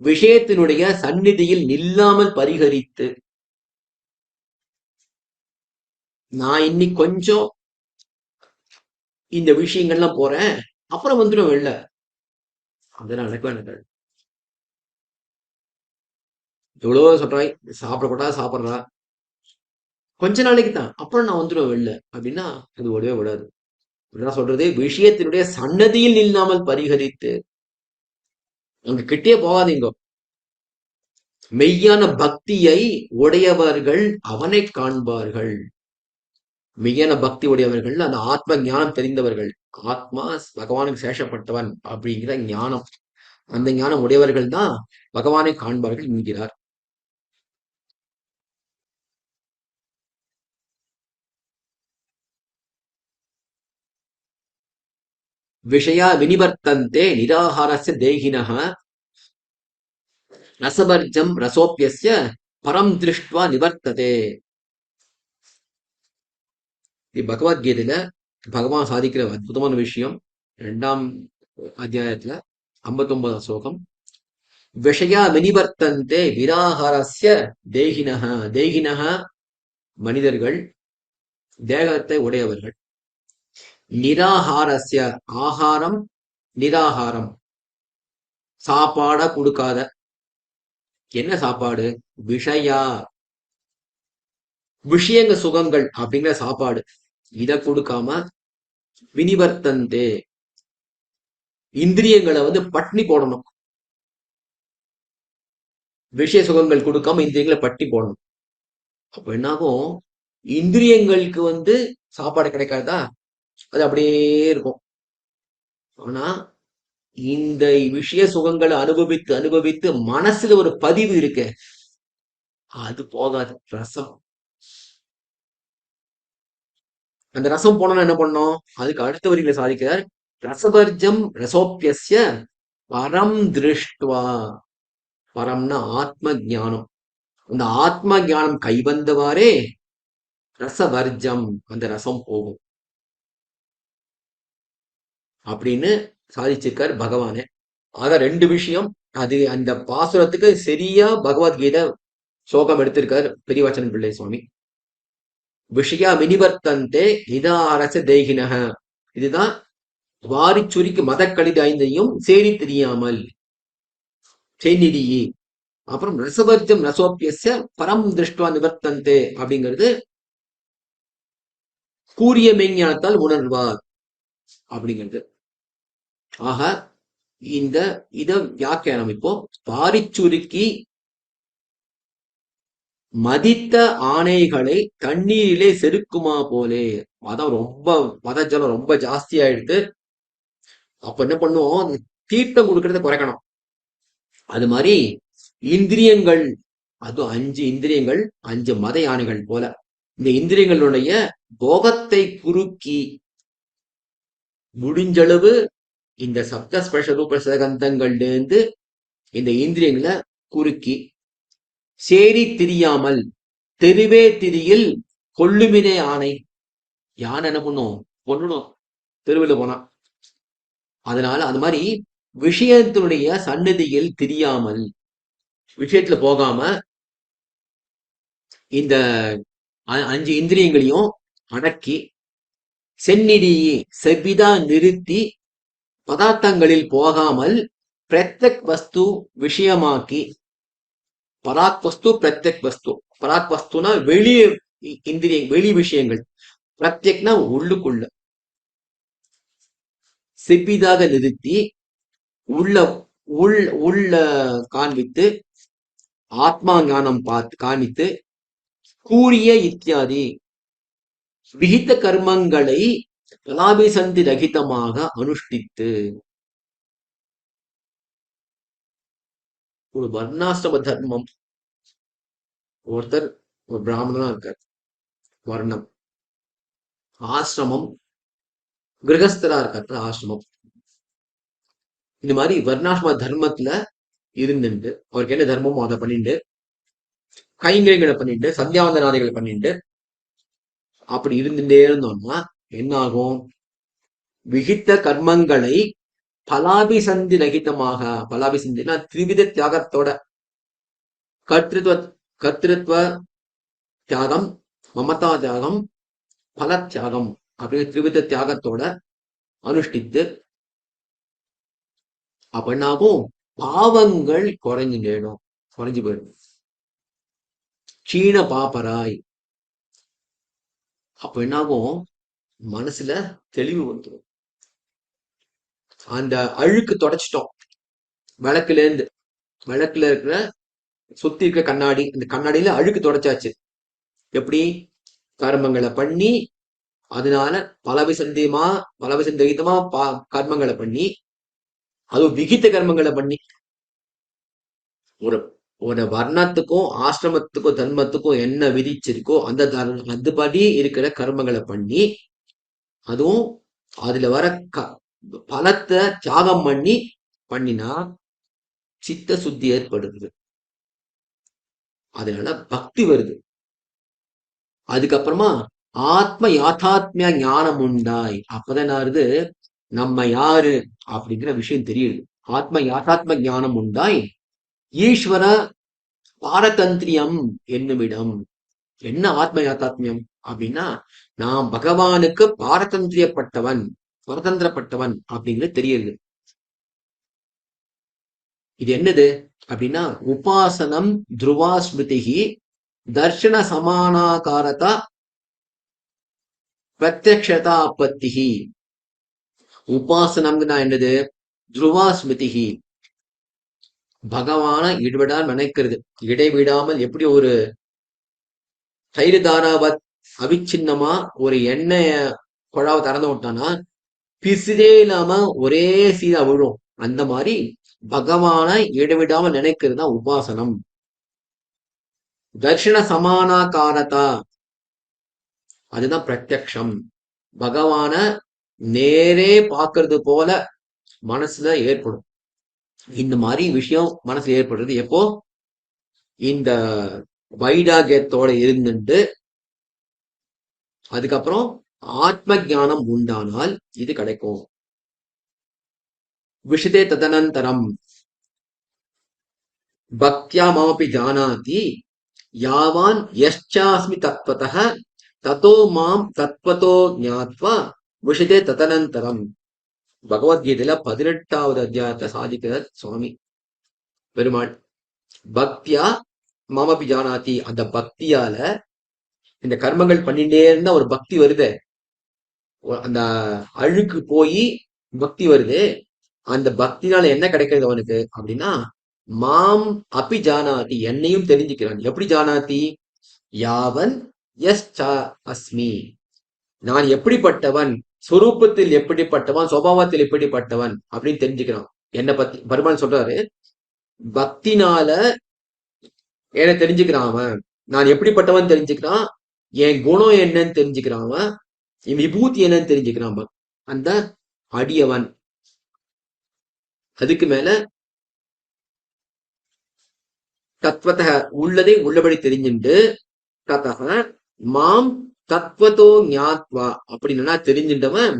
Speaker 2: விஷயத்தினுடைய சந்நிதியில் நில்லாமல் பரிகரித்து, நான் இன்னைக்கு கொஞ்சம் இந்த விஷயங்கள்லாம் போறேன், அப்புறம் வந்துடும் வெளில, அதெல்லாம் நடக்கவே நடக்காது. எவ்வளவு சொல்றாய், சாப்பிடக்கூடாது சாப்பிட்றா, கொஞ்ச நாளைக்கு தான், அப்புறம் நான் வந்துடுவேன் வெளில அப்படின்னா அது விடவே விடாது. சொல்றது, விஷயத்தினுடைய சன்னதியில் நில்லாமல் பரிகரித்து, அங்க கிட்டே போகாதீங்க. மெய்யான பக்தியை உடையவர்கள் அவனை காண்பார்கள். மெய்யான பக்தி உடையவர்கள், அந்த ஆத்ம ஞானம் தெரிந்தவர்கள், ஆத்மா பகவானுக்கு சேஷப்பட்டவன் அப்படிங்கிற ஞானம், அந்த ஞானம் உடையவர்கள் தான் பகவானை காண்பார்கள் என்கிறார். விஷயா வினிவர்த்தந்தே நிராகாரஸ்ய தேகினஹ ரசவர்ஜம் ரசோப்யஸ்ய பரம் திருஷ்டுவா நிவர்த்ததே. பகவத்கீதையில பகவான் சாதிக்கிற அற்புதமான விஷயம். 2ஆம் அத்தியாயத்துல 59 ஸ்லோகம். விஷயா வினிவர்த்தந்தே நிராகாரஸ்ய தேகினஹ. தேகினஹ மனிதர்கள், தேகத்தை உடையவர்கள். நிராகாரஸ்ய, ஆகாரம் நிராகாரம், சாப்பாட கொடுக்காத. என்ன சாப்பாடு? விஷயா, விஷயங்க சுகங்கள் அப்படிங்கிற சாப்பாடு, இத கொடுக்காம வினிவர்த்தந்தே, இந்திரியங்களை பட்னி போடணும். விஷய சுகங்கள் கொடுக்காம இந்திரியங்களை பட்டி போடணும். அப்ப என்னாகும்? இந்திரியங்களுக்கு சாப்பாடு கிடைக்காதா, அது அப்படியே இருக்கும். ஆனா இந்த விஷய சுகங்களை அனுபவித்து அனுபவித்து மனசுல ஒரு பதிவு இருக்கு, அது போகாது. ரசம், அந்த ரசம் போனா என்ன பண்ணோம்? அதுக்கு அடுத்த வரிகளை சாதிக்கிறார். ரசவர்ஜம் ரசோப்பியஸ்ய பரம் திருஷ்டுவா. பரம்னா ஆத்ம ஞானம். அந்த ஆத்ம ஞானம் கைவந்தவாறே ரசவர்ஜம், அந்த ரசம் போகும் அப்படின்னு சாதிச்சிருக்கார் பகவானே. ஆக 2 விஷயம். அது அந்த பாசுரத்துக்கு சரியா பகவத்கீதை சோகம் எடுத்திருக்கார் பெரியவச்சன பிள்ளை சுவாமி. விஷயா வினிவர்த்தந்தே நிதாரச தேகினக, இதுதான் வாரி சுருக்கி மதக்கடித 5ஐயும் சேரி தெரியாமல் செய்நிதியே. அப்புறம் ரசவர்ஜம் ரசோப்பியஸ்ய பரம் திருஷ்டுவா நிவர்த்தந்தே அப்படிங்கிறது கூறிய மெய்ஞானத்தால் உணர்வார் அப்படிங்கிறது. ஆக இத வியாக்கியானம் இப்போ பாரிச்சுருக்கி மதித்த ஆணைகளை தண்ணீரிலே செருக்குமா போலே. மதம் ரொம்ப, மத ஜலம் ரொம்ப ஜாஸ்தி ஆயிடுது. அப்ப என்ன பண்ணுவோம்? தீர்த்தம் கொடுக்கறத குறைக்கணும். அது மாதிரி இந்திரியங்கள், அது 5 இந்திரியங்கள் 5 மத யானைகள் போல, இந்த இந்திரியங்களுடைய போகத்தை குறுக்கி முடிஞ்சளவு இந்த சப்த ஸ்பர்ஷ ரூப சகந்தங்கள்ல இருந்து இந்த இந்திரியங்களை குறுக்கி சேரி திரியாமல், தெருவே திரியில் கொள்ளுமினே ஆணை. யானை என்ன பண்ணும்? கொள்ளணும் தெருவில் போனா. அதனால அது மாதிரி விஷயத்தினுடைய சன்னதியில் திரியாமல், விஷயத்துல போகாம இந்த 5 இந்திரியங்களையும் அடக்கி செந்நிதியை செவ்விதா நிறுத்தி பதார்த்தங்களில் போகாமல் பிரத்யக் வஸ்து விஷயமாக்கி பராக் வஸ்து பிரத்யக் வஸ்து. பராக் வஸ்துனா வெளிய இந்திரிய வெளி விஷயங்கள், பிரத்யக்னா உள்ளுக்குள்ள சிப்பிதாக நிறுத்தி உள்ள உள் உள்ள காண்பித்து ஆத்மா ஞானம் பார்த்து காண்பித்து கூறிய இத்தியாதி விகித கர்மங்களை கலாபிசந்தி ரகிதமாக அனுஷ்டித்து. ஒரு வர்ணாசிரம தர்மம், ஒருத்தர் ஒரு பிராமணனா இருக்கார், வர்ணம். ஆசிரமம் கிரகஸ்தரா இருக்கார், ஆசிரமம். இந்த மாதிரி வர்ணாசிரம தர்மத்துல இருந்துட்டு அவருக்கு என்ன தர்மமோ அதை பண்ணிட்டு கைங்கரிகளை பண்ணிட்டு சந்தியாவந்தனாதிகளை பண்ணிட்டு அப்படி இருந்துட்டே இருந்தோம்னா என்ன ஆகும்? விகித்த கர்மங்களை பலாபிசந்தி ரகிதமாக, பலாபிசந்தினா திரிவித தியாகத்தோட, கர்த்திருவ தியாகம், மமதா தியாகம், பல தியாகம் அப்படின்னு திரிவித தியாகத்தோட அனுஷ்டித்து அப்ப என்னாகும்? பாவங்கள் குறைஞ்சு போயிடும். சீன பாப்பராய். அப்ப என்னாகும்? மனசுல தெளிவு வந்துடும். அந்த அழுக்கு தொடச்சிட்டோம். விளக்குல இருக்கிற சுத்தி இருக்க கண்ணாடி, அந்த கண்ணாடியில அழுக்கு தொடச்சாச்சு. எப்படி? கர்மங்களை பண்ணி, அதனால பலவிசந்தமா கர்மங்களை பண்ணி, அதுவும் விகித்த கர்மங்களை பண்ணி, ஒரு வர்ணத்துக்கும் ஆசிரமத்துக்கும் தர்மத்துக்கும் என்ன விதிச்சிருக்கோ அந்த அதுபடி இருக்கிற கர்மங்களை பண்ணி, அதுவும் அதுல வர பலத்தை தியாகம் பண்ணினா சித்த சுத்தி ஏற்படுது. அதனால பக்தி வருது. அதுக்கப்புறமா ஆத்ம யாத்தாத்மிய ஞானம் உண்டாய். அப்பதான் ஆறுது, நம்ம யாரு அப்படிங்கிற விஷயம் தெரியுது. ஆத்ம யாத்தாத்ம ஞானம் உண்டாய் ஈஸ்வர பாரதந்திரியம் என்னுமிடம். என்ன ஆத்ம யாத்தாத்மியம் அப்படின்னா, நான் பகவானுக்கு பாரதந்திரியப்பட்டவன், சுதந்திரப்பட்டவன் அப்படிங்கிறது தெரியுது. இது என்னது அப்படின்னா, உபாசனம் துருவா ஸ்மிருதிகி தர்ஷன சமானாகாரதா பிரத்யக்ஷதா அப்பத்திகி. உபாசனம்னா என்னது? துருவா ஸ்மிருதிகி, பகவான இடைவிடாமல் நினைக்கிறது. இடைவிடாமல் எப்படி ஒரு தயிர் தாராவத் அவிச்சின்னமா ஒரு எண்ணெய குழாவை திறந்து விட்டானா பிசுதே இல்லாம ஒரே சீரா விழும். அந்த மாதிரி பகவான இடைவிடாமல் நினைக்கிறது தான் உபாசனம். தர்ஷன சமானாகாரதா, அதுதான் பிரத்யக்ஷம். பகவான நேரே பார்க்கறது போல மனசுல ஏற்படும். இந்த மாதிரி விஷயம் மனசுல ஏற்படுறது எப்போ? இந்த வைராகியத்தோட இருந்துட்டு அதுக்கப்புறம் ஆத்ம ஞானம் உண்டானால் இது கிடைக்கும். விஷதே ததனந்தரம் பக்தியா மாமபி ஜானாதி யாவான் யச்சாஸ்மி தத்வதः ததோ மாம் தத்வதோ ஞாத்வா விஷதே ததனந்தரம். பகவத்கீதையில 18வது அத்தியாயத்தை சாதிக்கிறார் சுவாமி பெருமாள். பக்தியா மாமபி ஜானாதி, அந்த பக்தியால இந்த கர்மங்கள் பண்ணிட்டே இருந்தா ஒரு பக்தி வருது, அந்த அழுக்கு போய் பக்தி வருது. அந்த பக்தினால என்ன கிடைக்கிறது அவனுக்கு அப்படின்னா, மாம் அபி ஜானாதி, என்னையும் தெரிஞ்சுக்கிறான். எப்படி ஜானாதி? யாவன் எஸ் அஸ்மி, நான் எப்படிப்பட்டவன், சுரூபத்தில் எப்படிப்பட்டவன், சுபாவத்தில் எப்படிப்பட்டவன் அப்படின்னு தெரிஞ்சுக்கிறான். என்னை பத்தி பெருமாள் சொல்றாரு, பக்தினால என்ன தெரிஞ்சுக்கிறான் அவன். நான் எப்படிப்பட்டவன் தெரிஞ்சுக்கிறான், என் குணம் என்னன்னு தெரிஞ்சுக்கிறான், என் விபூதி என்னன்னு தெரிஞ்சுக்கிறான் அந்த அடியவன். அதுக்கு மேல தத்வத, உள்ளதை உள்ளபடி தெரிஞ்சுட்டு, ததக மாம் தத்வதோ ஞாத்வா, அப்படின்னா தெரிஞ்சின்றவன்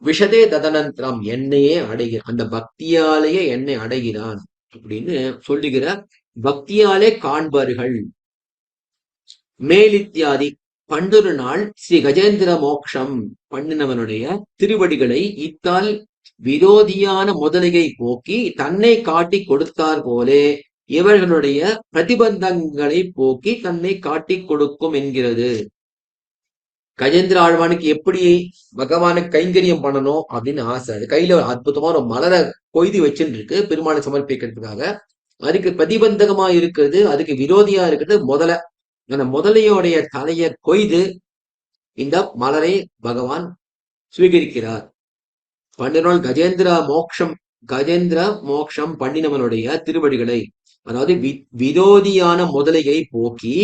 Speaker 2: விஷதே ததனந்தரம், என்னையே அடைகிறான், அந்த பக்தியாலேயே என்னை அடைகிறான் அப்படின்னு சொல்லுகிற. பக்தியாலே காண்பார்கள். மேலித்தியாதி, பண்டொரு நாள் ஸ்ரீ கஜேந்திர மோக்ஷம் பண்ணினவனுடைய திருவடிகளை இத்தால் விரோதியான முதலிகை போக்கி தன்னை காட்டி கொடுத்தார் போலே இவர்களுடைய பிரதிபந்தங்களை போக்கி தன்னை காட்டிக் கொடுக்கும் என்கிறது. கஜேந்திர ஆழ்வானுக்கு எப்படி பகவானுக்கு கைங்கரியம் பண்ணணும் அப்படின்னு ஆசை. அது கையில ஒரு அற்புதமா ஒரு மலரை கொய்து வச்சுட்டு இருக்கு பெருமாளை சமர்ப்பிக்கிறதுக்காக. அதுக்கு பிரதிபந்தகமா இருக்கிறது, அதுக்கு விரோதியா இருக்கிறது முதல. அந்த முதலையோடைய தலையை கொய்து இந்த மலரை பகவான் சுவீகரிக்கிறார். 12 நாள் கஜேந்திர மோக்ஷம் பண்ணினவனுடைய திருவடிகளை, அதாவது விரோதியான முதலையை போக்கி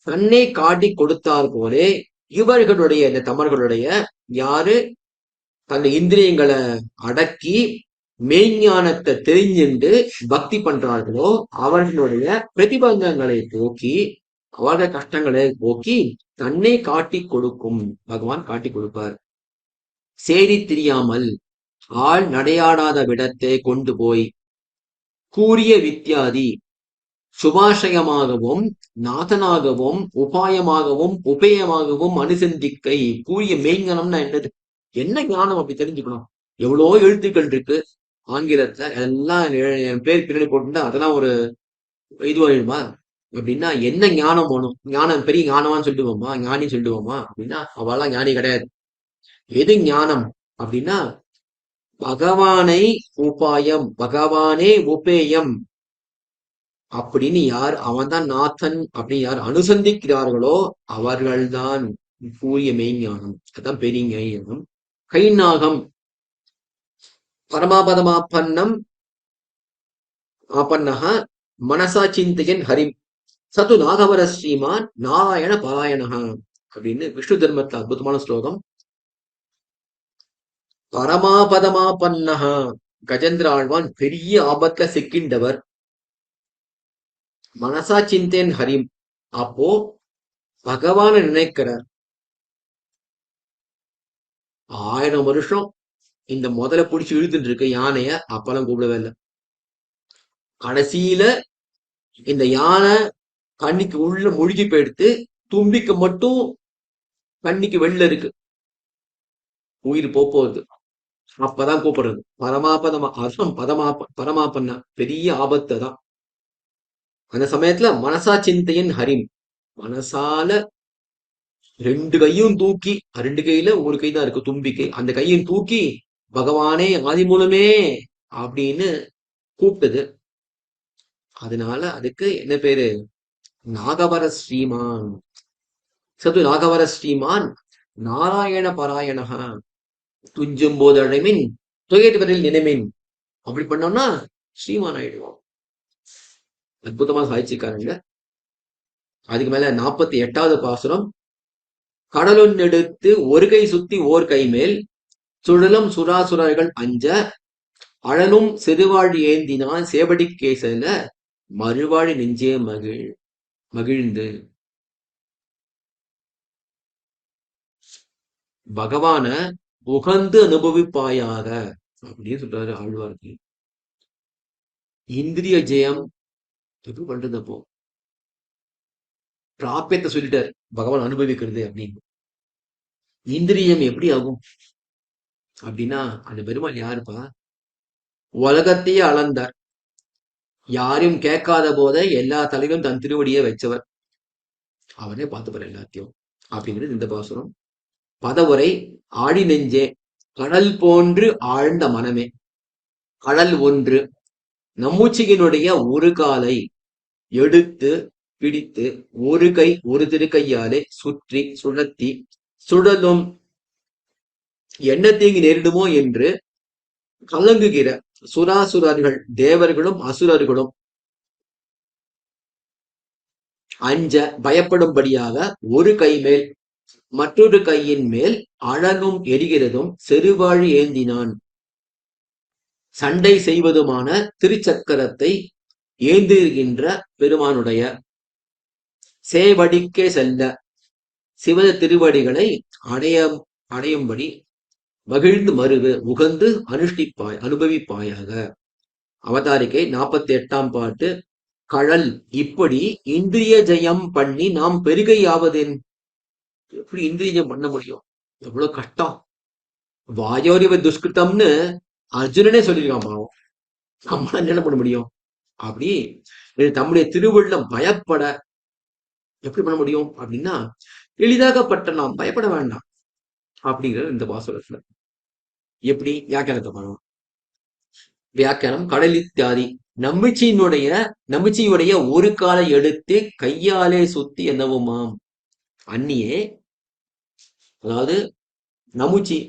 Speaker 2: தன்னை காட்டி கொடுத்தார் போலே இவர்களுடைய இந்த தமர்களுடைய யாரு தன் இந்திரியங்களை அடக்கி மெய்ஞானத்தை தெரிஞ்சுண்டு பக்தி பண்றார்களோ அவர்களுடைய பிரதிபந்தங்களை போக்கி அவர்கள் கஷ்டங்களை போக்கி தன்னை காட்டி கொடுக்கும் பகவான் காட்டி கொடுப்பார். சேரி தெரியாமல் ஆள் நடையாடாத விடத்தை கொண்டு போய் கூறிய வித்தியாதி சுபாஷயமாகவும் நாதனாகவும் உபாயமாகவும் உபயமாகவும் அனுசந்திக்கை. கூறிய மெய்ஞானம்னா என்னது, என்ன ஞானம் அப்படி தெரிஞ்சுக்கணும். எவ்வளோ எழுத்துக்கள் இருக்கு ஆங்கிலத்துல, எல்லாம் என் பேர் பின்னாடி போட்டுட்டா அதெல்லாம் ஒரு இதுவாயிடுமா அப்படின்னா என்ன ஞானம் வேணும்? ஞானம் பெரிய ஞானமான்னு சொல்லிடுவோமா, ஞானின்னு சொல்லிடுவோமா அப்படின்னா அவெல்லாம் ஞானி கிடையாது. எது ஞானம் அப்படின்னா பகவானை உபாயம், பகவானே உபேயம் அப்படின்னு யார் அவன்தான் நாதன் அப்படின்னு யார் அனுசந்திக்கிறார்களோ அவர்கள்தான் கூறிய மெய்ஞானம். அதான் பெரிய ஞானம். கைநாகம் பரமாபதமாப்பன்னம் ஆப்பன்னஹ மனசா சிந்தையன் ஹரிம் சத்து நாகவர ஸ்ரீமான் நாராயண பாராயணஹா அப்படின்னு விஷ்ணு தர்மத்துல அற்புதமான ஸ்லோகம். பரமாபதமாப்பன்னஹா கஜேந்திர ஆழ்வான் பெரிய ஆபத்துல சிக்கின்றவர். மனசா சிந்தேன் ஹரிம், அப்போ பகவான நினைக்கிறார். 1000 வருஷம் இந்த முதல்ல பிடிச்சி இழுத்துட்டு இருக்கு யானைய, அப்பெல்லாம் கூப்பிடவே இல்லை. கடைசியில இந்த யானை கண்ணிக்கு உள்ள முழுகி போயிடுத்து, தும்பிக்கு மட்டும் கண்ணிக்கு வெளில இருக்கு, உயிர் போகுது. அப்பதான் கூப்பிடுறது பரமாபதமா அர்த்தம் பரமாபன்னா பெரிய ஆபத்தை தான். அந்த சமயத்துல மனசா சிந்தையின் ஹரிம், மனசால 2 கையும் தூக்கி, 2 கையில ஒரு கை தான் இருக்கு தும்பிக்கை, அந்த கையும் தூக்கி பகவானே ஆதி மூலமே அப்படின்னு கூப்பிட்டது. அதனால அதுக்கு என்ன பேரு, நாகவர ஸ்ரீமான். சது நாகவர ஸ்ரீமான் நாராயண பாராயணஹா துஞ்சும் போது அழைமின் துயர்வரில் நினைமின். அப்படி பண்ணோம்னா ஸ்ரீமான் ஆயிடுவோம். அற்புதமா சாய்ச்சிக்காரங்க. அதுக்கு மேல 48வது பாசுரம். கடலொன் எடுத்து ஒரு கை சுத்தி ஓர் கை மேல் சுழலும் சுராசுரர்கள் அஞ்ச அழலும் சிறுவாழி ஏந்தினான் சேவடி கேசல மறுவாழி நெஞ்சே மகிழ்ந்து. பகவான உகந்து அனுபவிப்பாயாக அப்படின்னு சொல்றாரு ஆழ்வார்கள். இந்திரிய ஜெயம் எப்படி பண்றது? அப்போ பிராபியத்தை சொல்லிட்டார் பகவான் அனுபவிக்கிறது அப்படின்னு. இந்திரியம் எப்படி ஆகும் அப்படின்னா அந்த பெருமாள் யாருப்பா? உலகத்தையே அளந்தார், யாரையும் கேட்காத போத எல்லா தலைவரும் தன் திருவடியை வச்சவர், அவனே பார்த்துப்பார் எல்லாத்தையும் அப்படிங்கிறது இந்த பாசுரம். பதவுரை ஆழி நெஞ்சே கடல் போன்று ஆழ்ந்த மனமே. கடல் ஒன்று நம்மூச்சியினுடைய ஒரு காலை எடுத்து பிடித்து ஒரு கை ஒரு திருக்கையாலே சுற்றி சுழத்தி சுழலும் என்ன தீங்கு நேரிடுமோ என்று கலங்குகிற சுராசுரர்கள் தேவர்களும் அசுரர்களும் அஞ்ச பயப்படும்படியாக ஒரு கை மேல் மற்றொரு கையின் மேல் அழலும் எரிகிறதும் செருவாழி ஏந்தினான். சண்டை செய்வதுமான திருச்சக்கரத்தை ஏந்திருக்கின்ற பெருமானுடைய சேவடிக்கே செல்ல சிவத திருவடிகளை அடையும்படி மகிழ்ந்து மருவு உகந்து அனுபவிப்பாயாக. அவதாரிக்கை 48ஆம் பாட்டு. கழல் இப்படி இந்திரிய ஜெயம் பண்ணி நாம் பெருகையாவதேன். எப்படி இந்திரியம் பண்ண முடியும்? எவ்வளவு கஷ்டம். வாயோரிவ துஷ்கிருத்தம்னு அர்ஜுனனே சொல்லியிருக்கான் பாவம். நம்மளால என்ன பண்ண முடியும்? அப்படி தம்முடைய திருவுள்ளம் பயப்பட எப்படி பண்ண முடியும் அப்படின்னா, எளிதாகப்பட்ட நாம் பயப்பட வேண்டாம் அப்படிங்கிற இந்த பாசுரத்துல. எப்படி வியாக்கியானத்தை பண்ணணும்? வியாக்கியானம் கடலித்தியாதி நம்பிச்சையுடைய ஒரு காலை எடுத்து கையாலே சுத்தி என்னவுமாம். அந்நியே, அதாவது நமுச்சி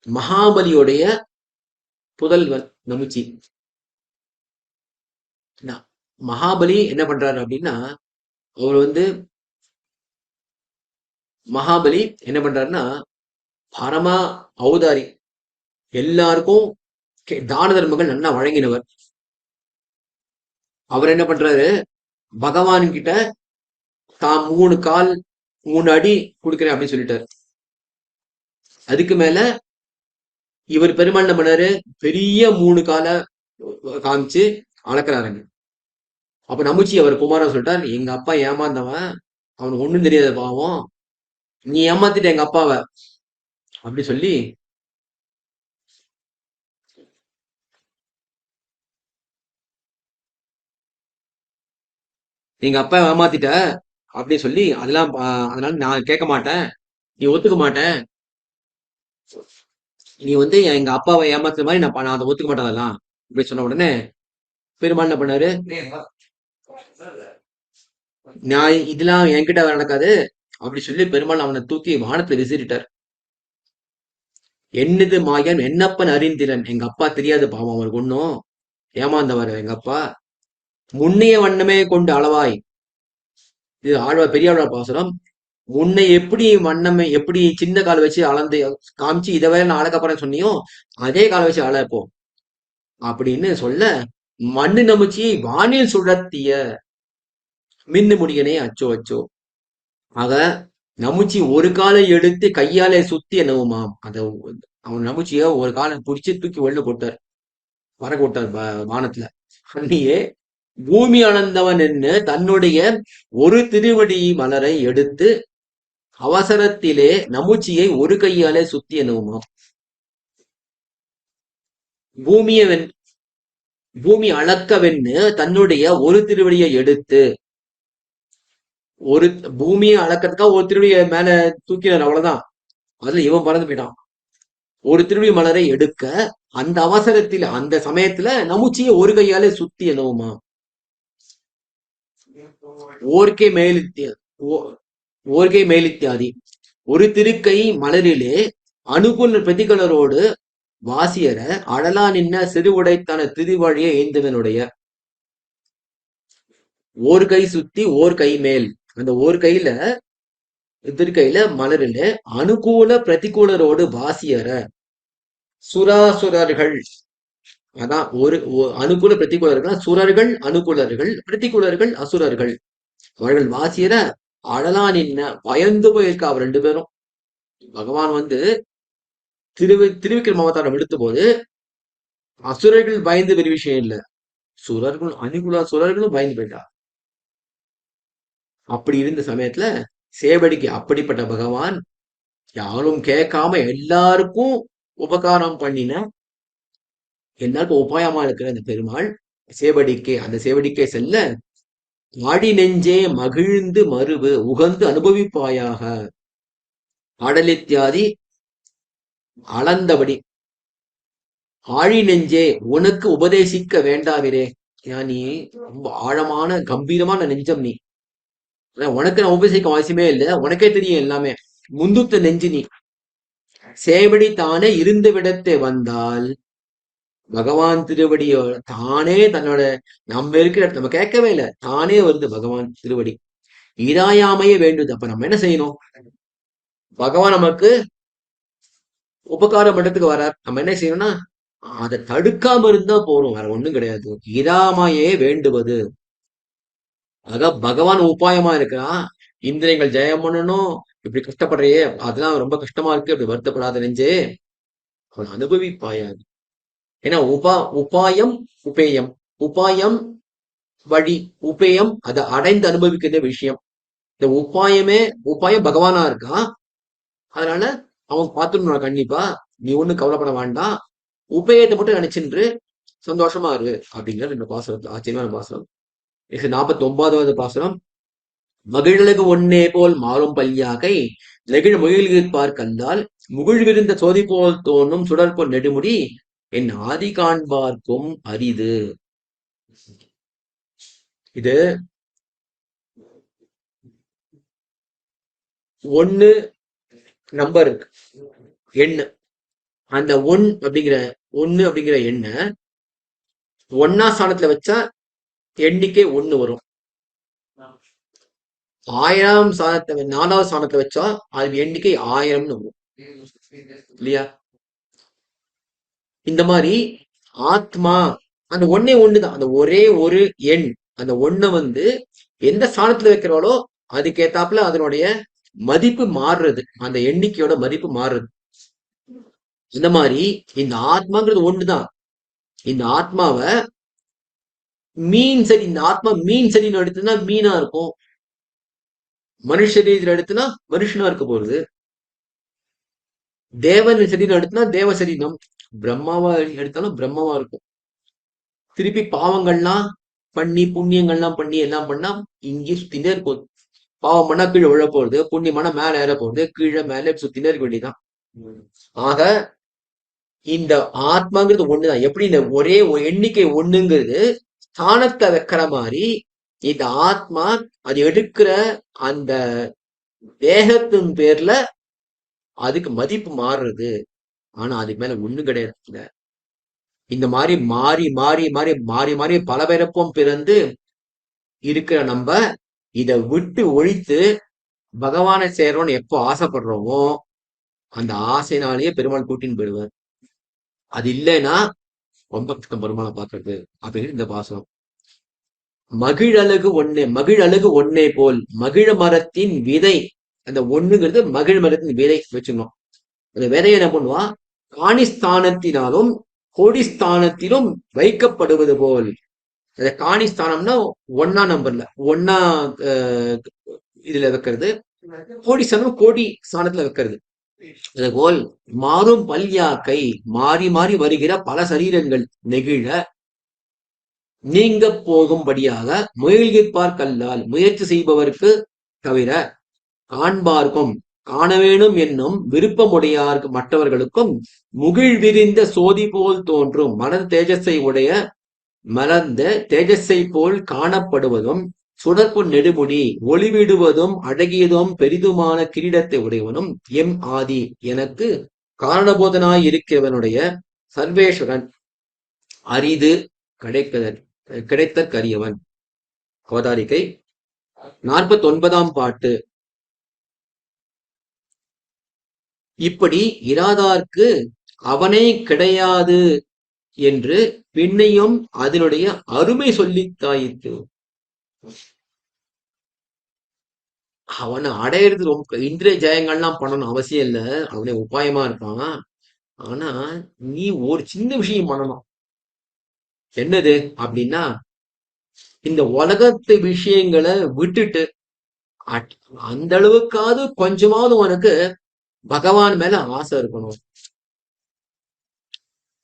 Speaker 2: மகாபலியுடைய புதல்வன் நமுச்சி. மகாபலி என்ன பண்றாரு அப்படின்னா, அவர் மகாபலி என்ன பண்றாருன்னா பரமா ஔதாரி, எல்லாருக்கும் தான தர்மங்கள் நல்லா வழங்கினவர். அவர் என்ன பண்றாரு, பகவான் கிட்ட தான் 3 கால் 3 அடி கொடுக்குறேன் அப்படின்னு சொல்லிட்டாரு. அதுக்கு மேல இவர் பெருமாள் என்ன பண்ணாரு, பெரிய 3 காலை காமிச்சு அளக்குறாருங்க. அப்ப நமுச்சி அவர் குமாரன் சொல்லிட்டார், எங்க அப்பா ஏமாந்தவன், அவனுக்கு ஒண்ணும் தெரியாத பாவம், நீ ஏமாத்திட்ட எங்க அப்பாவை அப்படி சொல்லி எங்க அப்பா ஏமாத்திட்ட அப்படின்னு சொல்லி அதனால நான் கேட்க மாட்டேன், நீ ஒத்துக்க மாட்டேன், நீ எங்க அப்பாவை ஏமாத்துற மாதிரி நான் அதை ஒத்துக்க மாட்டேன் அதெல்லாம் இப்படி சொன்ன உடனே பெருமாள் என்ன பண்ணாரு, நான் இதெல்லாம் என்கிட்ட நடக்காது அப்படி சொல்லி பெருமாள் அவனை தூக்கி வானத்தை விசிறிட்டார். என்னது மாயன் என்னப்பன் அறிந்திரன், எங்க அப்பா தெரியாது பாவம், அவருக்கு ஒன்னும் ஏமாந்தவர் எங்க அப்பா. முன்னைய வண்ணமே கொண்டு அளவாய், இது பெரியாழ்வார் பாசுரம். முன்னை எப்படி வண்ணமே, எப்படி சின்ன கால வச்சு அளந்து காமிச்சு இதை வேற நான் அளக்கப்புறம் சொன்னியோ அதே கால வச்சு அளப்போம் அப்படின்னு சொல்ல, மண்ணு நமுச்சியை வானில் சுழத்திய மின்னு முடியனே அச்சோ அச்சோ. ஆக நமுச்சி ஒரு காலை எடுத்து கையாலே சுத்தி என்னவுமாம். அவன் நமுச்சிய ஒரு காலை பிடிச்சி தூக்கி வெளில போட்டார், பறக்க விட்டார் வானத்துல. அன்னியே பூமி அளந்தவன் என்று தன்னுடைய ஒரு திருவடி மலரை எடுத்து அவசரத்திலே நமுச்சியை ஒரு கையாலே சுத்தி என்னவுமாம். பூமி அளக்கவென்னு தன்னுடைய ஒரு திருவடியை எடுத்து, ஒரு பூமியை அளக்கிறதுக்காக ஒரு திருவடியை மேல தூக்கினார், அவ்வளவுதான். அதுல இவன் பறந்து போயிட்டான். ஒரு திருவடி மலரை எடுக்க அந்த அவசரத்தில் அந்த சமயத்துல நமுச்சியை ஒரு கையாலே சுத்தி என்னவுமா. ஓர்கை மேலித்தியாதி ஒரு திருக்கை மலரிலே அனுகுல பிரதிகளரோடு வாசியர அழலா நின்ன சிறு உடைத்தான திருவழிய ஏந்தவனுடைய ஓர் கை சுத்தி ஓர் கை மேல், அந்த ஓர் கையில திருக்கையில மலரில அனுகூல பிரதிகூலரோடு வாசியர சுராசுரர்கள், அதான் ஒரு அனுகூல பிரதிகூலர்கள், சுரர்கள் அனுகூலர்கள், பிரதிகூலர்கள் அசுரர்கள், அவர்கள் வாசியர அழலா நின்ன பயந்து போயிருக்கா அவர் 2 பேரும். பகவான் திருவிக்கிரம அவதாரம் எடுத்த போது அசுரர்கள் பயந்து பெரிய விஷயம் இல்ல, சுரர்களும் பயந்து போயிட்டா. அப்படி இருந்த சமயத்துல சேவடிக்கு அப்படிப்பட்ட பகவான் யாரும் கேட்காம எல்லாருக்கும் உபகாரம் பண்ணின, எல்லாருக்கும் உபாயமா இருக்கிற அந்த பெருமாள் அந்த சேவடிக்கே செல்ல, ஆடி நெஞ்சே மகிழ்ந்து மறுவு உகந்து அனுபவிப்பாயாக. ஆடலித்தியாதி அளந்தபடி, ஆழி நெஞ்சே உனக்கு உபதேசிக்க வேண்டாவிரே, நீ ரொம்ப ஆழமான கம்பீரமான நெஞ்சம், நீ உனக்கு நான் உபதேசிக்க அவசியமே இல்லை, உனக்கே தெரியும் எல்லாமே, முந்துத்த நெஞ்சு நீ. சேவடி தானே இருந்து விடத்தை வந்தால் பகவான் திருவடியோ தானே தன்னோட நம்ம இருக்கிற நம்ம கேட்கவே இல்லை, தானே பகவான் திருவடி இராயாமையே வேண்டுது. அப்ப நம்ம என்ன செய்யணும், பகவான் நமக்கு உபகாரம் பண்றதுக்கு வரார், நம்ம என்ன செய்யணும்னா அதை தடுக்காம இருந்தா போறோம், வேற ஒண்ணும் கிடையாது. இராமையே வேண்டுவது, ஆக பகவான் உபாயமா இருக்கிறான். இந்திரியங்கள் ஜெயம் பண்ணணும், இப்படி கஷ்டப்படுறையே அதெல்லாம் ரொம்ப கஷ்டமா இருக்கு, அப்படி வருத்தப்படாத நெஞ்சே அவன் அனுபவிப்பாயாது. ஏன்னா உபாயம் உபேயம், உபாயம் வழி, உபேயம் அதை அடைந்து அனுபவிக்கிற விஷயம். இந்த உபாயம் பகவானா இருக்கான், அதனால அவன் பார்த்துடணும் கண்டிப்பா, நீ ஒண்ணு கவலைப்பட வேண்டாம். உபேயத்தை மட்டும் நினைச்சுன்று சந்தோஷமா இரு அப்படிங்கிற இந்த பாசுரத்துல ஆச்சரியமான பாசுரம். 49வது பாசுரம். மகிழலகு ஒன்னே போல் மாறும் பல்யாகை நெகிழ் முகிழ்கிற்பார் கண்டால் முகிழ்விருந்த சோதி போல் தோன்றும் சுடற்பொன் நெடுமுடி என் ஆதி காண்பார்க்கும் அரிது. இது ஒன்னு நம்பர் இருக்கு, எண்ணு. அந்த ஒன்னு அப்படிங்கிற எண்ண ஒன்னா ஸ்தானத்துல வச்சா எண்ணிக்கை ஒண்ணு வரும். 1000 ஸ்தானத்தை 4வது ஸ்தானத்துல வச்சா அது எண்ணிக்கை 1000ன்னு வரும் இல்லையா? இந்த மாதிரி ஆத்மா அந்த ஒன்னே ஒண்ணுதான், அந்த ஒரே ஒரு எண். அந்த ஒண்ண எந்த ஸ்தானத்துல வைக்கிறாளோ அதுக்கேத்தாப்புல அதனுடைய மதிப்பு மாறுறது, அந்த எண்ணிக்கையோட மதிப்பு மாறுறது. இந்த மாதிரி இந்த ஆத்மாங்கிறது ஒண்ணுதான். இந்த ஆத்மாவை இந்த ஆத்மா மீன் சரின்னு எடுத்துனா மீனா இருக்கும், மனுஷ சரீரத்தில் எடுத்துனா மனுஷனா இருக்க போறது. தேவன் சரீரம் எடுத்துனா தேவ சரீரம், பிரம்மாவா எடுத்தாலும் பிரம்மாவா இருக்கும். திருப்பி பாவங்கள்லாம் பண்ணி புண்ணியங்கள்லாம் பண்ணி எல்லாம் பண்ணா இங்கே சுத்தினே இருக்கும். பாவம் பண்ணா கீழே விழ போறது, புண்ணியம் பண்ணா மேல ஏற போறது, கீழே மேல சுத்தினே இருக்க வேண்டியதான். ஆக இந்த ஆத்மாங்கிறது ஒண்ணுதான். எப்படி இந்த ஒரே எண்ணிக்கை ஒண்ணுங்கிறது ஸ்தானத்தை வைக்கிற மாதிரி இந்த ஆத்மா அது எடுக்கிற அந்த தேகத்தின் பேர்ல அதுக்கு மதிப்பு மாறுறது. ஆனா அதுக்கு மேல ஒண்ணு கிடையாது. இந்த மாதிரி மாறி மாறி மாறி மாறி மாறி பல பிறப்பும் பிறந்து இருக்கிற நம்ம இதை விட்டு ஒழித்து பகவானை சேரோன்னு எப்போ ஆசைப்படுறோமோ அந்த ஆசைனாலேயே பெருமாள் கூட்டின்னு போயிடுவார். அது இல்லைன்னா ரொம்ப கஷ்டம் பெருமாளை பார்க்கறது அப்படின்னு இந்த பாசனம். மகிழழகு ஒன்னே போல் மகிழ மரத்தின் விதை. அந்த ஒண்ணுங்கிறது மகிழ் மரத்தின் விதை வச்சுக்கணும். அந்த விதையை என்ன பண்ணுவா, காணிஸ்தானத்தினாலும் கோடிஸ்தானத்திலும் வைக்கப்படுவது போல். அந்த காணிஸ்தானம்னா ஒன்னா நம்பர்ல ஒன்னா இதுல வைக்கிறது, கோடிஸ்தானம் கோடி ஸ்தானத்துல வைக்கிறது. அதுபோல் மாறும் பல்யாக்கை மாறி மாறி வருகிற பல சரீரங்கள் நெகிழ நீங்க போகும்படியாக முயல்கிற்பார் கல்லால் முயற்சி செய்பவருக்கு தவிர காண்பார்க்கும் காண வேணும் என்னும் விருப்பமுடையார்க்கு மற்றவர்களுக்கும் முகிழ் விரிந்த சோதி போல் தோன்றும் மலர் தேஜஸை உடைய மலர்ந்த தேஜஸை போல் காணப்படுவதும் சுடற்பொன் நெடுமுடி ஒளிவிடுவதும் அழகியதும் பெரிதுமான கிரீடத்தை உடையவனும் எம் ஆதி எனக்கு காரணபோதனாய் இருக்கிறவனுடைய சர்வேஸ்வரன் அரிது கிடைத்தற்கரியவன். அவதாரிகை 49ஆம் பாட்டு. இப்படி இராதார்க்கு அவனே கிடையாது என்று பின்னையும் அதனுடைய அருமை சொல்லித்தாயிற்று. அவனை அடையிறது ரொம்ப இந்திரிய ஜெயங்கள்லாம் பண்ணணும் அவசியம் இல்ல, அவனே உபாயமா இருப்பான். ஆனா நீ ஒரு சின்ன விஷயம் பண்ணணும். என்னது அப்படின்னா, இந்த உலகத்து விஷயங்களை விட்டுட்டு அந்த அளவுக்காவது கொஞ்சமாவது உனக்கு பகவான் மேல ஆசை இருக்கணும்.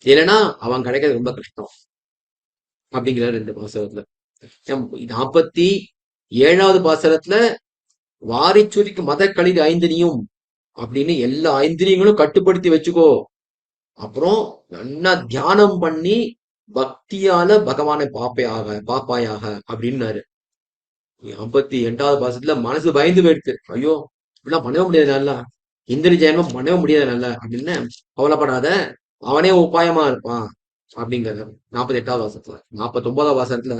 Speaker 2: இல்லைன்னா அவன் கிடைக்கிறது ரொம்ப கஷ்டம் அப்படிங்கிறார் இந்த பாசகத்துல. 47வது பாசகத்துல வாரி சுரிக்கு மத களிர் ஐந்திரியும் அப்படின்னு எல்லா ஐந்திரியங்களும் கட்டுப்படுத்தி வச்சுக்கோ, அப்புறம் நல்லா தியானம் பண்ணி பக்தியால பகவானை பாப்பாயாக அப்படின்னாரு. 58வது பாசத்துல மனசு பயந்து போயிடுச்சு. ஐயோ இப்படிலாம் பண்ணவே முடியாது நல்லா, இந்திரிய ஜெயமும் பண்ணவே முடியாது நல்லா அப்படின்னு கவலைப்படாத, அவனே உபாயமா இருப்பான் அப்படிங்கிறது 48வது வாசத்துல. 49வது வாசத்துல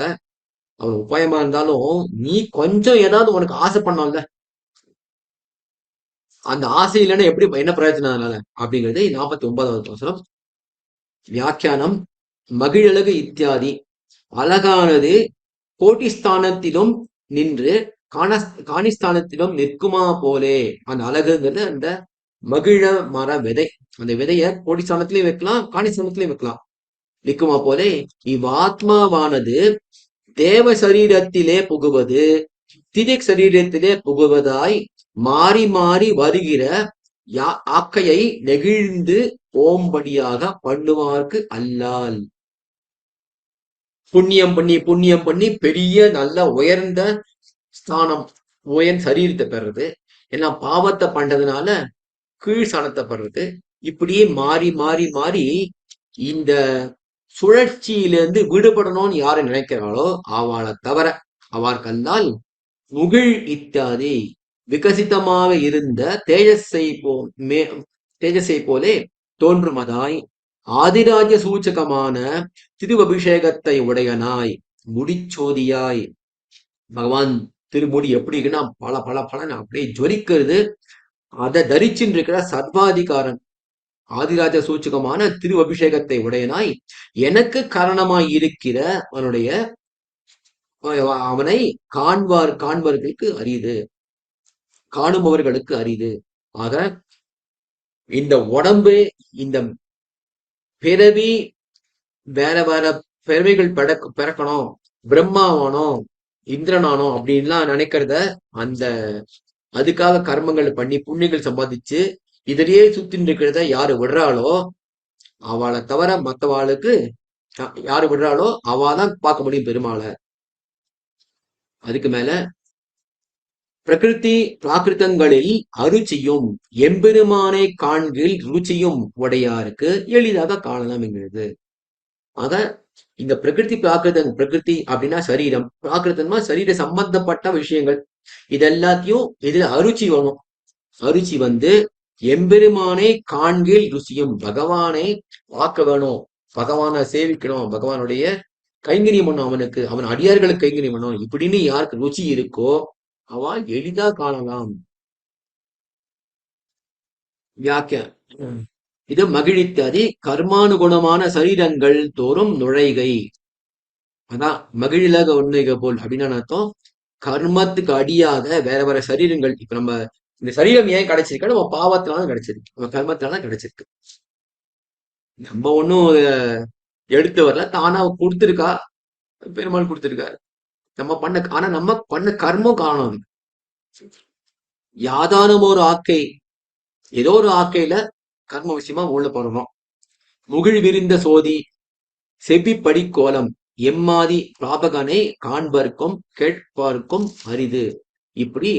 Speaker 2: அவன் உபாயமா இருந்தாலும் நீ கொஞ்சம் ஏதாவது உனக்கு ஆசை பண்ணோம்ல, அந்த ஆசை இல்லைன்னா எப்படி என்ன பிரயோஜனம் அதனால அப்படிங்கிறது 49வது வாசனம். வியாக்கியானம். மகிழழகு இத்தியாதி அழகானது கோட்டிஸ்தானத்திலும் நின்று காணிஸ்தானத்திலும் நிற்குமா போலே. அந்த அழகுங்கிறது அந்த மகிழ மர விதை. அந்த விதைய கோடிஸ்தானத்திலையும் வைக்கலாம், காணிஸ்தானத்திலையும் வைக்கலாம். நிற்குமா போலே இவ்வாத்மாவானது தேவ சரீரத்திலே புகுவது திரிக் சரீரத்திலே புகுவதாய் மாறி மாறி வருகிற ஆக்கையை நெகிழ்ந்து ஓம்படியாக பண்ணுவார்க்கு அல்லால். புண்ணியம் பண்ணி புண்ணியம் பண்ணி பெரிய நல்ல உயர்ந்த ஸ்தானம் சரீரத்தை பெறுறது, எல்லாம் பாவத்தை பண்றதுனால கீழ் ஸ்தானத்தை பெறுறது. இப்படியே மாறி மாறி மாறி இந்த சுழற்சியிலிருந்து விடுபடணும்னு யாரு நினைக்கிறாளோ அவளை தவிர அவர்கல்லால் முகிழ் இத்தியாதி விகசிதமாக இருந்த தேஜஸை போலே தோன்றுமதாய் ஆதிராஜ சூச்சகமான திருவபிஷேகத்தை உடையனாய் முடிச்சோதியாய். பகவான் திருமுடி எப்படி இருக்குன்னா பல பல பலன் அப்படியே ஜொலிக்கிறது. அதை தரிச்சுட்டு இருக்கிற சர்வாதிகாரன் ஆதிராஜ சூச்சகமான திரு அபிஷேகத்தை உடையனாய் எனக்கு காரணமாய் இருக்கிற அவனை காண்பவர்களுக்கு அரிது, காணுபவர்களுக்கு அரிது. ஆக இந்த உடம்பு, இந்த பிறவி வேற வேற பிறவிகள் பிறக்கணும், பிரம்மாவானோ இந்திரனானோ அப்படின்லாம் நினைக்கிறத அதுக்காக கர்மங்கள் பண்ணி புண்ணியங்கள் சம்பாதிச்சு இதிலேயே சுத்தின்னு இருக்கிறத யாரு விடுறாளோ அவளை தவிர மற்றவாளுக்கு யாரு விடுறாளோ அவதான் பார்க்க முடியும் பெருமாளை. அதுக்கு மேல பிரகிருதி பிராகிருதங்களில் அருச்சியும் எம்பெருமானை காண்கில் ருச்சியும் உடையாருக்கு எளிதாக காணலாம் என்கிறது. ஆக இந்த பிரகிருதி பிரகிருதி அப்படின்னா சரீரம், பிராகிருதமா சரீர சம்பந்தப்பட்ட விஷயங்கள், இதெல்லாத்தையும் இதுல அருச்சி வேணும். அருச்சி எம்பெருமானை காண்கில் ருசியும், பகவானை பார்க்க வேணும், பகவானை சேவிக்கணும், பகவானுடைய கைங்கரியம் பண்ணும், அவன் அடியார்களுக்கு கைங்கரியம் பண்ணும், இப்படின்னு யாருக்கு ருச்சி இருக்கோ அவ எளிதா காணலாம். இது மகிழித்தாதி கர்மானுகுணமான சரீரங்கள் தோறும் நுழைகை. அதான் மகிழிலக உண்மைக போல் அப்படின்னு அர்த்தம். கர்மத்துக்கு அடியாக வேற வேற சரீரங்கள், இப்ப நம்ம இந்த சரீரம் ஏன் கிடைச்சிருக்கா, நம்ம பாவத்தினால கிடைச்சிருக்கு, நம்ம கர்மத்தினால கிடைச்சிருக்கு. நம்ம ஒன்னும் எடுத்து வரல, தானா கொடுத்துருக்கா, பெருமாள் கொடுத்துருக்காரு. ஆனா நம்ம பண்ண கர்மம் காணும். யாதானும் ஒரு ஆக்கை, ஏதோ ஒரு ஆக்கையில கர்ம விஷயமா உள்ள போறோம். முகிழ் விரிந்த சோதி செபிப்படி கோலம் எம்மாதி பிராபகனை காண்பர்க்கும் கேட்பார்க்கும் அரிது. இப்படி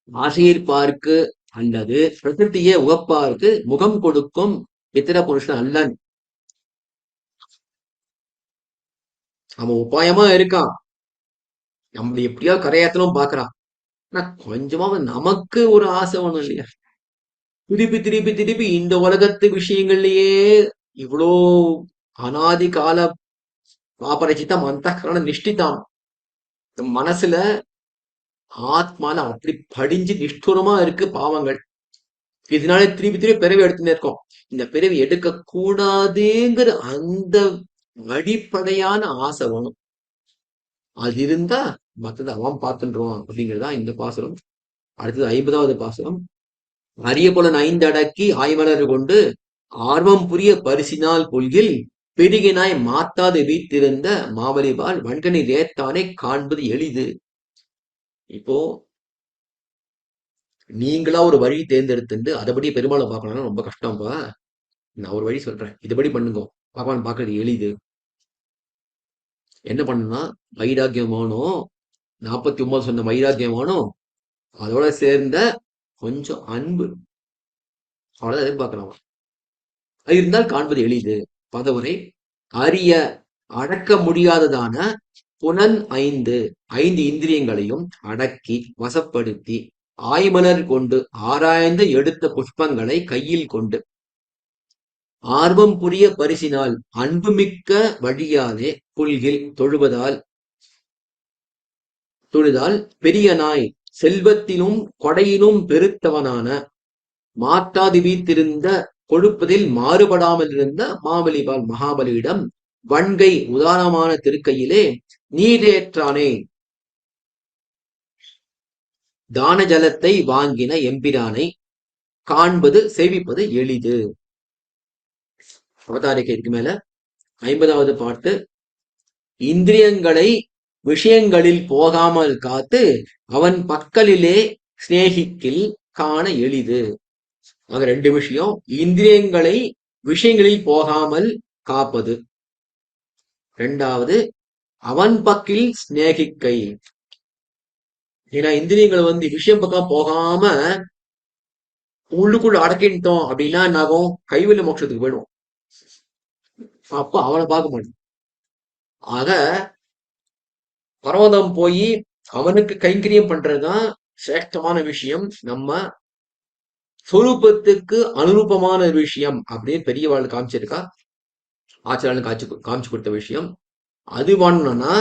Speaker 2: ஆசையிற்பார்க்கு அல்லது பிரகிருத்திய உகப்பார்க்கு முகம் கொடுக்கும் பித்திர புருஷன் அல்லன். அவன் உபாயமா இருக்கான், நம்ம எப்படியா கரையாத்தனும் பாக்குறான். ஆனா கொஞ்சமா நமக்கு ஒரு ஆசை ஒண்ணும் இல்லையா, திருப்பி திருப்பி திருப்பி இந்த உலகத்து விஷயங்கள்லயே இவ்வளோ அனாதி கால பாபரச்சித்தம் அந்த காரண நிஷ்டிதாம் மனசுல ஆத்மால அப்படி படிஞ்சு நிஷ்டூரமா இருக்கு பாவங்கள். இதனால திருப்பி திருப்பி பிறவி எடுத்துன்னு இருக்கோம். இந்த பிறவி எடுக்க கூடாதுங்கிற அந்த அடிப்படையான ஆசை வேணும். அது இருந்தா மத்தது அவன் பார்த்துருவான் அப்படிங்கிறதா இந்த பாசுரம். அடுத்தது 50வது பாசுரம். அரிய புலன் 5 அடக்கி ஆய்மலர் கொண்டு ஆர்வம் புரிய பரிசினால் கொள்கில் பெருகினாய் மாத்தாது வீட்டிருந்த மாவலிபால் வன்கனி ரேத்தானை காண்பது எளிது. இப்போ நீங்களா ஒரு வழி தேர்ந்தெடுத்துட்டு அதைபடி பெருமாளை பார்க்கணும்னா ரொம்ப கஷ்டம்பா. நான் ஒரு வழி சொல்றேன், இதுபடி பண்ணுங்க, பகவான் பார்க்கறது எளிது. என்ன பண்ணுனா வைராக்கியமானோம், 49 சொன்ன வைராக்கியமானோம், அதோட சேர்ந்த கொஞ்சம் அன்பு, அவ்வளவுதான் எதிர்பார்க்கலாம். அது இருந்தால் காண்பது எளிது. பதவுரை அரிய அடக்க முடியாததான புலன் 5 இந்திரியங்களையும் அடக்கி வசப்படுத்தி ஆய்மலர் கொண்டு ஆராய்ந்து எடுத்த புஷ்பங்களை கையில் கொண்டு ஆர்வம் புரிய பரிசினால் அன்புமிக்க வழியாலே புல்கில் தொழுதால் பெரிய நாய் செல்வத்திலும் கொடையிலும் பெருத்தவனான மாற்றாது வீத்திருந்த கொடுப்பதில் மாறுபடாமல் இருந்த மாவலிபால் மகாபலியிடம் வன்கை உதாரணமான திருக்கையிலே நீரேற்றானே தான ஜலத்தை வாங்கின எம்பிரானை காண்பது சேவிப்பது எளிது. அவதாரிக்கைக்கு மேல 50வது பாட்டு. இந்திரியங்களை விஷயங்களில் போகாமல் காத்து அவன் பக்கலிலே சிநேகிக்கில் காண எளிது. ஆக 2 விஷயம். இந்திரியங்களை விஷயங்களில் போகாமல் காப்பது, 2வது அவன் பக்கில் சிநேகிக்கை. ஏன்னா இந்திரியங்களை விஷயம் பக்கம் போகாம உள்ளுக்குள்ள அடக்கிட்டோம் அப்படின்னா என்ன ஆகும்? கைவல்ய மோட்சத்துக்கு போயிடும். அப்ப அவனை பார்க்க மாட்டோம். ஆக பர்வதம் போய் அவனுக்கு கைங்கரியம் பண்றதுதான் சிரேஷ்டமான விஷயம். நம்ம சொரூபத்துக்கு அனுரூபமான விஷயம் அப்படின்னு பெரியவாள் காமிச்சிருக்கா. ஆச்சாரன் காமிச்சு கொடுத்த விஷயம். அது பண்ணணும்னா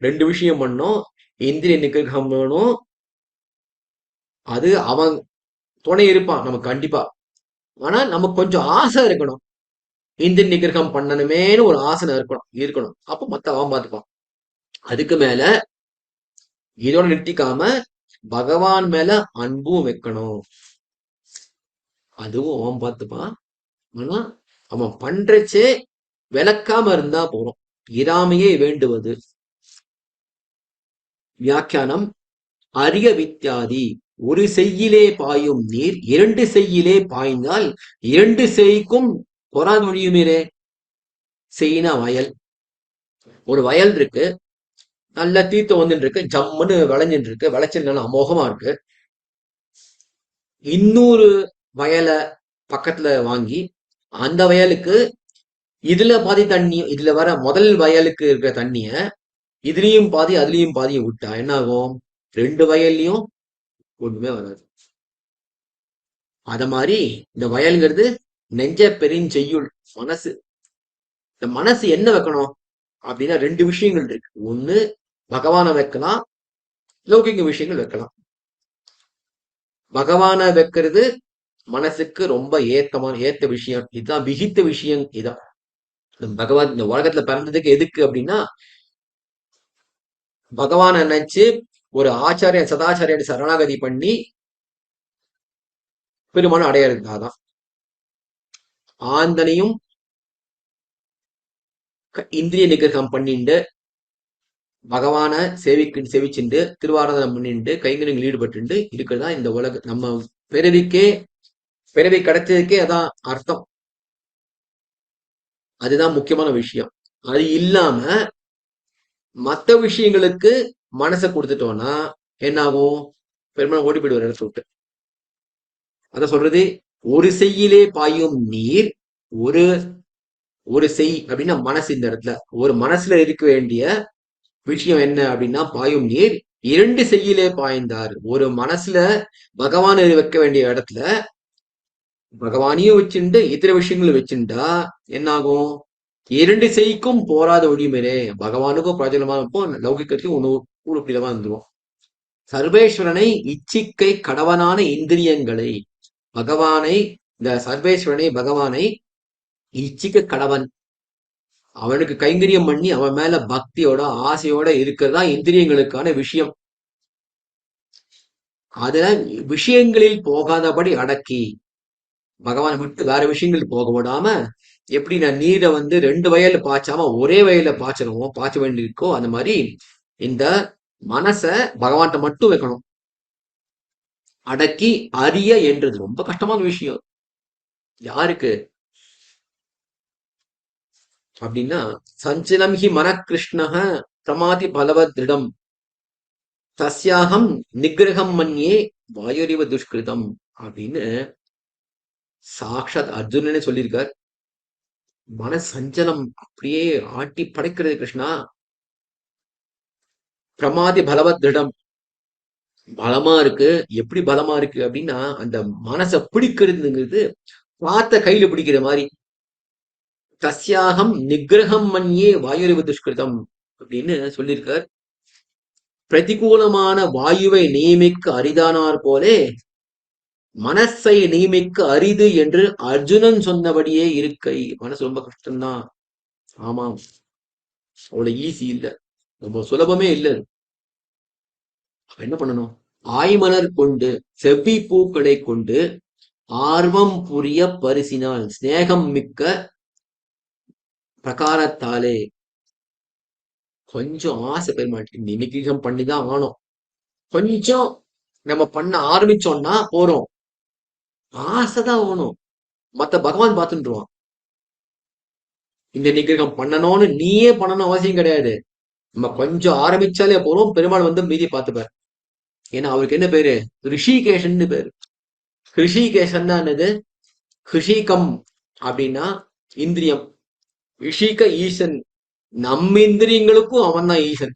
Speaker 2: 2 விஷயம் பண்ணணும். இந்திரிய நிகிரகம் வேணும். அது அவன் துணை இருப்பான் நமக்கு கண்டிப்பா. ஆனா நமக்கு கொஞ்சம் ஆசை இருக்கணும். இந்திரிய நிகிரகம் பண்ணணுமேனு ஒரு ஆசை இருக்கணும். அப்ப மத்த அவன் பார்த்துப்பான். அதுக்கு மேல இதோட நிறுத்திக்காம பகவான் மேல அன்பும் வைக்கணும். அதுவும் அவன் பார்த்துப்பான். ஆனா அவன் பண்றச்சே விளக்காம இருந்தா போறோம். இராமையே வேண்டுவது. வியாக்கியானம். அரிய வித்தியாதி. ஒரு செய்யிலே பாயும் நீர் 2 செய்யிலே பாய்ந்தால் 2 செய்க்கும் பொறாமொழியுமிரே. செய்யினா வயல். ஒரு வயல் இருக்கு, நல்ல தீர்த்தம் வந்துட்டு இருக்கு, ஜம்முன்னு விளைஞ்சிட்டு இருக்கு, விளைச்சல் நல்லா அமோகமா இருக்கு. இன்னொரு வயலை பக்கத்துல வாங்கி அந்த வயலுக்கு இதுல பாதி தண்ணி, இதுல வர முதல் வயலுக்கு இருக்கிற தண்ணிய இதுலயும் பாதி அதுலயும் பாதியும் விட்டா என்ன ஆகும்? 2 வயல்லையும் ஒண்ணுமே வராது. அத மாதிரி இந்த வயல்ங்கிறது நெஞ்ச பெருஞ்செய்யுள் மனசு. இந்த மனசு என்ன வைக்கணும் அப்படின்னா 2 விஷயங்கள் இருக்கு. ஒண்ணு பகவானை வைக்கலாம், லௌகிக விஷயங்கள் வைக்கலாம். பகவானை வைக்கிறது மனசுக்கு ரொம்ப ஏத்த விஷயம். இதுதான் விகித்த விஷயம். இதான் பகவான் இந்த உலகத்துல பிறந்ததுக்கு எதுக்கு அப்படின்னா பகவானை நினைச்சு ஒரு ஆச்சாரியன் சதாச்சாரியன் சரணாகதி பண்ணி பெருமானை அடையறதுக்காகதான். ஆந்தனையும் இந்திரிய நிகிரகம் பண்ணிண்டு பகவான சேவிச்சுண்டு திருவாராதனம் பண்ணிட்டு கைங்கரியங்கள் ஈடுபட்டு இருக்கிறதா இந்த உலக நம்ம பிறவி கிடைச்சதுக்கே அதான் அர்த்தம். அதுதான் முக்கியமான விஷயம். அது இல்லாம மத்த விஷயங்களுக்கு மனசை கொடுத்துட்டோம்னா என்ன ஆகும்? பெருமாள் ஓடி போயிடுவார் இடத்த விட்டு. அத சொல்றது ஒரு செய்யிலே பாயும் நீர். ஒரு ஒரு செய் அப்படின்னா மனசு. இந்த இடத்துல ஒரு மனசுல இருக்க வேண்டிய விஷயம் என்ன அப்படின்னா பாயும் நீர் 2 செய்யிலே பாய்ந்தார். ஒரு மனசுல பகவான் வைக்க வேண்டிய இடத்துல பகவானையும் வச்சுட்டு இதர விஷயங்களும் வச்சுட்டா என்ன ஆகும்? 2 செய்க்கும் போராத ஒளிமேலே. பகவானுக்கும் பிரயோஜனமா இருப்போம், லௌகிக்கத்தையும் உருப்படியமா இருந்துரும். சர்வேஸ்வரனை இச்சிக்கை கடவனான இந்திரியங்களை இந்த சர்வேஸ்வரனை பகவானை இச்சிக்க கடவன், அவனுக்கு கைங்கரியம் பண்ணி அவன் மேல பக்தியோட ஆசையோட இருக்கிறதா இந்திரியங்களுக்கான விஷயம். அத விஷயங்களில் போகாதபடி அடக்கி பகவானை விட்டு வேற விஷயங்கள் போக விடாம, எப்படி நான் நீரை 2 வயல்ல பாய்ச்சாம ஒரே வயல்ல பாய்ச்ச வேண்டியிருக்கோ அந்த மாதிரி இந்த மனச பகவான்கிட்ட மட்டும் வைக்கணும். அடக்கி அறிய என்றது ரொம்ப கஷ்டமான விஷயம். யாருக்கு அப்படின்னா சஞ்சலம் ஹி மன கிருஷ்ணக பிரமாதி பலவத் திருடம் தஸ்யாகம் நிகிரகம் மன்யே வாயுரிவ துஷ்கிருதம் அப்படின்னு சாக்ஷாத் அர்ஜுனனே சொல்லியிருக்கார். மன சஞ்சலம் அப்படியே ஆட்டி படைக்கிறது கிருஷ்ணா. பிரமாதி பலவத் திருடம் பலமா இருக்கு. எப்படி பலமா இருக்கு அப்படின்னா அந்த மனசை பிடிக்கிறதுங்கிறது பார்த்த கையில பிடிக்கிற மாதிரி. தஸ்யாகம் நிகிரகம் மன்யே வாயுரிவ துஷ்கிருதம் அப்படின்னு சொல்லியிருக்கார். பிரதிகூலமான வாயுவை நியமிக்க அரிதானார் போலே மனசை நியமிக்க அரிது என்று அர்ஜுனன் சொன்னபடியே இருக்கை. மனசு ரொம்ப கஷ்டம்தான். ஆமாம், அவ்வளவு ஈஸி இல்ல, ரொம்ப சுலபமே இல்ல. என்ன பண்ணணும்? ஆய்மலர் கொண்டு செவ்வி பூக்களை கொண்டு ஆர்வம் புரிய பரிசினால் சிநேகம் மிக்க பிரகாரத்தாலே. கொஞ்சம் ஆசை பெருமாட்டி நிகிரகம் பண்ணிதான் ஆகணும். கொஞ்சம் நம்ம பண்ண ஆரம்பிச்சோம்னா போறோம். ஆசைதான் ஆகணும். மத்த பகவான் பார்த்துருவான். இந்த நிகிரகம் பண்ணணும்னு நீயே பண்ணணும் அவசியம் கிடையாது. நம்ம கொஞ்சம் ஆரம்பிச்சாலே போறோம், பெருமாள் வந்து மீதி பார்த்துப்பார். ஏன்னா அவருக்கு என்ன பேரு? ரிஷிகேஷன் பேரு. ரிஷிகேஷன் தான் என்னது? ஹிருஷிகம் அப்படின்னா இந்திரியம். ரிஷிக ஈசன். நம்ம இந்திரியங்களுக்கும் அவன் தான் ஈசன்.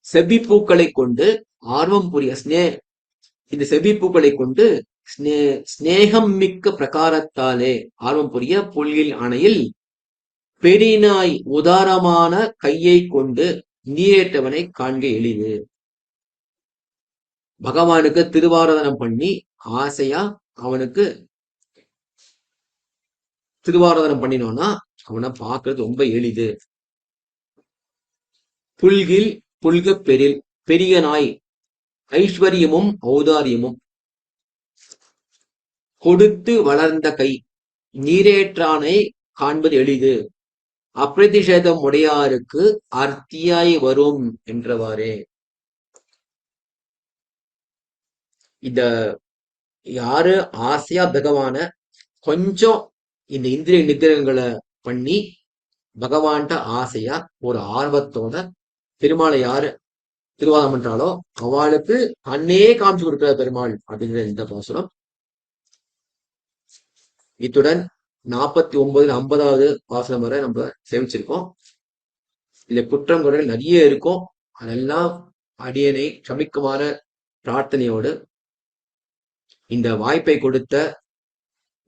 Speaker 2: செவ்விப்பூக்களை கொண்டு ஆர்வம் புரிய இந்த செவ்விப்பூக்களை கொண்டு ஸ்நேகம் மிக்க பிரகாரத்தாலே ஆர்வம் புரிய புல்கில் அணையில் பெரினாய் உதாரமான கையை கொண்டு நீரேற்றவனை காண்க எளிது. பகவானுக்கு திருவாராதனம் பண்ணி ஆசையா அவனுக்கு திருவாராதனம் பண்ணினோம்னா அவனை பார்க்கறது ரொம்ப எளிது. புல்கில் புல்க பெரில், பெரிய நாய், ஐஸ்வர்யமும் ஔதாரியமும் கொடுத்து வளர்ந்த கை, நீரேற்றானை காண்பது எளிது. அப்பிரதிஷேதம் உடையாருக்கு அர்த்தியாய் வரும் என்றவாறே. இத யாரு ஆசையா பகவான கொஞ்சம் இந்த இந்திரிய நிகிரகங்களை பண்ணி பகவான்கிட்ட ஆசையா ஒரு ஆர்வத்தோட பெருமாளை யாரு திருவாதம் பண்றாளோ அவளுக்கு அன்னே காமிச்சு கொடுக்கிற பெருமாள் அப்படிங்கிற இந்த பாசுரம். இத்துடன் 49 50வது பாசுரம் வரை நம்ம சேமிச்சிருக்கோம். இதுல குற்றங்குறைகள் நிறைய இருக்கும். அதெல்லாம் அடியனை சமிக்குமாற பிரார்த்தனையோடு இந்த வாய்ப்பை கொடுத்த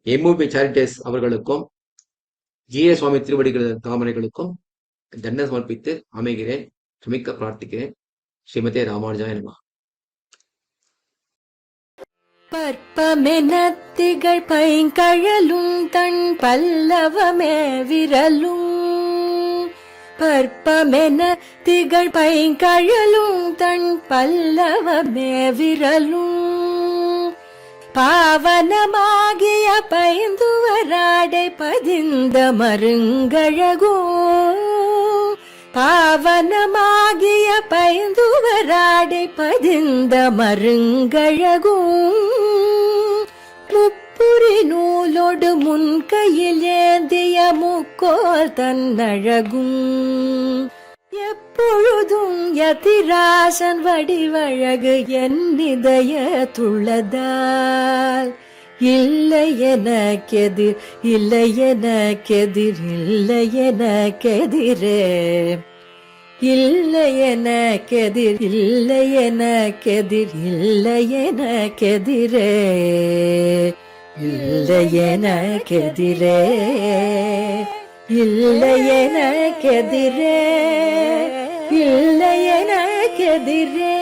Speaker 2: எம்ஓபி சேரிட்டேஸ் அவர்களுக்கும் ஜிஏ சுவாமி திருவடிகள் தாமரைகளுக்கும் தண்டனை சமர்ப்பித்து அமைகிறேன். சமிக்க பிரார்த்திக்கிறேன். ஸ்ரீமதே ராமானுஜாய நமஹ.
Speaker 1: பற்பமெனத்திகள் பைங்கழலும் தன் பல்லவமே விரலும். பற்பமென திகழ் பைங்கழலும் தன் பல்லவமே விரலும். பாவனமாகிய பைந்துவராடை பதிந்த மருங்கழகும். பாவனமாகிய பைந்துவராடை பதிந்த மருங்கழகும். முப்புரி நூலோடு முன்கையில் ஏந்திய முக்கோல் தன்னழகும். எப்பொழுதும் யதிராசன் வடிவழகு என் இதயத்துள்ளதால் இல்லை எனக்கெதிர், இல்லை எனக்கெதிர், இல்லை எனக்கெதிரே. இல்லை எனக்கெதிர், இல்லை எனக்கெதிர், இல்லை எனக்கெதிரே. இல்லை எனக்கெதிரே, இல்லை எனக்கெதிரே, இல்லை எனக்கெதிரே.